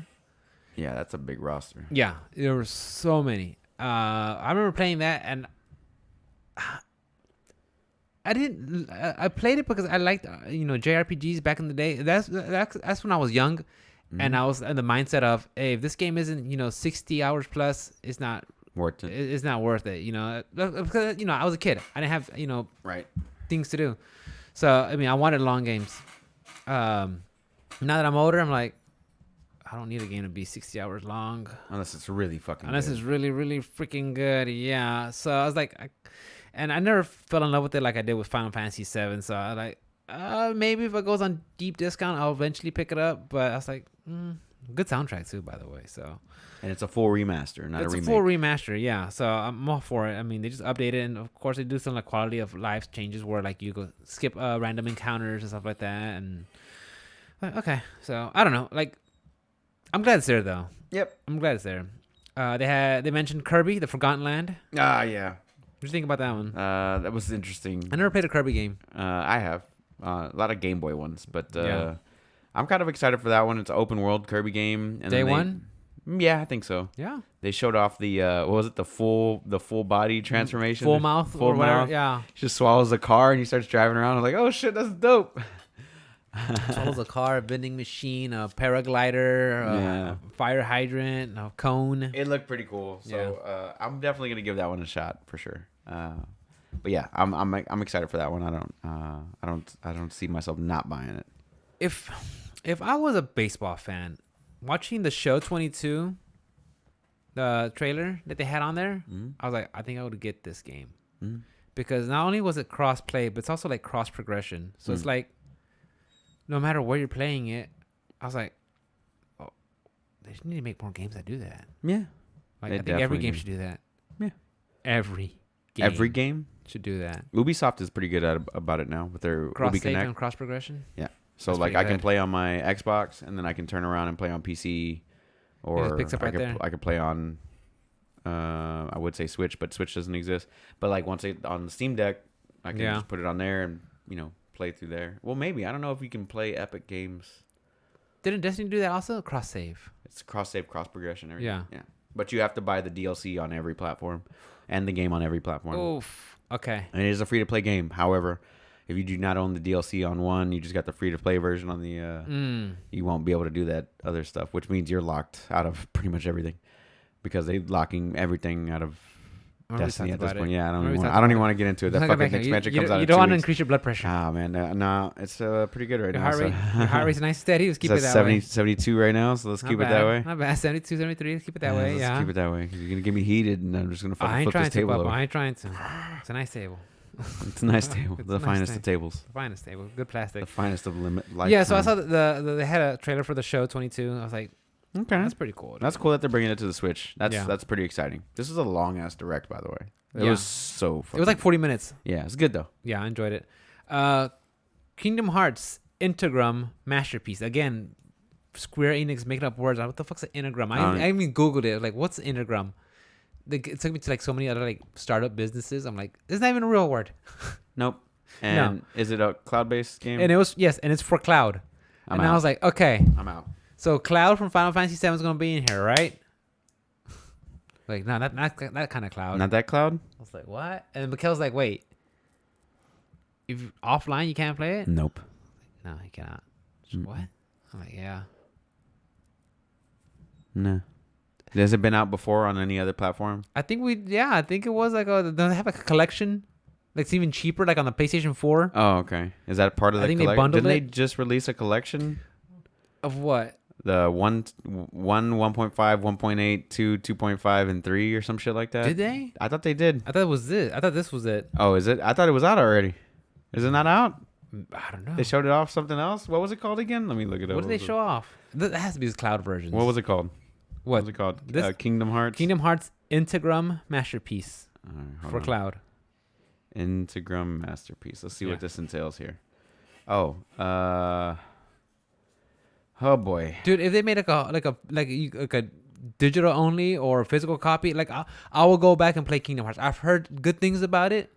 Yeah, that's a big roster. Yeah, there were so many. I remember playing that, and I played it because I liked JRPGs back in the day. That's when I was young, and I was in the mindset of, hey, if this game isn't 60 hours plus, it's not worth it. It's not worth it. Because I was a kid. I didn't have right things to do. So I mean, I wanted long games. Now that I'm older, I'm like, I don't need a game to be 60 hours long. Unless it's really fucking Unless good. it's really, really freaking good. Yeah. So I was like, and I never fell in love with it like I did with Final Fantasy VII. So I was like, maybe if it goes on deep discount, I'll eventually pick it up. But I was like, good soundtrack too, by the way. So. And it's a full remaster, not a remake. It's a full remaster, yeah. So I'm all for it. I mean, they just update it, and of course they do some like quality of life changes where like you go skip random encounters and stuff like that. And okay, so I don't know. Like, I'm glad it's there though. Yep, I'm glad it's there. They mentioned Kirby, the Forgotten Land. Ah, yeah. What do you think about that one? That was interesting. I never played a Kirby game. I have a lot of Game Boy ones, but Yeah. I'm kind of excited for that one. It's an open world Kirby game. And Day one? Yeah, I think so. Yeah. They showed off the what was it, the full body transformation, Full mouth full or whatever. mouth. Yeah. He just swallows a car and he starts driving around. I'm like, oh shit, that's dope. Swallows a car, a vending machine, a paraglider, a fire hydrant, a cone. It looked pretty cool. So I'm definitely gonna give that one a shot for sure. But yeah, I'm excited for that one. I don't see myself not buying it. If I was a baseball fan, watching the show 22, the trailer that they had on there, I was like, I think I would get this game because not only was it cross play, but it's also like cross progression. So it's like, no matter where you're playing it, I was like, oh, they need to make more games that do that. Yeah, like I think every game should do that. Yeah, every game should do that. Ubisoft is pretty good about it now with their cross Ubi save Connect and cross progression. Yeah. So That's like pretty I can good. play on my Xbox and then I can turn around and play on PC, or picks up right there. I could play on I would say Switch, but Switch doesn't exist. But like once on the Steam Deck, I can just put it on there and play through there. Well, maybe I don't know if you can play Epic games. Didn't Destiny do that also? Cross save. It's cross save, cross progression. Everything. Yeah. But you have to buy the DLC on every platform, and the game on every platform. Oof. Okay. And it is a free to play game. However, if you do not own the DLC on one, you just got the free to play version on the. You won't be able to do that other stuff, which means you're locked out of pretty much everything, because they're locking everything out of Destiny at this point. Yeah, I don't even want to get into it. That fucking expansion comes out. You don't want to increase your blood pressure. Ah man, no, it's pretty good right now. Your heart rate's nice, steady. Let's keep it that 70, way. 72 right now, so let's keep it that way. Not bad. 72, 73. Let's keep it that way. Let's keep it that way. Because you're gonna get me heated, and I'm just gonna fucking flip this table over. I ain't trying to. It's a nice table. It's a nice table. The finest of tables. The finest table. Good plastic. The finest of life. Yeah, so I saw they had a trailer for the show 22. I was like, okay, that's pretty cool. That's cool that they're bringing it to the Switch. That's pretty exciting. This is a long ass direct, by the way. It was so fun. It was like 40 minutes. Yeah, it's good though. Yeah, I enjoyed it. Kingdom Hearts Integrum Masterpiece. Again, Square Enix making up words. What the fuck's an Enneagram? I even Googled it. Like, what's Enneagram? It took me to like so many other like startup businesses. I'm like, it's not even a real word. Nope. And is it a cloud-based game? And it was and it's for cloud. I'm I out. was like, okay. I'm out. So Cloud from Final Fantasy VII is gonna be in here, right? Like, no, not that kind of Cloud. Not that cloud? I was like, what? And Mikhail's like, wait, if offline you can't play it? Nope. No, you cannot. What? I'm like, yeah. No. Has it been out before on any other platform? I think it was like don't they have like a collection? Like, it's even cheaper, like on the PlayStation 4. Oh, okay. Is that part of the I think they collection? bundled Didn't it. they just release a collection? Of what? The 1.5, 1.8, 2, 2.5, and 3 or some shit like that? Did they? I thought they did. I thought it was it. I thought this was it. Oh, is it? I thought it was out already. Is it not out? I don't know. They showed it off something else? What was it called again? Let me look it up. What did they show off? That has to be the cloud versions. What was it called? What was it called? This Kingdom Hearts? Kingdom Hearts Integrum Masterpiece for cloud. Integrum Masterpiece. Let's see what this entails here. Oh, oh boy, dude! If they made like a digital only or physical copy, like I will go back and play Kingdom Hearts. I've heard good things about it.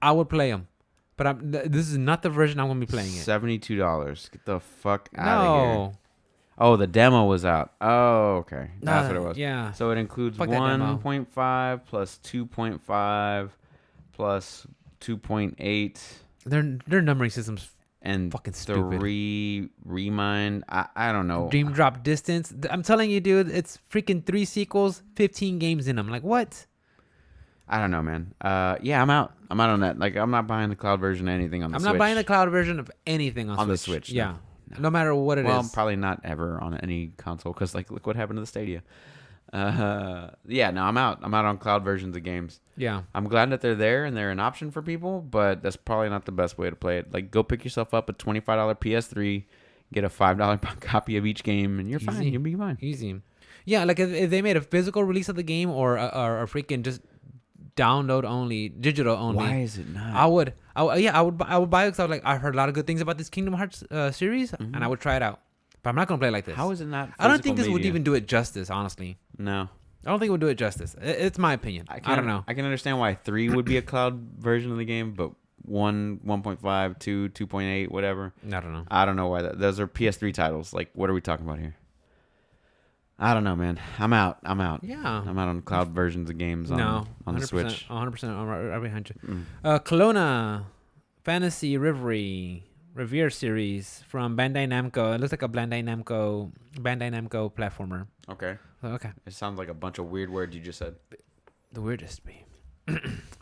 I would play them, but this is not the version I'm gonna be playing it. $72. Get the fuck out of here. Oh, the demo was out. Oh, okay. That's what it was. Yeah. So it includes 1.5 plus 2.5 plus 2.8. Their numbering systems and fucking stupid. The remind. I don't know. Dream Drop Distance. I'm telling you, dude, it's freaking 3 sequels, 15 games in them. Like, what? I don't know, man. Yeah, I'm out. I'm out on that. Like, I'm not buying the cloud version of anything on the Switch. I'm not buying the cloud version of anything on Switch. the Switch. Yeah. No matter what it is. Well, probably not ever on any console because, like, look what happened to the Stadia. Yeah, no, I'm out. I'm out on cloud versions of games. Yeah. I'm glad that they're there and they're an option for people, but that's probably not the best way to play it. Like, go pick yourself up a $25 PS3, get a $5 copy of each game, and you're fine. You'll be fine. Easy. Yeah, like if they made a physical release of the game or freaking just download only, digital only. Why is it not? I would buy it because I've heard a lot of good things about this Kingdom Hearts series, and I would try it out. But I'm not gonna play it like this. How is it not? I don't think this would even do it justice, honestly. No. I don't think it would do it justice. It's my opinion. I don't know. I can understand why 3 would be a cloud version of the game, but 1, 1.5, 2, 2.8, whatever. I don't know. I don't know why those are PS3 titles. Like, what are we talking about here? I don't know, man. I'm out. Yeah. I'm out on cloud versions of games on the Switch. 100% right behind you. Kelowna Fantasy Revere series from Bandai Namco. It looks like a Bandai Namco platformer. Okay. Okay. It sounds like a bunch of weird words you just said. The weirdest.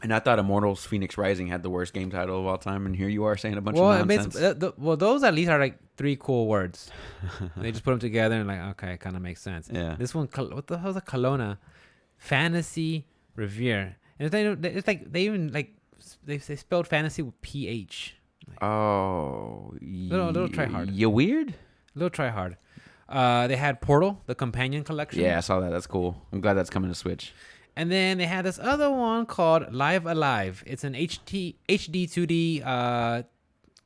And I thought Immortals Phoenix Rising had the worst game title of all time, and here you are saying a bunch of nonsense. Those at least are like 3 cool words. They just put them together and like, okay, it kind of makes sense. Yeah. This one, what the hell is a Kelowna Fantasy Revere? And it's like they even like they spelled fantasy with PH. Oh, little try hard. You weird? Little try hard. They had Portal, the companion collection. Yeah, I saw that. That's cool. I'm glad that's coming to Switch. And then they had this other one called Live Alive. It's an HD 2D, kind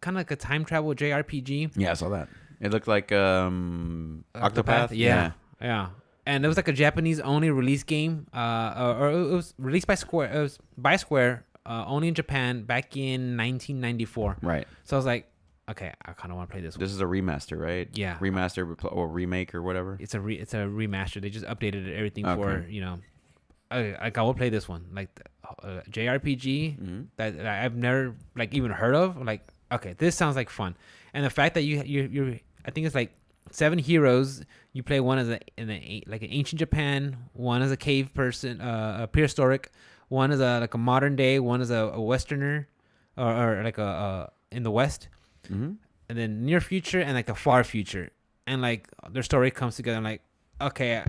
of like a time travel JRPG. Yeah, I saw that. It looked like Octopath. Yeah. And it was like a Japanese only release game. Or it was released by Square. It was by Square, only in Japan back in 1994. Right. So I was like, okay, I kind of want to play this one. This is a remaster, right? Yeah. Remaster or remake or whatever. It's a remaster. They just updated everything for, I will play this one, like JRPG that I've never like even heard of. Like, okay, this sounds like fun, and the fact that you I think it's like 7 heroes. You play one as like an ancient Japan, one as a cave person, a prehistoric, one as a modern day, one as a Westerner, or like a in the West, and then near future and like the far future, and like their story comes together. I'm like, okay,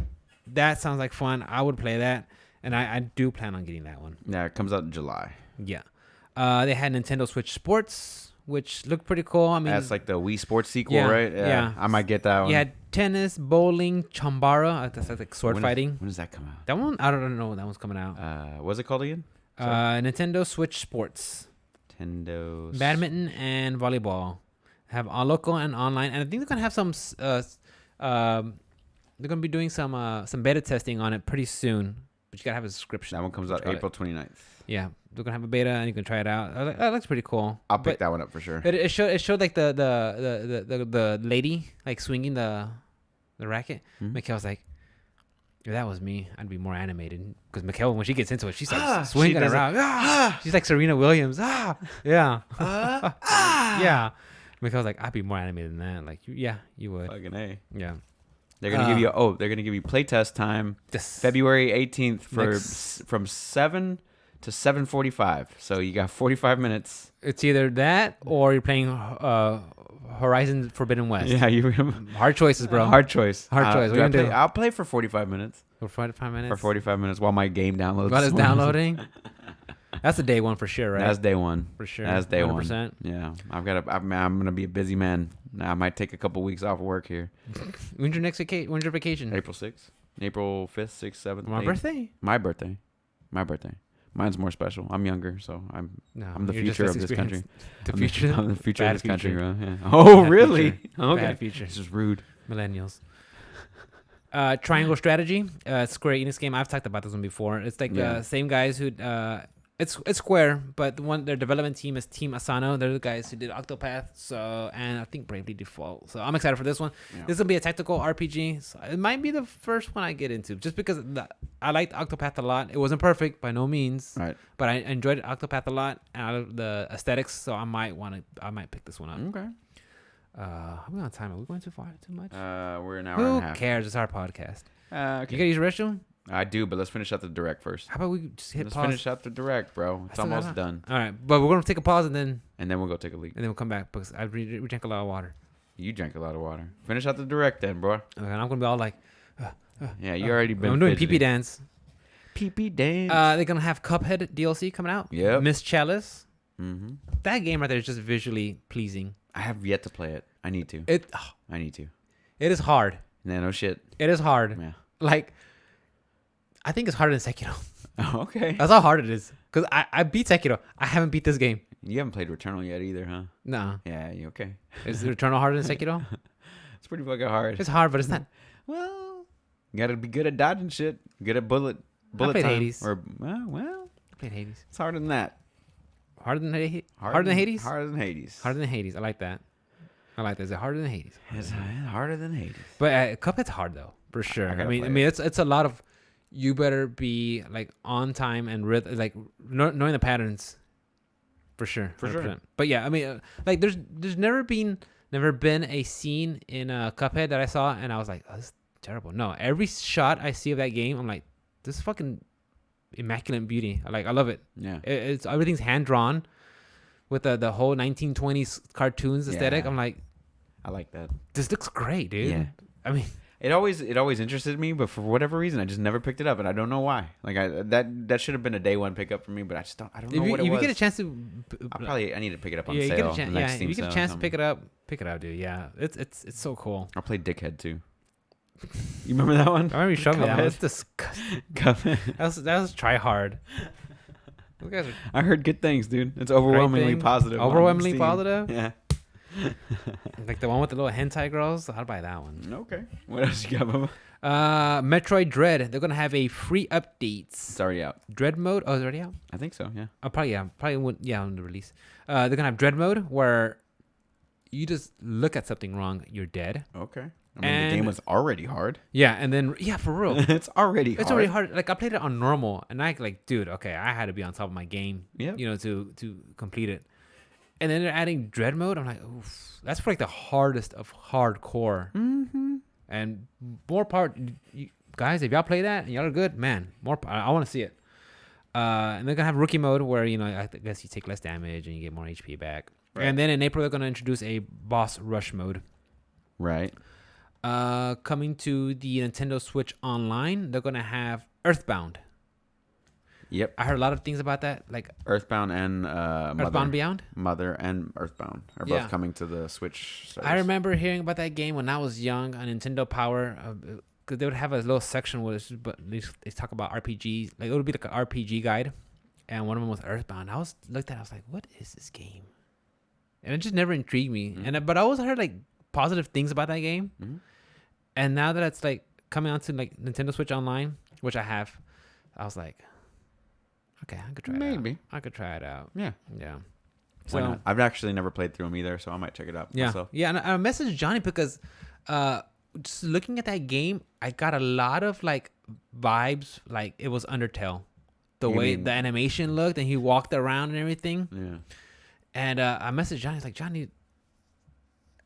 that sounds like fun. I would play that. And I do plan on getting that one. Yeah, it comes out in July. Yeah. They had Nintendo Switch Sports, which looked pretty cool. I mean, that's like the Wii Sports sequel, right? Yeah. I might get that one. You had tennis, bowling, chambara. That's like sword fighting. When does that come out? That one, I don't know when that one's coming out. What's it called again? Nintendo Switch Sports. Badminton and volleyball. Have on local and online. And I think they're going to have some They're gonna be doing some beta testing on it pretty soon, but you gotta have a subscription. That one comes out April 29th. Yeah, they're gonna have a beta and you can try it out. I was like, that looks pretty cool. I'll pick that one up for sure. It showed like the lady like swinging the racket. Mikhail was like, if that was me, I'd be more animated. Because Mikhail, when she gets into it, she starts swinging around. She's like Serena Williams. Yeah. Yeah. Mikhail's like, I'd be more animated than that. Like, yeah, you would. Fucking A. Yeah. They're gonna give you playtest time February 18th from 7 to 7:45. So you got 45 minutes. It's either that or you're playing Horizon Forbidden West. Yeah, hard choices, bro. Hard choice. What you gonna do? I'll play for 45 minutes. For 45 minutes. For 45 minutes while my game downloads. While it's downloading. That's the day one for sure, right? That's day one. For sure. That's day 100%. one. Yeah, I'm gonna be a busy man. I might take a couple weeks off of work here. When's your vacation? April 6th, April 5th, 6th, 7th. My 8th. birthday. My birthday. Mine's more special. I'm younger, so I'm the future of this country. The future. I'm the future of this country, bro. Yeah. Oh, Bad really? Future. Okay. Bad future. This is rude. Millennials. Triangle Strategy. Square Enix game. I've talked about this one before. It's like the same guys who. It's Square, but their development team is Team Asano. They're the guys who did Octopath, and I think Bravely Default. So I'm excited for this one. Yeah. This will be a tactical RPG. So it might be the first one I get into, just because I liked Octopath a lot. It wasn't perfect by no means, right? But I enjoyed Octopath a lot, and I love the aesthetics. So I might pick this one up. Okay. How are we on time? Are we going too much? We're an hour Who and a half. Who cares? It's our podcast. Okay. You gotta use the restroom? I do, but let's finish out the direct first. How about we just hit Let's pause? finish out the direct, bro. It's almost done. All right, but we're gonna take a pause and then we'll go take a leak. And then we'll come back because we drank a lot of water. You drank a lot of water. Finish out the direct then, bro. And I'm gonna be all like, yeah, you already been. I'm doing pee-pee dance. Pee-pee dance. They're gonna have Cuphead DLC coming out. Yeah. Miss Chalice. Mm-hmm. That game right there is just visually pleasing. I have yet to play it. I need to. I need to. It is hard. Nah, no shit. It is hard. Yeah. Like, I think it's harder than Sekiro. Oh, okay. That's how hard it is. Because I beat Sekiro. I haven't beat this game. You haven't played Returnal yet either, huh? No. Yeah, you okay? Is Returnal harder than Sekiro? It's pretty fucking hard. It's hard, but it's not. Well, you gotta be good at dodging shit. Good at bullet I played time. Hades. Or well, I played Hades. It's harder than that. Harder than Hades? Harder than Hades? Harder than Hades. Harder than Hades. I like that. Is it harder than Hades? It's harder than Hades. But Cuphead's hard though, for sure. I mean, it's a lot of. You better be like on time and like knowing the patterns, for sure. For 100%. Sure. But yeah, I mean, like there's never been a scene in Cuphead that I saw and I was like, oh, this is terrible. No, every shot I see of that game, I'm like, this is fucking immaculate beauty. I love it. Yeah, it's everything's hand drawn, with the whole 1920s cartoons aesthetic. Yeah. I'm like, I like that. This looks great, dude. Yeah. I mean. It always interested me, but for whatever reason, I just never picked it up, and I don't know why. Like that should have been a day one pickup for me, but I don't know what it was. If you get a chance to, I need to pick it up on sale. You if you get a chance to pick it up, dude. Yeah, it's so cool. I played Dickhead too. You remember that one? I remember you showed me that one. It's disgusting. that was try hard. I heard good things, dude. It's overwhelmingly positive. Overwhelmingly positive. Yeah. Like the one with the little hentai girls. I'd buy that one. Okay. What else you got, Bubba? Metroid Dread. They're gonna have a free update. It's already out. Dread mode. Oh, it's already out. I think so. Yeah. Probably wouldn't. Yeah, on the release. They're gonna have Dread mode where you just look at something wrong, you're dead. Okay. I mean, the game was already hard. Yeah, and then for real, it's already hard. Like I played it on normal, and dude, okay, I had to be on top of my game. Yeah. To complete it. And then they're adding Dread mode. I'm like, oof, that's for like the hardest of hardcore. Mm-hmm. And more guys, if y'all play that and y'all are good, man, I want to see it. And they're gonna have rookie mode where I guess you take less damage and you get more HP back. Right. And then in April they're gonna introduce a boss rush mode. Right. Coming to the Nintendo Switch Online, they're gonna have Earthbound. Yep. I heard a lot of things about that, like Earthbound and Earthbound Beyond. Mother and Earthbound are both coming to the Switch service. I remember hearing about that game when I was young on Nintendo Power, because they would have a little section where they talk about RPGs. Like it would be like an RPG guide, and one of them was Earthbound. I looked at it, I was like, what is this game? And it just never intrigued me. Mm-hmm. But I always heard like positive things about that game. Mm-hmm. And now that it's like coming out to like Nintendo Switch Online, which I have, I was like, okay, I could try it out. Maybe I could try it out. Yeah. So I've actually never played through them either, so I might check it out myself. Yeah, and I messaged Johnny because just looking at that game, I got a lot of like vibes like it was Undertale. The way the animation looked and he walked around and everything. Yeah. And I messaged Johnny. He's like, Johnny,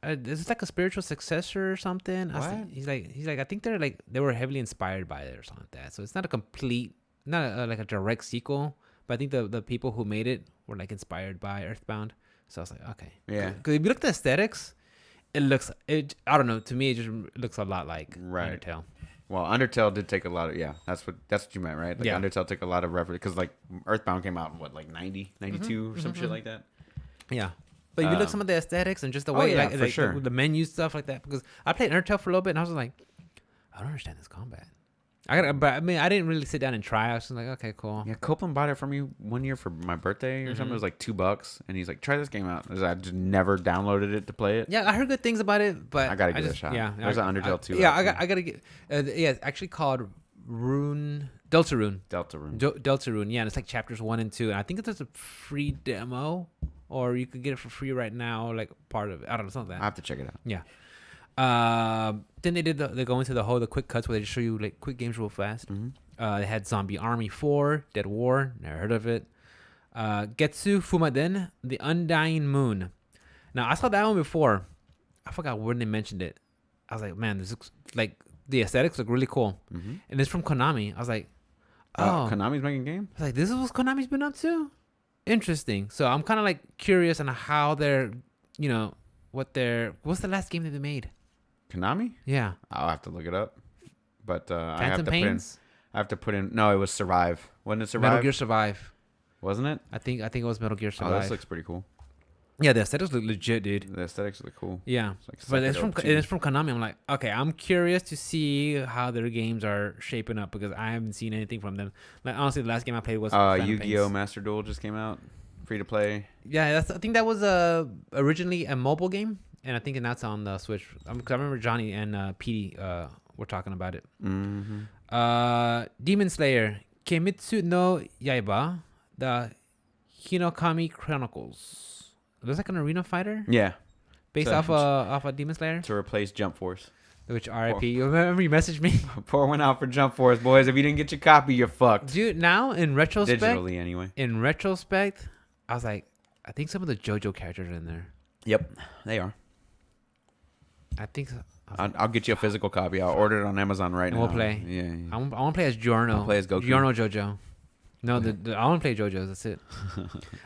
is this like a spiritual successor or something? He's like, I think they were heavily inspired by it or something like that. So it's not a complete, not like a direct sequel, but I think the people who made it were like inspired by Earthbound. So I was like, okay. Yeah. Because if you look at the aesthetics, I don't know. To me, it just looks a lot like Undertale. Well, Undertale did take a lot of, that's what you meant, right? Like Undertale took a lot of reference because like Earthbound came out in what, like 90, 92 or some shit like that. Yeah. But if you look at some of the aesthetics and just the way, sure. the menu stuff like that, because I played Undertale for a little bit and I was like, I don't understand this combat. But I mean, I didn't really sit down and try. I was just like, okay, cool. Yeah, Copeland bought it for me one year for my birthday or something. It was like $2, and he's like, "Try this game out." I just never downloaded it to play it. Yeah, I heard good things about it, but I gotta give it a shot. Yeah, there's an Undertale 2. Yeah, I gotta get. It's actually called Deltarune. Yeah, and it's like chapters 1 and 2, and I think it's a free demo, or you could get it for free right now, like part of it. I don't know, something like that. I have to check it out. Yeah. Then they go into the quick cuts where they just show you like quick games real fast. They had Zombie Army 4, Dead War, never heard of it. Getsu Fumaden, The Undying Moon. Now I saw that one before. I forgot when they mentioned it. I was like, man, this looks like the aesthetics look really cool. And it's from Konami. I was like, oh, Konami's making a game? I was like, this is what Konami's been up to? Interesting. So I'm kind of like curious on how they're, what's the last game that they made? Konami? Yeah. I'll have to look it up. But I have to put in. No, it was Survive. Wasn't it Survive? Metal Gear Survive. Wasn't it? I think it was Metal Gear Survive. Oh, this looks pretty cool. Yeah, the aesthetics look legit, dude. The aesthetics look cool. Yeah, but it's from Konami. I'm like, okay, I'm curious to see how their games are shaping up because I haven't seen anything from them. Like honestly, the last game I played was Yu-Gi-Oh! Master Duel just came out, free to play. Yeah, I think that was originally a mobile game, and I think now it's on the Switch. Because I remember Johnny and Petey were talking about it. Demon Slayer, Kimetsu no Yaiba, the Hinokami Chronicles. Looks like an arena fighter. Yeah, based off a Demon Slayer to replace Jump Force. Which RIP. You remember you messaged me? Pour one out for Jump Force, boys. If you didn't get your copy, you're fucked. Dude, now in retrospect, digitally anyway. In retrospect, I was like, I think some of the JoJo characters are in there. Yep, they are. I think so. I'll get you a physical copy. I'll order it on Amazon right now. We'll play. Yeah. I want to play as Giorno. I'll play as Goku. Giorno JoJo. No, I want to play JoJo's. That's it.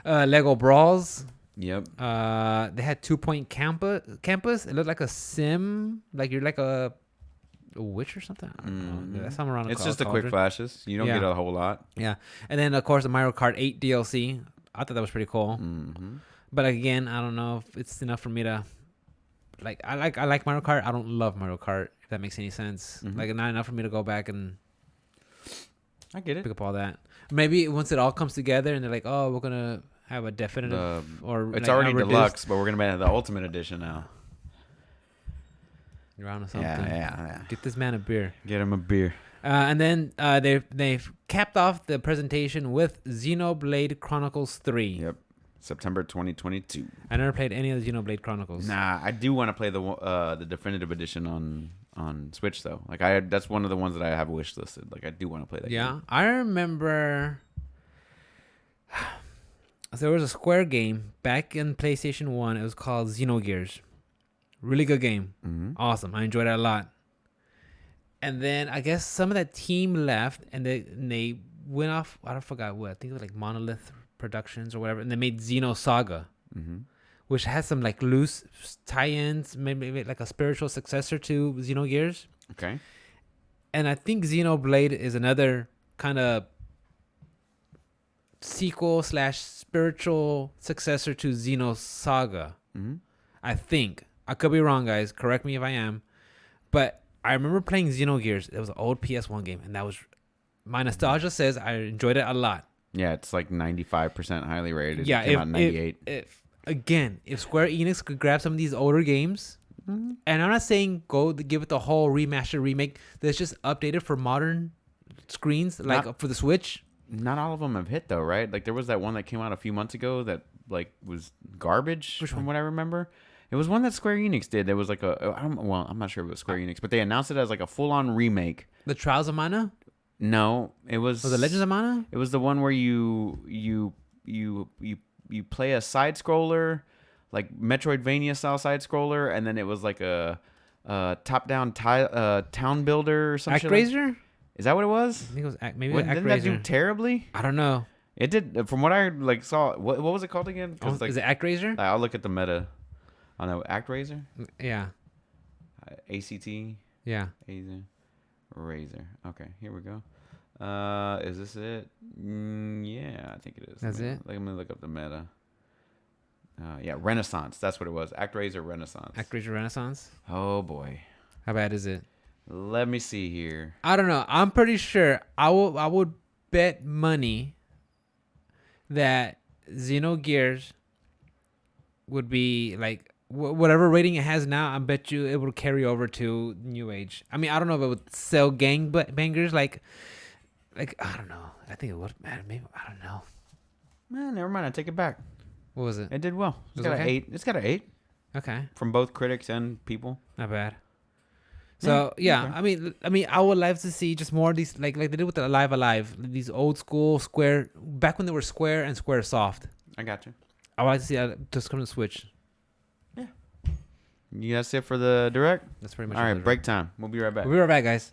Lego Brawls. Yep. They had 2 Point Campus. It looked like a sim, like you're like a witch or something. I don't know. That's something around. It's just the quick flashes. You don't get a whole lot. Yeah, and then of course the Mario Kart 8 DLC. I thought that was pretty cool. But again, I don't know if it's enough for me to like. I like Mario Kart. I don't love Mario Kart. If that makes any sense. Like not enough for me to go back and. I get it. Pick up all that. Maybe once it all comes together and they're like, oh, we're gonna have a definitive or it's like already deluxe, but we're gonna make the ultimate edition now. Around or something. Yeah. Get this man a beer. Get him a beer. And then they've capped off the presentation with Xenoblade Chronicles 3. Yep. September 2022. I never played any of the Xenoblade Chronicles. Nah, I do want to play the definitive edition on Switch though. Like that's one of the ones that I have wish listed. Like I do want to play that. Yeah, game. I remember. There was a Square game back in PlayStation 1. It was called Xenogears. Really good game. Awesome. I enjoyed it a lot. And then I guess some of that team left and they went off. I don't forgot what. I think it was like Monolith Productions or whatever. And they made Xenosaga, which has some like loose tie-ins, maybe like a spiritual successor to Xenogears. Okay. And I think Xenoblade is another kind of sequel / spiritual successor to Xenosaga. I think. I could be wrong, guys. Correct me if I am. But I remember playing Xenogears. It was an old PS1 game, and that was my nostalgia says I enjoyed it a lot. Yeah, it's like 95% highly rated. Yeah, it came out 98. If Square Enix could grab some of these older games And I'm not saying give it the whole remaster remake. That's just updated for modern screens, like for the Switch. Not all of them have hit though, right? Like there was that one that came out a few months ago that like was garbage from what I remember. It was one that Square Enix did. There was like I'm not sure if it was Square Enix, but they announced it as like a full-on remake. The Trials of Mana? No, it was. The Legends of Mana? It was the one where you play a side scroller, like Metroidvania style side scroller, and then it was like a top-down town builder or something. ActRaiser? Is that what it was? I think it was maybe Didn't that do terribly? I don't know. It did. From what I like saw, what was it called again? Is it ActRaiser? I'll look at the meta. I know ActRaiser. Yeah. ACT. Yeah. Razor. Okay, here we go. Is this it? Yeah, I think it is. That's it. Let me look up the meta. Yeah, Renaissance. That's what it was. ActRaiser Renaissance. ActRaiser Renaissance. Oh boy. How bad is it? Let me see here. I don't know. I'm pretty sure I would bet money that Xenogears would be like whatever rating it has now. I bet you it will carry over to New Age. I mean, I don't know if it would sell gangbangers like I don't know. I think it would. Man, maybe I don't know. Man, never mind. I take it back. What was it? It did well. It's got an 8. It's got an 8. Okay. From both critics and people. Not bad. So yeah, okay. I mean, I would like to see just more of these, like they did with the Alive, these old school Square, back when they were Square and Square Soft. I got you. I would like to see that just come to Switch. Yeah. That's it for the direct. That's pretty much. All right, break time. We'll be right back. We'll be right back, guys.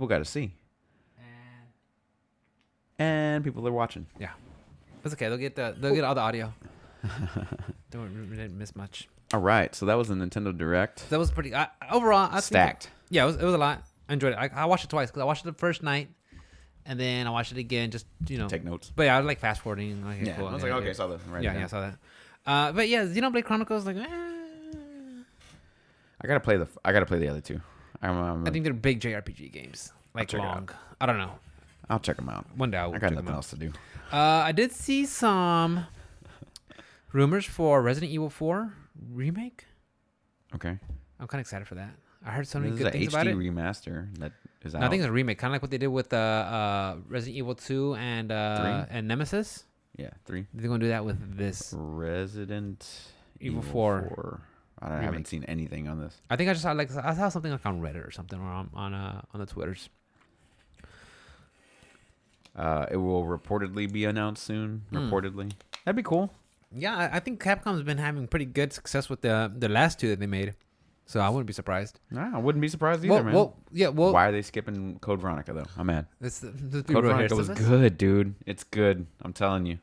People got to see. And people are watching. Yeah. That's okay. They'll get all the audio. Didn't miss much. All right. So that was the Nintendo Direct. That was pretty... overall, Stacked. Yeah, it was a lot. I enjoyed it. I watched it twice because I watched it the first night, and then I watched it again just, Take notes. But yeah, I was like fast forwarding. Like, yeah, cool. I was like, okay, saw that. I saw that. But yeah, Xenoblade Chronicles, like, I gotta play the other two. I think they're big JRPG games, like long. I don't know. I'll check them out. One day I got nothing else to do. I did see some rumors for Resident Evil 4 remake. Okay. I'm kind of excited for that. I heard so many good things about it. This is a HD remaster that is out. No, I think it's a remake, kind of like what they did with Resident Evil 2 and Nemesis. Yeah, 3. They're gonna do that with this Resident Evil 4. I haven't seen anything on this. I think I saw something like on Reddit or something, or on the Twitters. It will reportedly be announced soon. Reportedly, that'd be cool. Yeah, I think Capcom's been having pretty good success with the last two that they made, so I wouldn't be surprised. Nah, I wouldn't be surprised either, man. Why are they skipping Code Veronica though? I'm mad. Code Veronica was good, dude. It's good. I'm telling you.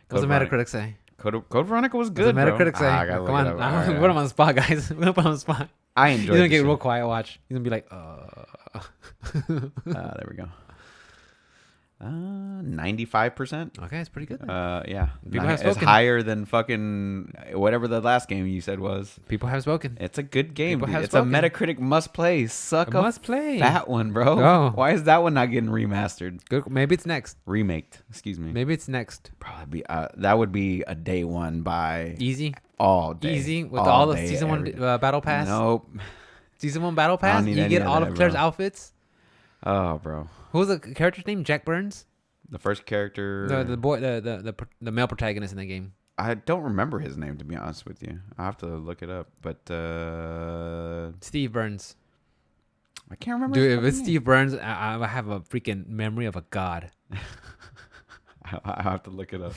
What's the Metacritic say? Code Veronica was good. What's the Metacritic say? Come on, put him on the spot, guys. We're gonna put him on the spot. I enjoyed it. He's gonna get real quiet. Watch. He's gonna be like, there we go. 95%. Okay, it's pretty good. Yeah. People have spoken. It's higher than fucking whatever the last game you said was. People have spoken. It's a good game. It's a Metacritic must play. Must play. That one, bro. Oh. Why is that one not getting remastered? Good. Maybe it's next. Remaked. Excuse me. Maybe it's next. Probably be. That would be a day one buy. Easy. All day. Easy with all the season 1 battle pass. Nope. Season 1 battle pass. You get all of Claire's outfits. Oh, bro. Who was the character's name? Jack Burns. The first character, the boy, the male protagonist in the game. I don't remember his name, to be honest with you. I have to look it up. But Steve Burns. I can't remember. Dude, if it's Steve Burns, I have a freaking memory of a god. I have to look it up.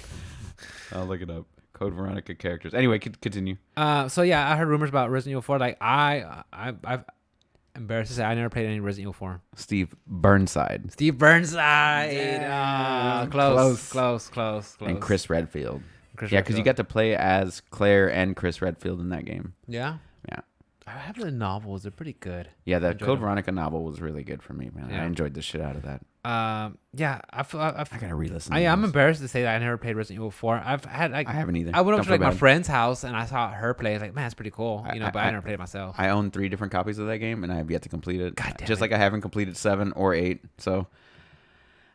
I'll look it up. Code Veronica characters. Anyway, continue. So yeah, I heard rumors about Resident Evil 4. Like I've embarrassed to say I never played any Resident Evil 4. Steve Burnside. Close. And Chris Redfield. Because you got to play as Claire and Chris Redfield in that game. Yeah? Yeah. I have the novels. They're pretty good. Yeah, the Code Veronica novel was really good for me, man. Yeah. I enjoyed the shit out of that. Yeah, I gotta re-listen. I'm embarrassed to say that I never played Resident Evil 4. I haven't either. I went up to my friend's house and I saw her play. I was like, man, that's pretty cool. But I never played it myself. I own 3 different copies of that game and I have yet to complete it. God damn Just it. like I haven't completed 7 or 8. So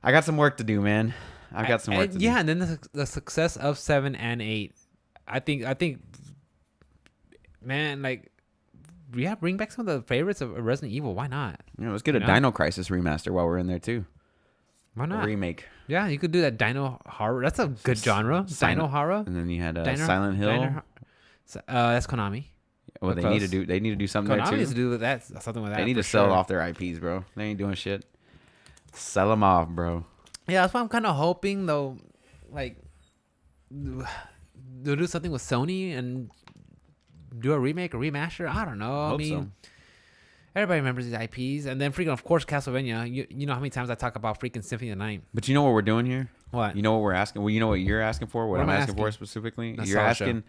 I got some work to do, man. I've got some work to do. Yeah, and then the success of 7 and 8. I think, man, like. Yeah, bring back some of the favorites of Resident Evil. Why not? Yeah, let's get a Dino Crisis remaster while we're in there too. Why not? A remake. Yeah, you could do that Dino horror. That's a good genre. Dino horror. And then you had Silent Hill. That's Konami. Well, they need to do something there too. Konami needs to do that. Something with that. They need to sell off their IPs, bro. They ain't doing shit. Sell them off, bro. Yeah, that's why I'm kind of hoping though, like they'll do something with Sony and do a remake or remaster. I don't know. I mean, everybody remembers these IPs, and then freaking, of course, Castlevania. You know how many times I talk about freaking Symphony of the Night. But you know what we're doing here? What? You know what we're asking? Well, you know what you're asking for. What I'm asking for specifically. Nostalgia.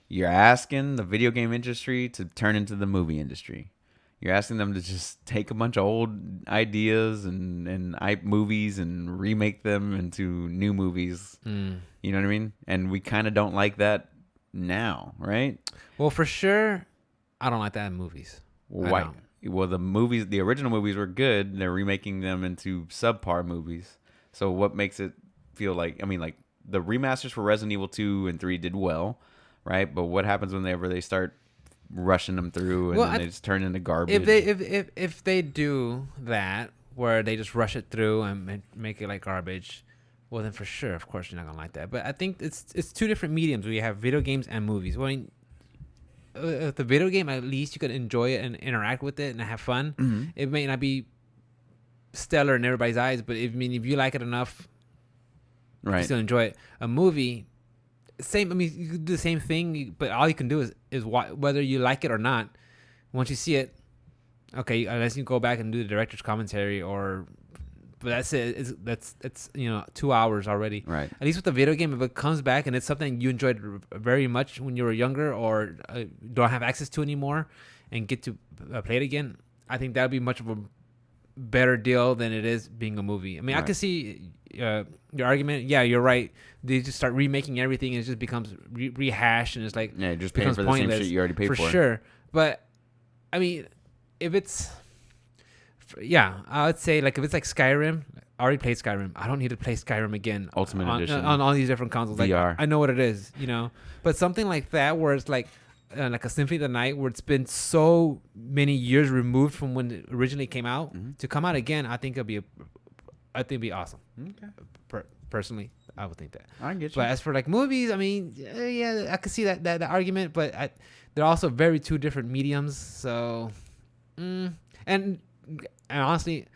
You're asking the video game industry to turn into the movie industry. You're asking them to just take a bunch of old ideas and movies and remake them into new movies. You know what I mean? And we kind of don't like that now, right? Well, for sure, I don't like that in movies. Why? Well, the original movies were good. They're remaking them into subpar movies. So what makes it feel like? I mean, like the remasters for Resident Evil 2 and 3 did well, right? But what happens whenever they start rushing them through and then they just turn into garbage? If they do that, where they just rush it through and make it like garbage, well, then for sure, of course, you're not gonna like that. But I think it's two different mediums. We have video games and movies. Well, I mean, the video game, at least you could enjoy it and interact with it and have fun. Mm-hmm. It may not be stellar in everybody's eyes, but if you like it enough, right, you still enjoy it. A movie, same. I mean, you could do the same thing, but all you can do is whether you like it or not. Once you see it, Okay, unless you go back and do the director's commentary or. But that's it. It's 2 hours already. Right. At least with the video game, if it comes back and it's something you enjoyed very much when you were younger or don't have access to anymore, and get to play it again, I think that would be much of a better deal than it is being a movie. I mean, I can see your argument. Yeah, you're right. They just start remaking everything and it just becomes rehashed and it's like you're just paying for the same shit you already paid for. For sure. But I mean, if it's I would say like if it's like Skyrim, I already played Skyrim. I don't need to play Skyrim again. Ultimate Edition on all these different consoles. VR. Like, I know what it is, But something like that where it's like a Symphony of the Night where it's been so many years removed from when it originally came out to come out again, I think it'd be awesome. Okay. Personally, I would think that. I get you. But as for like movies, I mean, yeah, I could see that argument, but they're also very two different mediums. So, and honestly,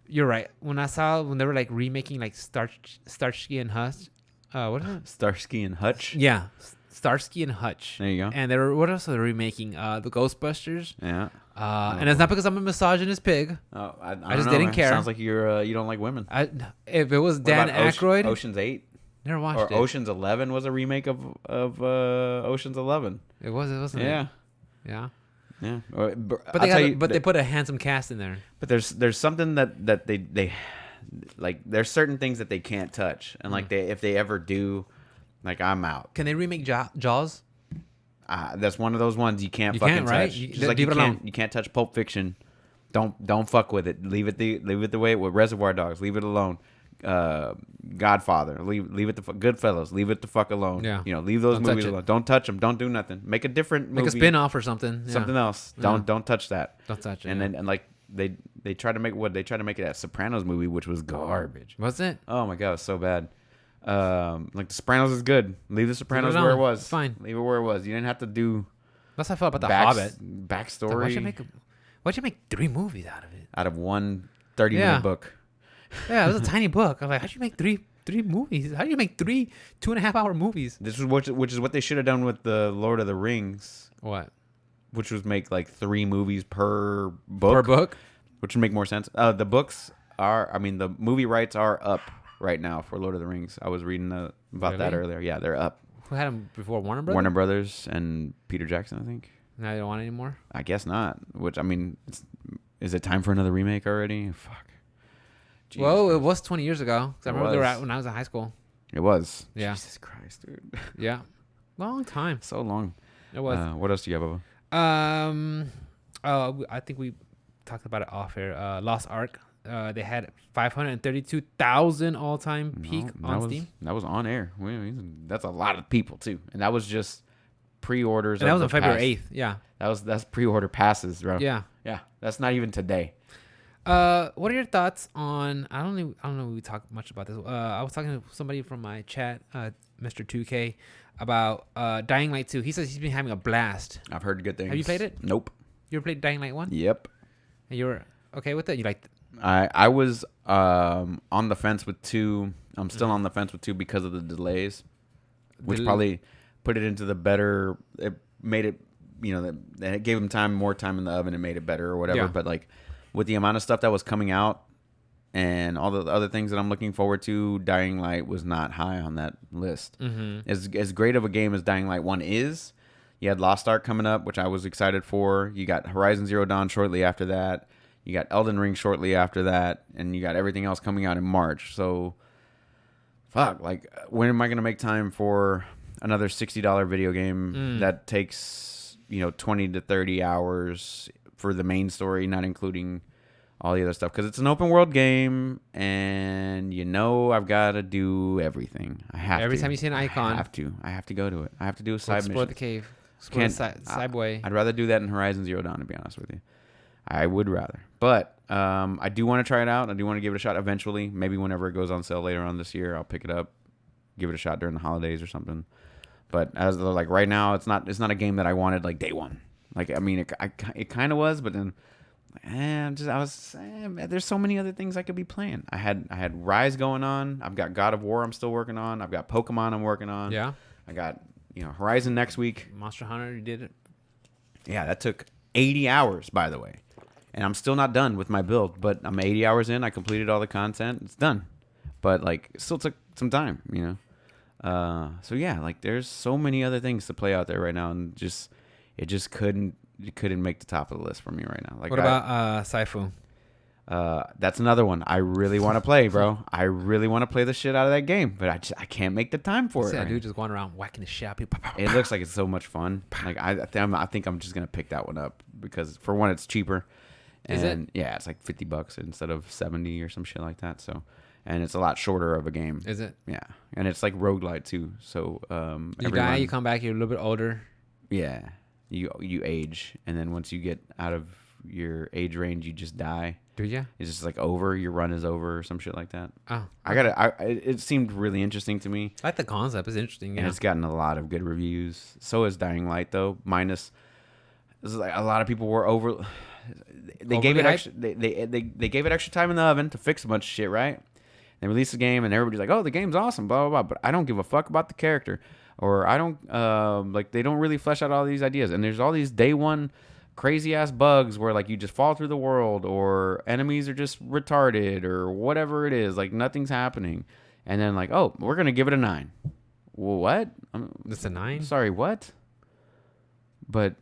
you're right. When they were like remaking like Starsky and Hutch, what is it? Starsky and Hutch. Yeah, Starsky and Hutch. There you go. And they were what else are they remaking? The Ghostbusters. Yeah. And it's not because I'm a misogynist pig. Oh, I just didn't care. Sounds like you don't like women. If it was Dan Aykroyd, Ocean's 8. Never watched it. Ocean's 11 was a remake of Ocean's 11. It wasn't. Yeah. Yeah. Yeah. But they put a handsome cast in there. But there's something that they like. There's certain things that they can't touch, and like if they ever do, like I'm out. Can they remake Jaws? That's one of those ones you can't fucking touch. Right? Just like you can't touch Pulp Fiction. Don't fuck with it. Leave it the way it was. Reservoir Dogs. Leave it alone. Godfather. Leave it the Goodfellas. Leave it the fuck alone. Yeah. Leave those movies alone. Don't touch them. Don't do nothing. Make a different movie. Make a spin-off or something. Yeah. Something else. Don't touch that. Don't touch it. And like they tried to make it that Sopranos movie, which was garbage. Was it? Oh my god, it was so bad. Like the Sopranos is good. Leave the Sopranos where it was. It's fine. Leave it where it was. You didn't have to do. That's how I felt about the Hobbit. Backstory. Why'd you make 3 movies out of it? Out of one 30-minute book. Yeah, it was a tiny book. I'm like, how'd you make three movies? How do you make 3 2.5-hour movies? This is which is what they should have done with the Lord of the Rings. What? Which was make like 3 movies per book. Per book? Which would make more sense. The books the movie rights are up right now for Lord of the Rings. I was reading about that earlier. Yeah, they're up. Who had them before? Warner Brothers? Warner Brothers and Peter Jackson, I think. Now they don't want it anymore? I guess not. Which, I mean, is it time for another remake already? Fuck. Jesus Christ. It was 20 years ago. I remember they were out when I was in high school. It was. Yeah. Jesus Christ, dude. Yeah. Long time. So long. It was. What else do you have, Bubba? I think we talked about it off here. Lost Ark. They had 532,000 all-time peak on Steam. That was on air. That's a lot of people too, and that was just pre-orders. And that was on February 8th. Yeah. That's pre-order passes, bro. Yeah. Yeah. That's not even today. What are your thoughts on? I don't know. If we talked much about this. I was talking to somebody from my chat, Mr. 2K, about Dying Light 2. He says he's been having a blast. I've heard good things. Have you played it? Nope. You ever played Dying Light 1? Yep. And you were okay with it? You liked it? I was on the fence with 2. I'm still on the fence with 2 because of the delays, which probably put it into the better. It made it, it gave them more time in the oven and made it better or whatever. Yeah. But like with the amount of stuff that was coming out and all the other things that I'm looking forward to, Dying Light was not high on that list. Mm-hmm. As great of a game as Dying Light 1 is, you had Lost Ark coming up, which I was excited for. You got Horizon Zero Dawn shortly after that. You got Elden Ring shortly after that, and you got everything else coming out in March. So, fuck, like, when am I going to make time for another $60 video game that takes, 20 to 30 hours for the main story, not including all the other stuff? Because it's an open world game, and I've got to do everything. I have Every to. time you see an icon. I have to go to it. I have to do a side mission. Explore the cave. Explore the side way. I'd rather do that in Horizon Zero Dawn, to be honest with you. I would rather. But I do want to try it out. I do want to give it a shot eventually. Maybe whenever it goes on sale later on this year, I'll pick it up, give it a shot during the holidays or something. But as like right now, it's not a game that I wanted like day one. Like, I mean, it kind of was, but then there's so many other things I could be playing. I had Rise going on. I've got God of War I'm still working on. I've got Pokemon I'm working on. Yeah. I got, Horizon next week. Monster Hunter, you did it. Yeah, that took 80 hours, by the way. and I'm still not done with my build. But I'm 80 hours in. I completed all the content. It's done. But like, it still took some time, So yeah, like there's so many other things to play out there right now, and it just couldn't make the top of the list for me right now. Like, what about Saifu? That's another one I really want to play, bro. I really want to play the shit out of that game, but I can't make the time for it. Yeah, dude, just going around whacking the shit out of people. It looks like it's so much fun. Like I think I'm just gonna pick that one up because for one, it's cheaper. Is it? Yeah, it's like $50 instead of 70 or some shit like that. So, and it's a lot shorter of a game. Is it? Yeah, and it's like roguelite too. So you die, you come back, you're a little bit older. Yeah, you age, and then once you get out of your age range, you just die. Do you? It's just like over. Your run is over or some shit like that. Oh, it seemed really interesting to me. I like the concept. It's interesting. Yeah. And it's gotten a lot of good reviews. So is Dying Light though. Minus, like a lot of people were over. They gave it extra. They gave it extra time in the oven to fix a bunch of shit. Right. They released the game and everybody's like, "Oh, the game's awesome." Blah blah blah. But I don't give a fuck about the character, or I don't like. They don't really flesh out all these ideas. And there's all these day one crazy ass bugs where like you just fall through the world, or enemies are just retarded, or whatever it is, like nothing's happening, and then like, oh, we're gonna give it a 9. Well, what? It's a 9? Sorry, what? But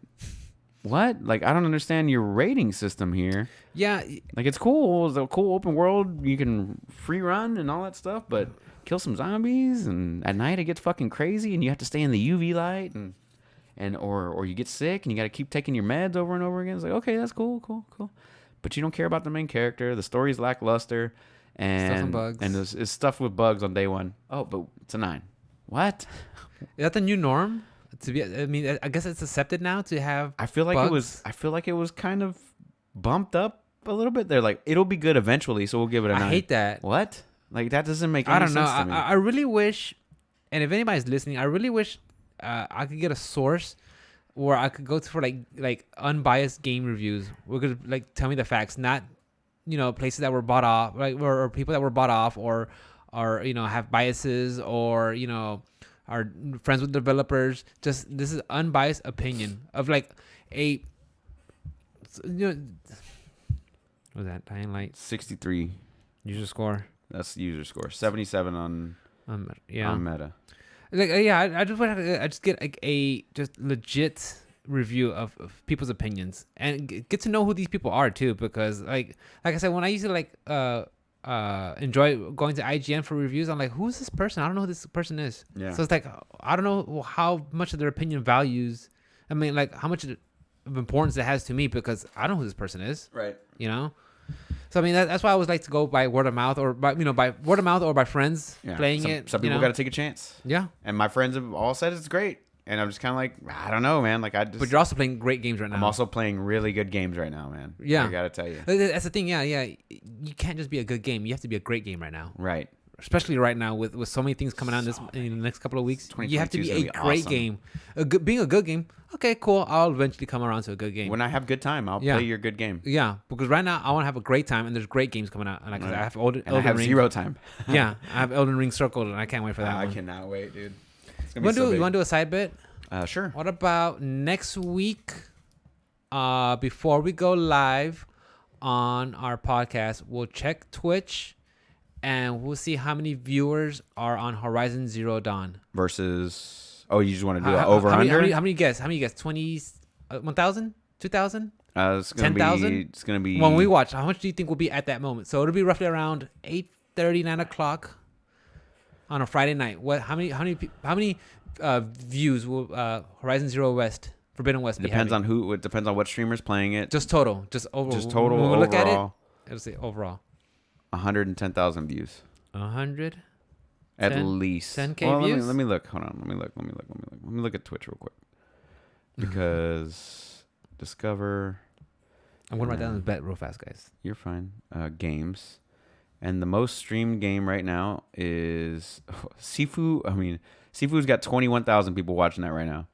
what? Like, I don't understand your rating system here. Yeah, like it's cool. It's a cool open world. You can free run and all that stuff, but kill some zombies, and at night it gets fucking crazy, and you have to stay in the UV light, and or you get sick and you got to keep taking your meds over and over again. It's like, okay, that's cool. But you don't care about the main character. The story's lackluster. And bugs. And it's stuff with bugs on day one. Oh, but it's a 9. What? Is that the new norm? I mean, I guess it's accepted now to have I feel like it was kind of bumped up a little bit. They're like, it'll be good eventually, so we'll give it a 9. I hate that. What? Like, that doesn't make any sense to me. I don't know. I really wish, and if anybody's listening, I really wish I could get a source where I could go to for like unbiased game reviews. We could like tell me the facts, not places that were bought off, like or people that were bought off, or have biases, or are friends with developers. Just this is unbiased opinion of like a what was that Dying Light 63 user score. That's the user score. 77 on Meta. Like I just get like a just legit review of people's opinions and get to know who these people are too, because like I said, when I used to like enjoy going to IGN for reviews, I'm like, who's this person? I don't know who this person is. Yeah. So it's like, I don't know how much of their opinion values. I mean, like how much of importance it has to me, because I don't know who this person is. Right. So I mean that's why I always like to go by word of mouth, or by word of mouth, or by friends playing it. Some people got to take a chance. Yeah. And my friends have all said it's great, and I'm just kind of like, I don't know, man. Like But you're also playing great games right now. I'm also playing really good games right now, man. Yeah. I gotta tell you. That's the thing. Yeah. You can't just be a good game. You have to be a great game right now. Right. Especially right now with so many things coming out in the next couple of weeks. You have to be a great awesome game. Being a good game. Okay, cool. I'll eventually come around to a good game. When I have good time, I'll play your good game. Yeah, because right now I want to have a great time, and there's great games coming out. And I have Elden Ring. Zero time. Yeah, I have Elden Ring circled, and I can't wait for that one. I cannot wait, dude. You want to do a side bit? Sure. What about next week? Before we go live on our podcast, we'll check Twitch, and we'll see how many viewers are on Horizon Zero Dawn versus. Oh, you just want to do it over under? How many guess? 20, 1,000, 2,000, it's gonna 10,000. It's gonna be when we watch. How much do you think will be at that moment? So it'll be roughly around 8:30, 9 o'clock on a Friday night. How many views will Horizon Zero West Forbidden West? It depends on who. It depends on what streamer's playing it. Just total. Just total. When we look at it, it'll say overall. 110,000 views. 100. At least 10K views. Let me look. Hold on. Let me look at Twitch real quick. Because discover. I'm gonna write down this bet real fast, guys. You're fine. Games, and the most streamed game right now is Sifu. I mean, Sifu's got 21,000 people watching that right now.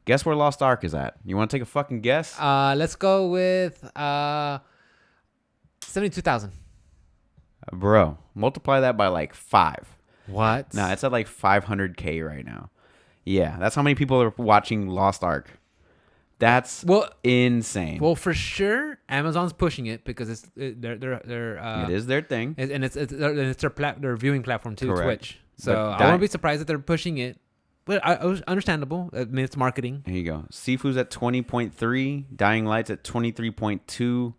Guess where Lost Ark is at? You want to take a fucking guess? Let's go with 72,000. Bro, multiply that by like 5. What? No, it's at like 500K right now. Yeah, that's how many people are watching Lost Ark. That's insane. Well, for sure, Amazon's pushing it because they're it is their thing, and it's their viewing platform too, Correct. Twitch. So I won't be surprised that they're pushing it. But I was understandable. I mean, it's marketing. Here you go. Sifu's at 20.3. Dying Light's at 23.2.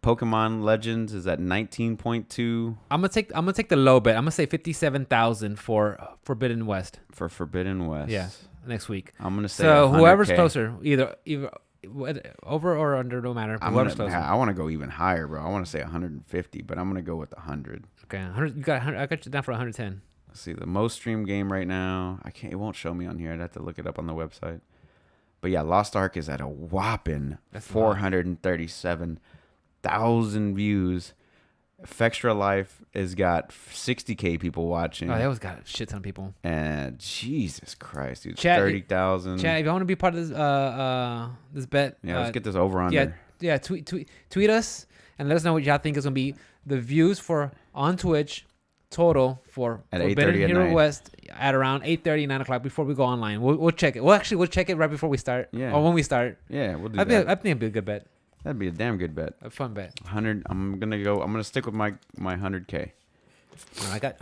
Pokemon Legends is at 19.2. I'm gonna take the low bet. I'm gonna say 57,000 for Forbidden West. For Forbidden West. Yeah, next week. I'm gonna say so. 100K. Whoever's closer, either over or under, no matter. I want to go even higher, bro. I want to say 150, but I'm gonna go with 100. Okay, 100. You got 100. I got you down for 110. Let's see the most streamed game right now. I can't. It won't show me on here. I'd have to look it up on the website. But yeah, Lost Ark is at a whopping 437,000 views. Fextra Life has got 60K people watching. Oh, they always got a shit ton of people. And Jesus Christ, dude, 30,000. Chat, if you want to be part of this bet, let's get this over under. Yeah. Tweet us and let us know what y'all think is gonna be the views for on Twitch total for Forbidden Hero West at around 8:30, 9 o'clock before we go online. We'll check it. We'll check it right before we start. Yeah. Or when we start. Yeah, we'll do that. I think it'd be a good bet. That'd be a damn good bet. A fun bet. 100. I'm gonna stick with my 100K.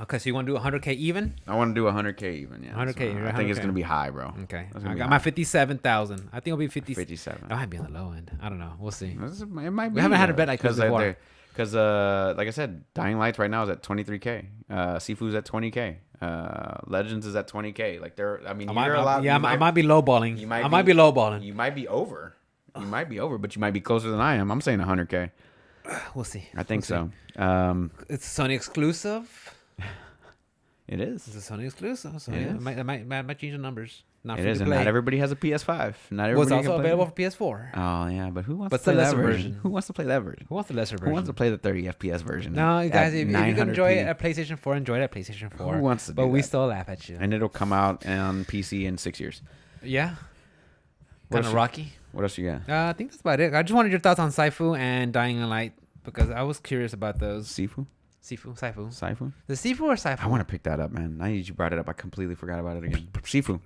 Okay. So you want to do 100K even? I want to do 100K even. Yeah. 100K. I think it's gonna be high, bro. Okay. I got my 57,000. I think it'll be 57. It might be on the low end. I don't know. We'll see. It might be. We haven't had a bet like this before. Because like I said, Dying Lights right now is at 23K. Sifu's at 20K. Legends is at 20K. Like I might be lowballing. I might be lowballing. You might be over. You might be over, but you might be closer than I am. I'm saying 100K. We'll see. I think so. It's a Sony exclusive. It is. It's a Sony exclusive. So it might change the numbers. It is, and not everybody has a PS5. Not everybody. It's also available for PS4. Oh yeah, but who wants to play that version? Who wants to play that version? Who wants the lesser version? Who wants to play the 30 FPS version? No, you guys, if you can enjoy it at PlayStation 4, enjoy it at PlayStation 4. Who wants to do But that? we still laugh at you. And it'll come out on PC in 6 years. Yeah. Kind of rocky. What else you got? I think that's about it. I just wanted your thoughts on Saifu and Dying Light because I was curious about those. Saifu. The Sifu or Saifu? I want to pick that up, man. Now you brought it up. I completely forgot about it again. Sifu.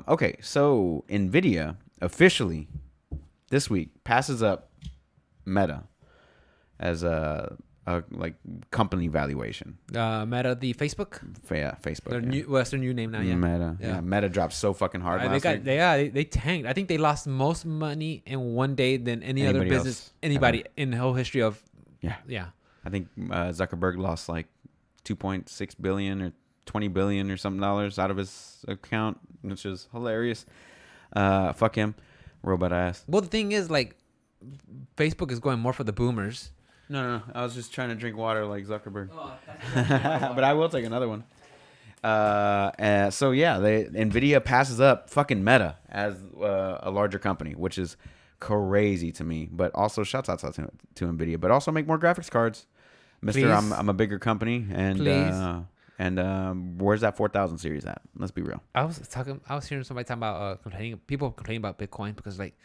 Okay, so NVIDIA officially this week passes up Meta as a like company valuation. Meta, the Facebook. Yeah, Facebook. Their new name now. Yeah. Meta. Yeah. Meta dropped so fucking hard last week. They tanked. I think they lost most money in one day than anybody business anybody in the whole history of. Yeah. I think Zuckerberg lost like 2.6 billion or 20 billion or something dollars out of his account, which is hilarious. Fuck him, robot ass. Well, the thing is, like, Facebook is going more for the boomers. No. I was just trying to drink water like Zuckerberg. Oh, but I will take another one. So yeah, NVIDIA passes up fucking Meta as a larger company, which is crazy to me. But also, shouts out to NVIDIA. But also make more graphics cards, Mister. I'm a bigger company, and where's that 4000 series at? Let's be real. I was hearing somebody talking about people complaining about Bitcoin because like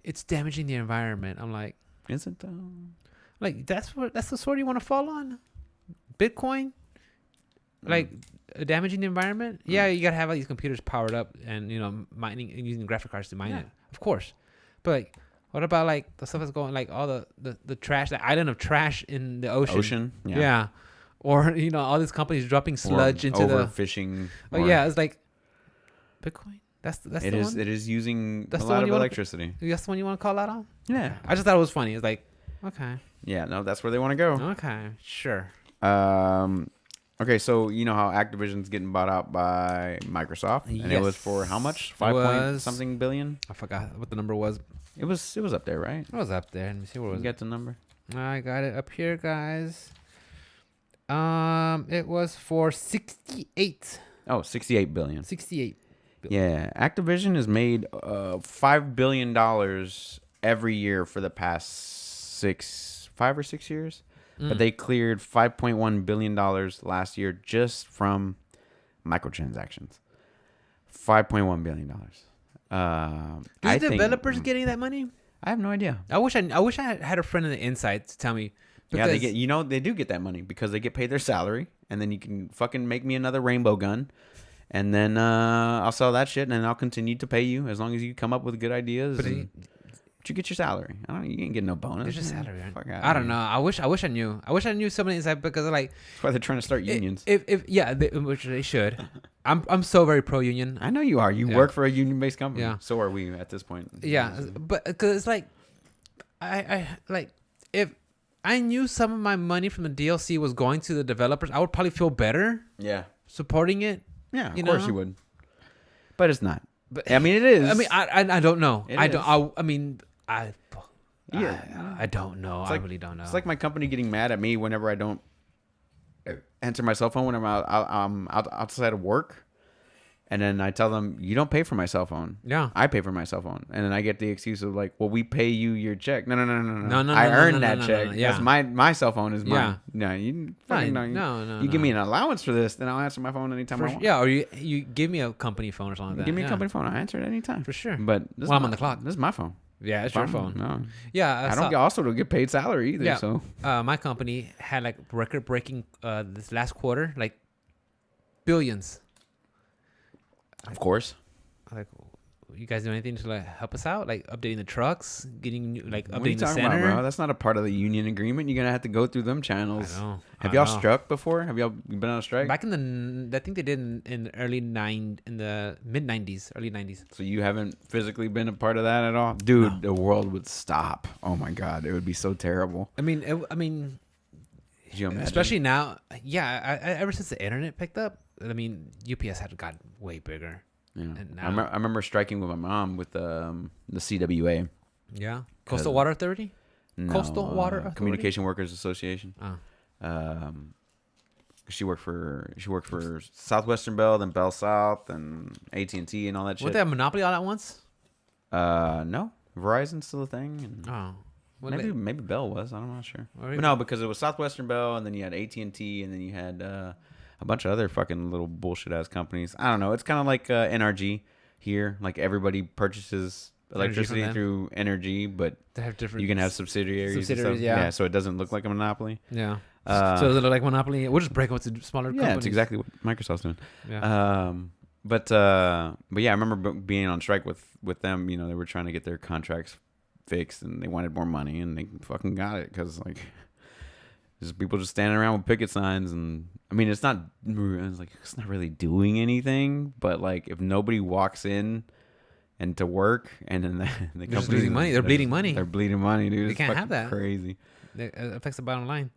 it's damaging the environment. I'm like, is it? Like that's the sword you want to fall on? Bitcoin? Like damaging the environment? Yeah, you gotta have all these computers powered up and mining and using graphic cards to mine it, of course. But like, what about like the stuff that's going like all the trash, the island of trash in the ocean? Yeah. Or all these companies dropping sludge into overfishing. Oh yeah, it's like Bitcoin. That's it is. It is using a lot of electricity. That's the one you want to call out on? Yeah. I just thought it was funny. It's like, okay. Yeah, no, that's where they want to go. Okay, sure. Okay, so you know how Activision's getting bought out by Microsoft, and it was for how much? 5 billion. I forgot what the number was. It was up there, right? It was up there. Let me see what was. You got the number? I got it up here, guys. It was for 68. Oh, 68 billion. 68 billion. Yeah, Activision has made $5 billion every year for the past 5 or 6 years. But they cleared $5.1 billion last year just from microtransactions. $5.1 billion. Do developers getting that money? I have no idea. I wish I had a friend in the inside to tell me. Yeah, they get. They do get that money because they get paid their salary, and then you can fucking make me another rainbow gun, And then I'll sell that shit, and then I'll continue to pay you as long as you come up with good ideas. But you get your salary. You ain't getting no bonus. It's just salary. I don't know. I wish I knew. I wish I knew something inside because like that's why they're trying to start unions. Which they should. I'm so very pro union. I know you are. You work for a union based company. Yeah. So are we at this point. Yeah, but because it's like I like if I knew some of my money from the DLC was going to the developers, I would probably feel better. Yeah. Supporting it. Yeah, of course you would. But it's not. But I mean, it is. I mean, I don't know. I don't know. I really don't know. It's like my company getting mad at me whenever I don't answer my cell phone when I'm outside of work. And then I tell them, you don't pay for my cell phone. Yeah. I pay for my cell phone. And then I get the excuse of like, well, we pay you your check. No. I earned that check. Yeah. That's my cell phone is mine. No, you fucking no. You give me an allowance for this, then I'll answer my phone anytime I want. Yeah, or you give me a company phone or something like that. Give me a company phone. I answer it anytime. For sure. But I'm on the clock. This is my phone. Yeah, it's your phone. No. Yeah. I don't get paid salary either. Yeah. So my company had like record breaking this last quarter, like billions. Of course. Like, you guys do anything to like help us out? Like updating the trucks, getting updating the center? about, bro? That's not a part of the union agreement. You're gonna have to go through them channels. I know. Have y'all struck before? Have y'all been on a strike? Back in I think they did in the mid 90s, early 90s. So you haven't physically been a part of that at all, dude. The world would stop. Oh my god, it would be so terrible. I mean, especially now. Yeah, ever since the internet picked up. I mean, UPS had gotten way bigger. Yeah. I remember striking with my mom with the CWA. Yeah. Coastal Water Authority? No, Coastal Water Authority? Communication Workers Association. Oh. She worked for Southwestern Bell, then Bell South, and AT&T and all that shit. Weren't they a monopoly all at once? No. Verizon's still a thing. Oh. Maybe Bell was. I'm not sure. But no, because it was Southwestern Bell, and then you had AT&T, and then you had a bunch of other fucking little bullshit ass companies. I don't know. It's kind of like NRG here. Like everybody purchases electricity through NRG, but they have different. You can have subsidiaries and stuff. Yeah. So it doesn't look like a monopoly. Yeah. So does it look like monopoly? We'll just break up to smaller companies. Yeah, it's exactly what Microsoft's doing. Yeah. But yeah, I remember being on strike with them. You know, they were trying to get their contracts fixed, and they wanted more money, and they fucking got it because like. There's people just standing around with picket signs, and I mean, it's not really doing anything. But like, if nobody walks in and to work, and then the company's losing money, they're bleeding money. They're bleeding money, dude. They can't have that. Crazy. It affects the bottom line.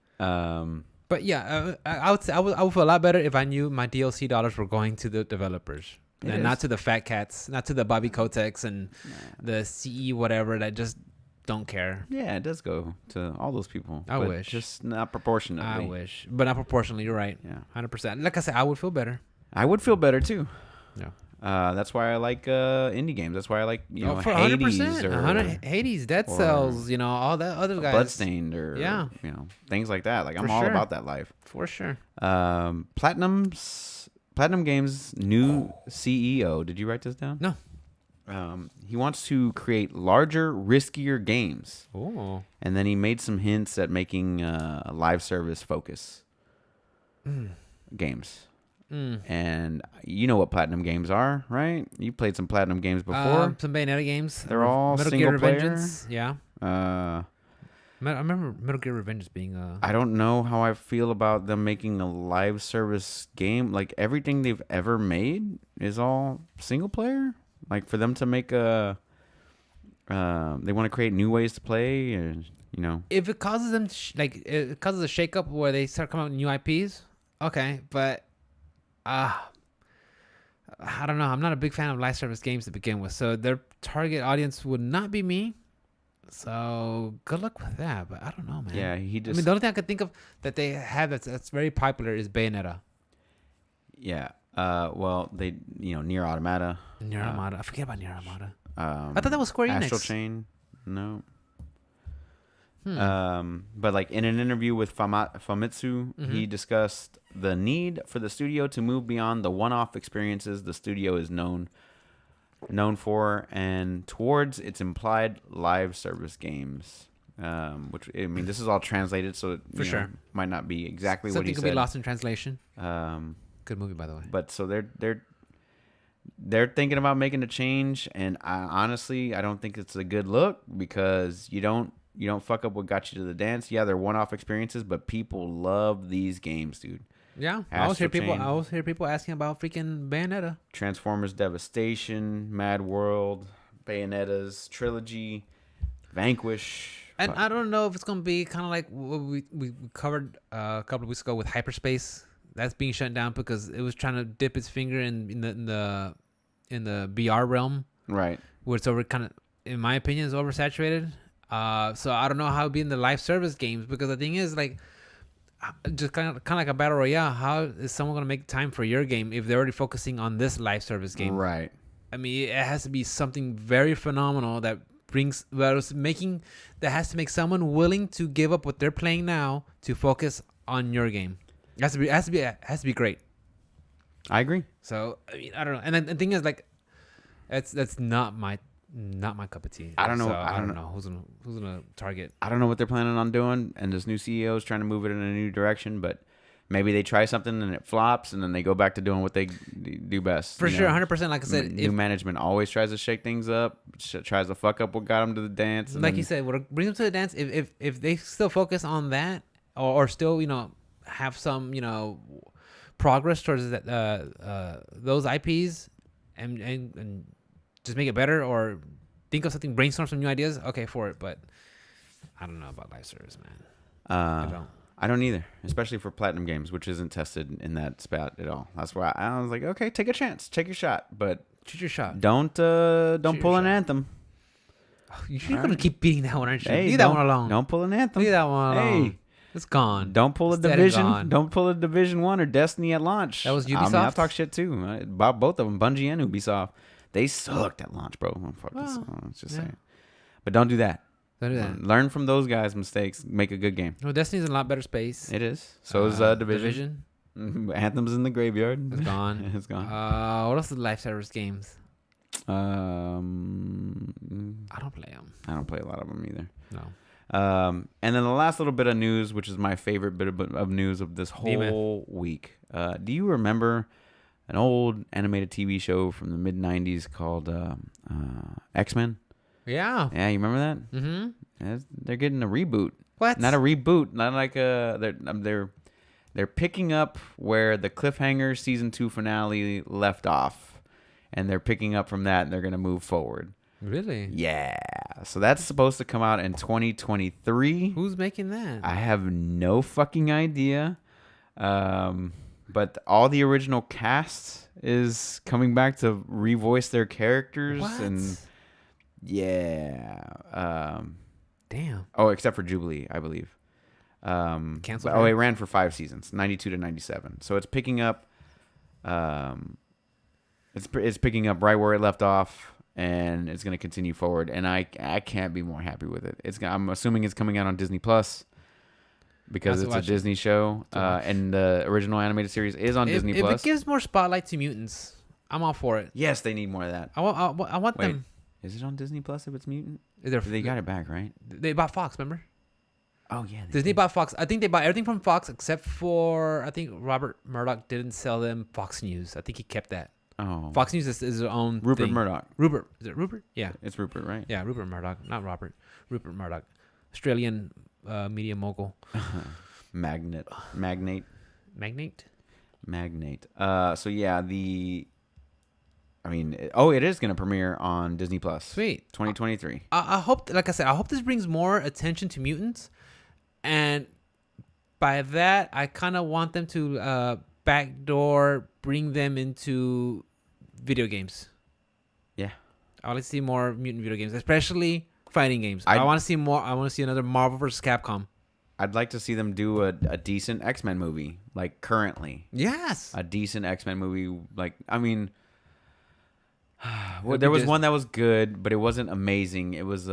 But yeah, I would say I would feel a lot better if I knew my DLC dollars were going to the developers. And not to the fat cats, not to the Bobby Kotick's and the CE whatever that just don't care. Yeah, it does go to all those people. I wish. Just not proportionately. I wish. But not proportionally, you're right. Yeah. 100%. Like I said, I would feel better. I would feel better too. Yeah. That's why I like indie games. That's why I like, for Hades 100%. Hades, Dead Cells, all that other guys. Bloodstained or things like that. Like I'm all about that life. For sure. Platinum Games new CEO. Did you write this down? No. He wants to create larger, riskier games. Oh. And then he made some hints at making a live service focus games. And you know what Platinum Games are, right? You played some Platinum Games before. Some Bayonetta games. They're all Metal single Gear player. Revengeance. Yeah. I remember Metal Gear Revengeance being I don't know how I feel about them making a live service game. Like everything they've ever made is all single player. Like for them to make they want to create new ways to play, and if it causes them it causes a shakeup where they start coming out with new IPs, okay, but I don't know. I'm not a big fan of live service games to begin with, so their target audience would not be me. So good luck with that, but I don't know, man. Yeah, the only thing I could think of that they have that's very popular is Bayonetta. Yeah. Well, they Nier Automata. Nier Automata. I forget about Nier Automata. I thought that was Square Enix. Astral Chain. No. But like in an interview with Famitsu, he discussed the need for the studio to move beyond the one-off experiences the studio is known for and towards its implied live service games. Which I mean, this is all translated, so it might not be exactly what he said. Something could be lost in translation. Good movie, by the way. But so they're they're thinking about making a change, and honestly, I don't think it's a good look because you don't fuck up what got you to the dance. Yeah, they're one-off experiences, but people love these games, dude. Yeah, I always hear people asking about freaking Bayonetta, Transformers Devastation, Mad World, Bayonetta's Trilogy, Vanquish. And I don't know if it's gonna be kind of like what we covered a couple of weeks ago with Hyperspace. That's being shut down because it was trying to dip its finger in the VR realm, right? Where it's over kind of, in my opinion, is oversaturated. So I don't know how it'd be in the live service games, because the thing is, like, just kind of like a battle royale. How is someone gonna make time for your game if they're already focusing on this live service game? Right. I mean, it has to be something very phenomenal that has to make someone willing to give up what they're playing now to focus on your game. It has to be great. I agree. So I mean, I don't know. And then the thing is, like, that's not my cup of tea. I don't know. So I don't know who's gonna target. I don't know what they're planning on doing, and this new CEO is trying to move it in a new direction, but maybe they try something and it flops, and then they go back to doing what they do best. For sure, 100%. Like I said, new management always tries to shake things up, tries to fuck up what got them to the dance. Like you said, bring them to the dance. If they still focus on that, or still, have some, progress towards that, those IPs, and just make it better, or think of something, brainstorm some new ideas. Okay, for it, but I don't know about live service, man. I don't either, especially for platinum games, which isn't tested in that spot at all. That's why I was like, okay, take a chance, take your shot, but shoot your shot. Don't pull an Anthem. You're gonna keep beating that one, aren't you? Hey, leave that one alone. Don't pull an Anthem. Leave that one alone. Hey, it's gone. Don't pull a Division. Don't pull a Division 1 or Destiny at launch. That was Ubisoft. I mean, I'll talk shit too. About both of them, Bungie and Ubisoft. They sucked at launch, bro. Let's just say it. But don't do that. Don't do that. Learn from those guys' mistakes. Make a good game. Well, Destiny's in a lot better space. It is. So is Division. Anthem's in the graveyard. It's gone. It's gone. What else is live service games? I don't play them. I don't play a lot of them either. No. And then the last little bit of news, which is my favorite bit of news of this whole week. Do you remember an old animated TV show from the mid '90s called X-Men? Yeah. Yeah, you remember that? Mm-hmm. They're getting a reboot. What? Not a reboot. Not like they're picking up where the cliffhanger season 2 finale left off, and they're picking up from that, and they're gonna move forward. Really? Yeah. So that's supposed to come out in 2023. Who's making that? I have no fucking idea. But all the original cast is coming back to revoice their characters. What? And yeah. Damn. Oh, except for Jubilee, I believe. Canceled. Oh, it ran for 5 seasons, 92 to 97. So it's picking up. It's picking up right where it left off. And it's going to continue forward, and I can't be more happy with it. I'm assuming it's coming out on Disney Plus because it's a Disney show, and the original animated series is on Disney Plus. If it gives more spotlight to mutants, I'm all for it. Yes, they need more of that. I want Wait, them. Is it on Disney Plus if it's mutant? They got it back, right? They bought Fox, remember? Oh yeah, Disney bought Fox. I think they bought everything from Fox except for, I think Robert Murdoch didn't sell them Fox News. I think he kept that. Oh, Fox News is their own Rupert thing. Murdoch. Rupert. Is it Rupert? Yeah. It's Rupert, right? Yeah, Rupert Murdoch. Not Robert. Rupert Murdoch. Australian media mogul. Magnate. Magnate? So yeah, it is going to premiere on Disney Plus. Sweet. 2023. I hope, like I said, I hope this brings more attention to mutants. And by that, I kind of want them to backdoor bring them into video games. Yeah. I want to see more mutant video games, especially fighting games. I want to see more. I want to see another Marvel vs. Capcom. I'd like to see them do a decent X-Men movie, like currently. Yes. A decent X-Men movie. Like, I mean, there was one that was good, but it wasn't amazing. It was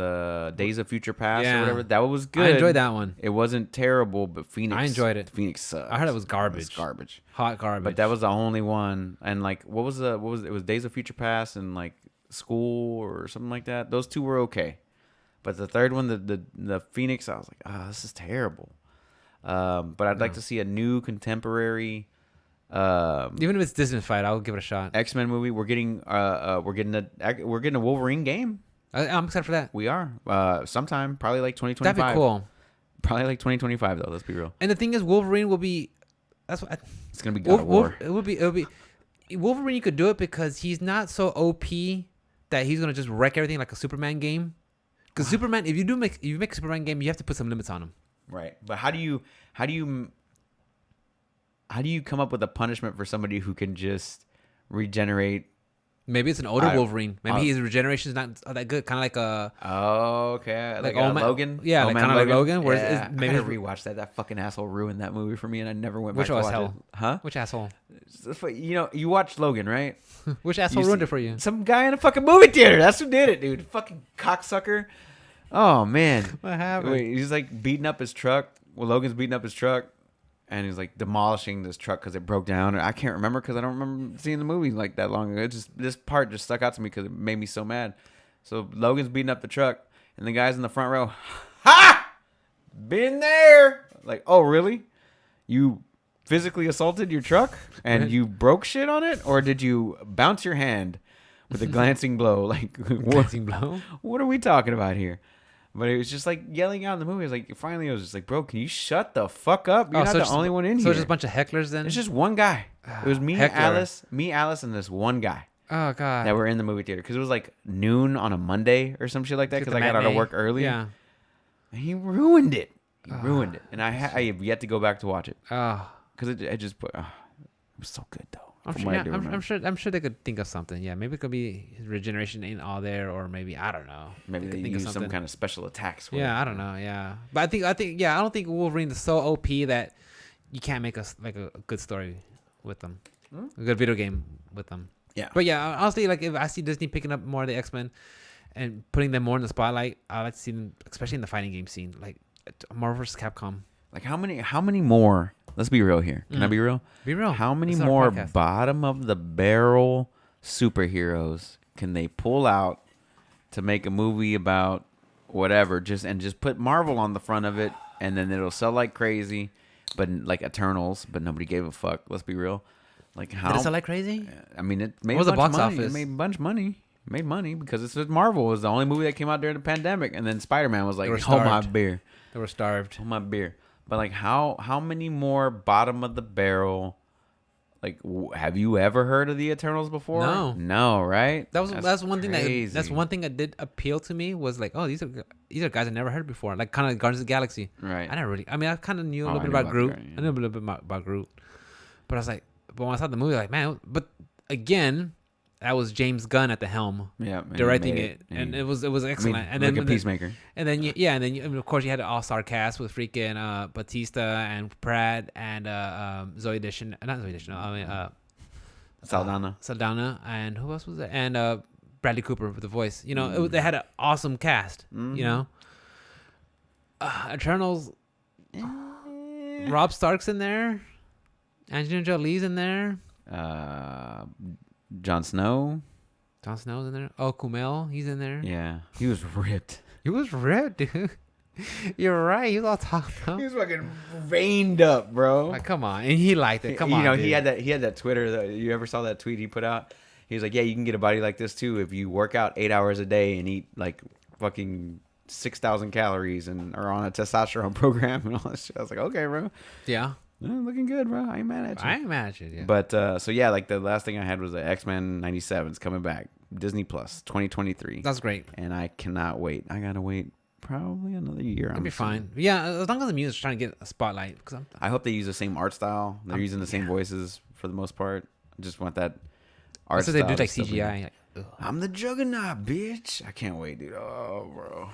Days of Future Past or whatever. That was good. I enjoyed that one. It wasn't terrible, but Phoenix. I enjoyed it. Phoenix sucked. I heard it was garbage. It was garbage. Hot garbage. But that was the only one. And like, it was Days of Future Past and like School or something like that. Those two were okay. But the third one, the Phoenix, I was like, this is terrible. But I'd like to see a new contemporary Even if it's Disney-fied, I'll give it a shot. X-Men movie. We're getting a Wolverine game. I'm excited for that. We are sometime probably like 2025. That'd be cool. Probably like 2025 though. Let's be real. And the thing is, Wolverine will be. That's what. It's gonna be God of War. It will be. Wolverine. You could do it because he's not so OP that he's gonna just wreck everything like a Superman game. Because Superman, if you make a Superman game, you have to put some limits on him. Right. But how do you come up with a punishment for somebody who can just regenerate? Maybe it's an older Wolverine. Maybe his regeneration is not that good. Kind of like a. Oh, okay. Like Logan. Yeah, like kind of like Logan. Where yeah. Maybe I rewatched that. That fucking asshole ruined that movie for me, and I never went back to watch it. Huh? Which asshole? You know, you watched Logan, right? Which asshole ruined it for you? Some guy in a fucking movie theater. That's who did it, dude. Fucking cocksucker. Oh man. What happened? Wait, he's like beating up his truck. Well, Logan's beating up his truck. And he's like demolishing this truck because it broke down. I can't remember because I don't remember seeing the movie like that long ago. This part just stuck out to me because it made me so mad. So Logan's beating up the truck, and the guys in the front row, ha! Been there. Like, oh really? You physically assaulted your truck and you broke shit on it, or did you bounce your hand with a glancing blow? Like, glancing blow? What are we talking about here? But it was just like yelling out in the movie. I was just like, bro, can you shut the fuck up? You're not the only one in here. So it's just a bunch of hecklers then? It's just one guy. It was me, Alice, and this one guy. Oh, God. That were in the movie theater. Because it was like noon on a Monday or some shit like that. Because I got out of work early. Yeah. And he ruined it. And I have yet to go back to watch it. Because it just put... it was so good, though. I'm sure they could think of something. Yeah, maybe it could be his regeneration ain't all there, or maybe I don't know. Maybe they use some kind of special attacks. Yeah, I don't know. Yeah, but I think I don't think Wolverine is so OP that you can't make a good story with them, a good video game with them. Yeah, but yeah, honestly, like if I see Disney picking up more of the X-Men and putting them more in the spotlight, I like to see them, especially in the fighting game scene, like Marvel vs. Capcom. Like how many more? Let's be real here. Can I be real? Be real. How many more bottom of the barrel superheroes can they pull out to make a movie about whatever? Just put Marvel on the front of it, and then it'll sell like crazy. But like Eternals, but nobody gave a fuck. Let's be real. Like how? Did it sell like crazy? I mean, it made what was the box office? It made a bunch of money. It made money because it's Marvel was the only movie that came out during the pandemic, and then Spider-Man was like, "Hold my beer." They were starved. Hold my beer. But like how many more bottom of the barrel? Like, have you ever heard of the Eternals before? No, right? That's one thing that did appeal to me was like, oh, these are guys I never heard before. Like kind of Guardians of the Galaxy. Right. I kind of knew a little bit about Groot. Yeah. I knew a little bit about Groot. But I was like, but when I saw the movie, like, man, but again, that was James Gunn at the helm, directing it, and it was excellent. And then Peacemaker. And then of course you had an all-star cast with freaking Batista and Pratt and Saldana, and who else was there? And Bradley Cooper with the voice. You know, they had an awesome cast. Mm-hmm. You know, Eternals. Rob Stark's in there. Angelina Jolie's in there. Jon Snow's in there. Oh, Kumail, he's in there. Yeah, he was ripped. Dude. You're right. He was all talked up. He was fucking veined up, bro. Like, come on, and he liked it. Come on, dude. He had that Twitter. You ever saw that tweet he put out? He was like, "Yeah, you can get a body like this too if you work out 8 hours a day and eat like fucking 6,000 calories and are on a testosterone program and all that shit." I was like, "Okay, bro." Yeah. Looking good, bro. I ain't mad at you. Yeah. But so yeah, like the last thing I had was the X-Men 97's coming back, Disney Plus 2023. That's great, and I cannot wait. I gotta wait probably another year. It'll be fine. Yeah, as long as the music's trying to get a spotlight. I hope they use the same art style. They're using the same voices for the most part. I just want that art style. So they do like CGI. I'm the Juggernaut, bitch. I can't wait, dude. Oh, bro.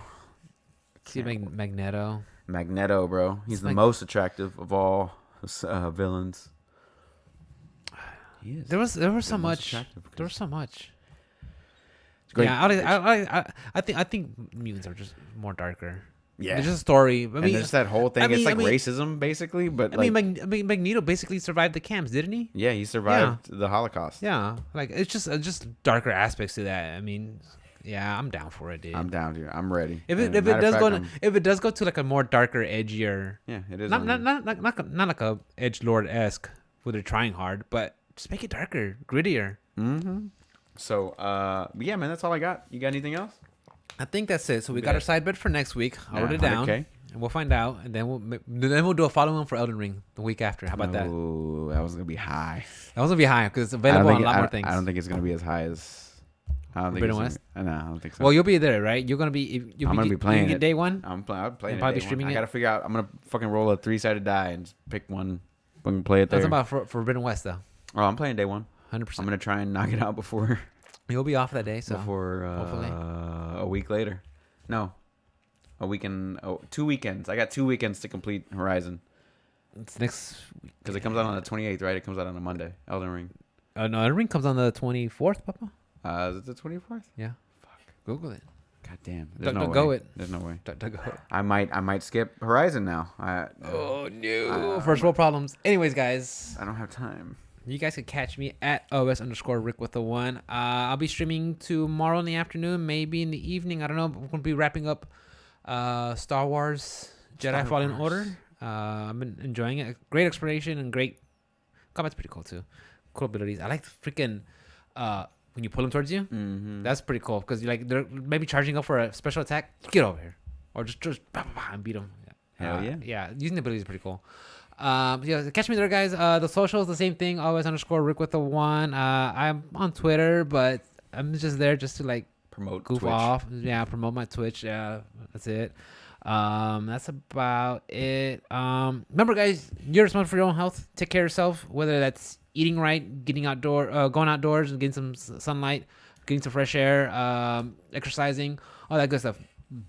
See Magneto. Magneto, bro. He's the most attractive of all villains. There was so much. There was so much. Great. Yeah, I think mutants are just more darker. Yeah, it's just a story. I mean, just that whole thing. It's like racism, basically. But Magneto basically survived the camps, didn't he? Yeah, he survived the Holocaust. Yeah, like it's just darker aspects to that. I mean, yeah, I'm down for it, dude. I'm down, dude. I'm ready. If it does go to like a more darker, edgier. Yeah, it is. Not like a edgelord-esque who they're trying hard, but just make it darker, grittier. Mm-hmm. So, yeah, man, that's all I got. You got anything else? I think that's it. So we got our side bet for next week. I'll write it down, 100K. and we'll find out, and then we'll do a follow-on for Elden Ring the week after. How about that? Ooh, that was gonna be high. That was gonna be high because it's available on a lot more things. I don't think it's gonna be as high as. I don't think Forbidden West? No, I don't think so. Well, you'll be there, right? You're gonna be. I'm gonna be playing it day one. I'm playing it. probably Day streaming one. it? I gotta figure out. I'm gonna fucking roll a 3-sided die and just pick one. Fucking play it there. That's about for Forbidden West though. Oh, I'm playing day one. 100%. I'm gonna try and knock it out before. You'll be off that day, so Before hopefully a week later. No, a weekend. 2 weekends. I got 2 weekends to complete Horizon. it's next. Because it comes out on the 28th, right? It comes out on a Monday. Elden Ring. No, Elden Ring comes on the 24th, Papa. Is it the 24th? Yeah. Fuck. Google it. God damn. There's no Don't way. go it. There's no way. Don't go it. I might skip Horizon now. Oh no! First world problems. Anyways, guys, I don't have time. you guys can catch me at OS_Rick with the one. I'll be streaming tomorrow in the afternoon, maybe in the evening. I don't know. We're gonna be wrapping up Star Wars Jedi Fallen Order. I've been enjoying it. Great exploration and great combat's pretty cool too. Cool abilities. I like the freaking when you pull them towards you. Mm-hmm. That's pretty cool because they're maybe charging up for a special attack. Get over here, or just bah, bah, bah, and beat them. Hell yeah. Yeah, using the abilities is pretty cool. Yeah, catch me there, guys. The socials, the same thing. Always_Rick with the one. I'm on Twitter, but I'm just there just to like Promote goof Twitch. off. Yeah, promote my Twitch. Yeah, that's it. That's about it. Remember, guys, you're responsible for your own health. Take care of yourself. Whether that's eating right, getting going outdoors, and getting some sunlight, getting some fresh air, exercising, all that good stuff.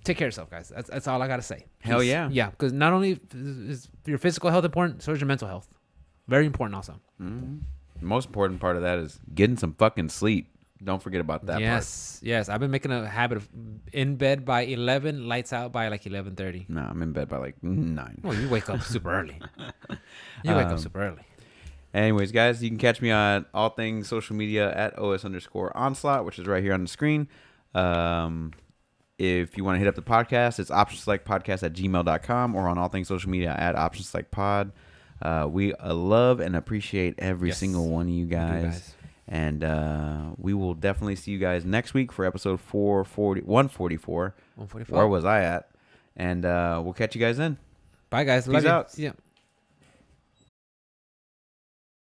Take care of yourself, guys. That's all I gotta say. Hell yeah. Yeah, because not only is your physical health important, so is your mental health. Very important, also. Mm-hmm. The most important part of that is getting some fucking sleep. Don't forget about that part. Yes. I've been making a habit of in bed by 11, lights out by like 11:30. No, I'm in bed by like 9. Well, you wake up super early. Anyways, guys, you can catch me on all things social media at OS_Onslaught, which is right here on the screen. If you want to hit up the podcast, it's optionselectpodcast@gmail.com or on all things social media at optionselectpod. We love and appreciate every single one of you guys. And we will definitely see you guys next week for episode 144. 144. Where was I at? And we'll catch you guys then. Bye, guys. Peace Love you. out. See ya.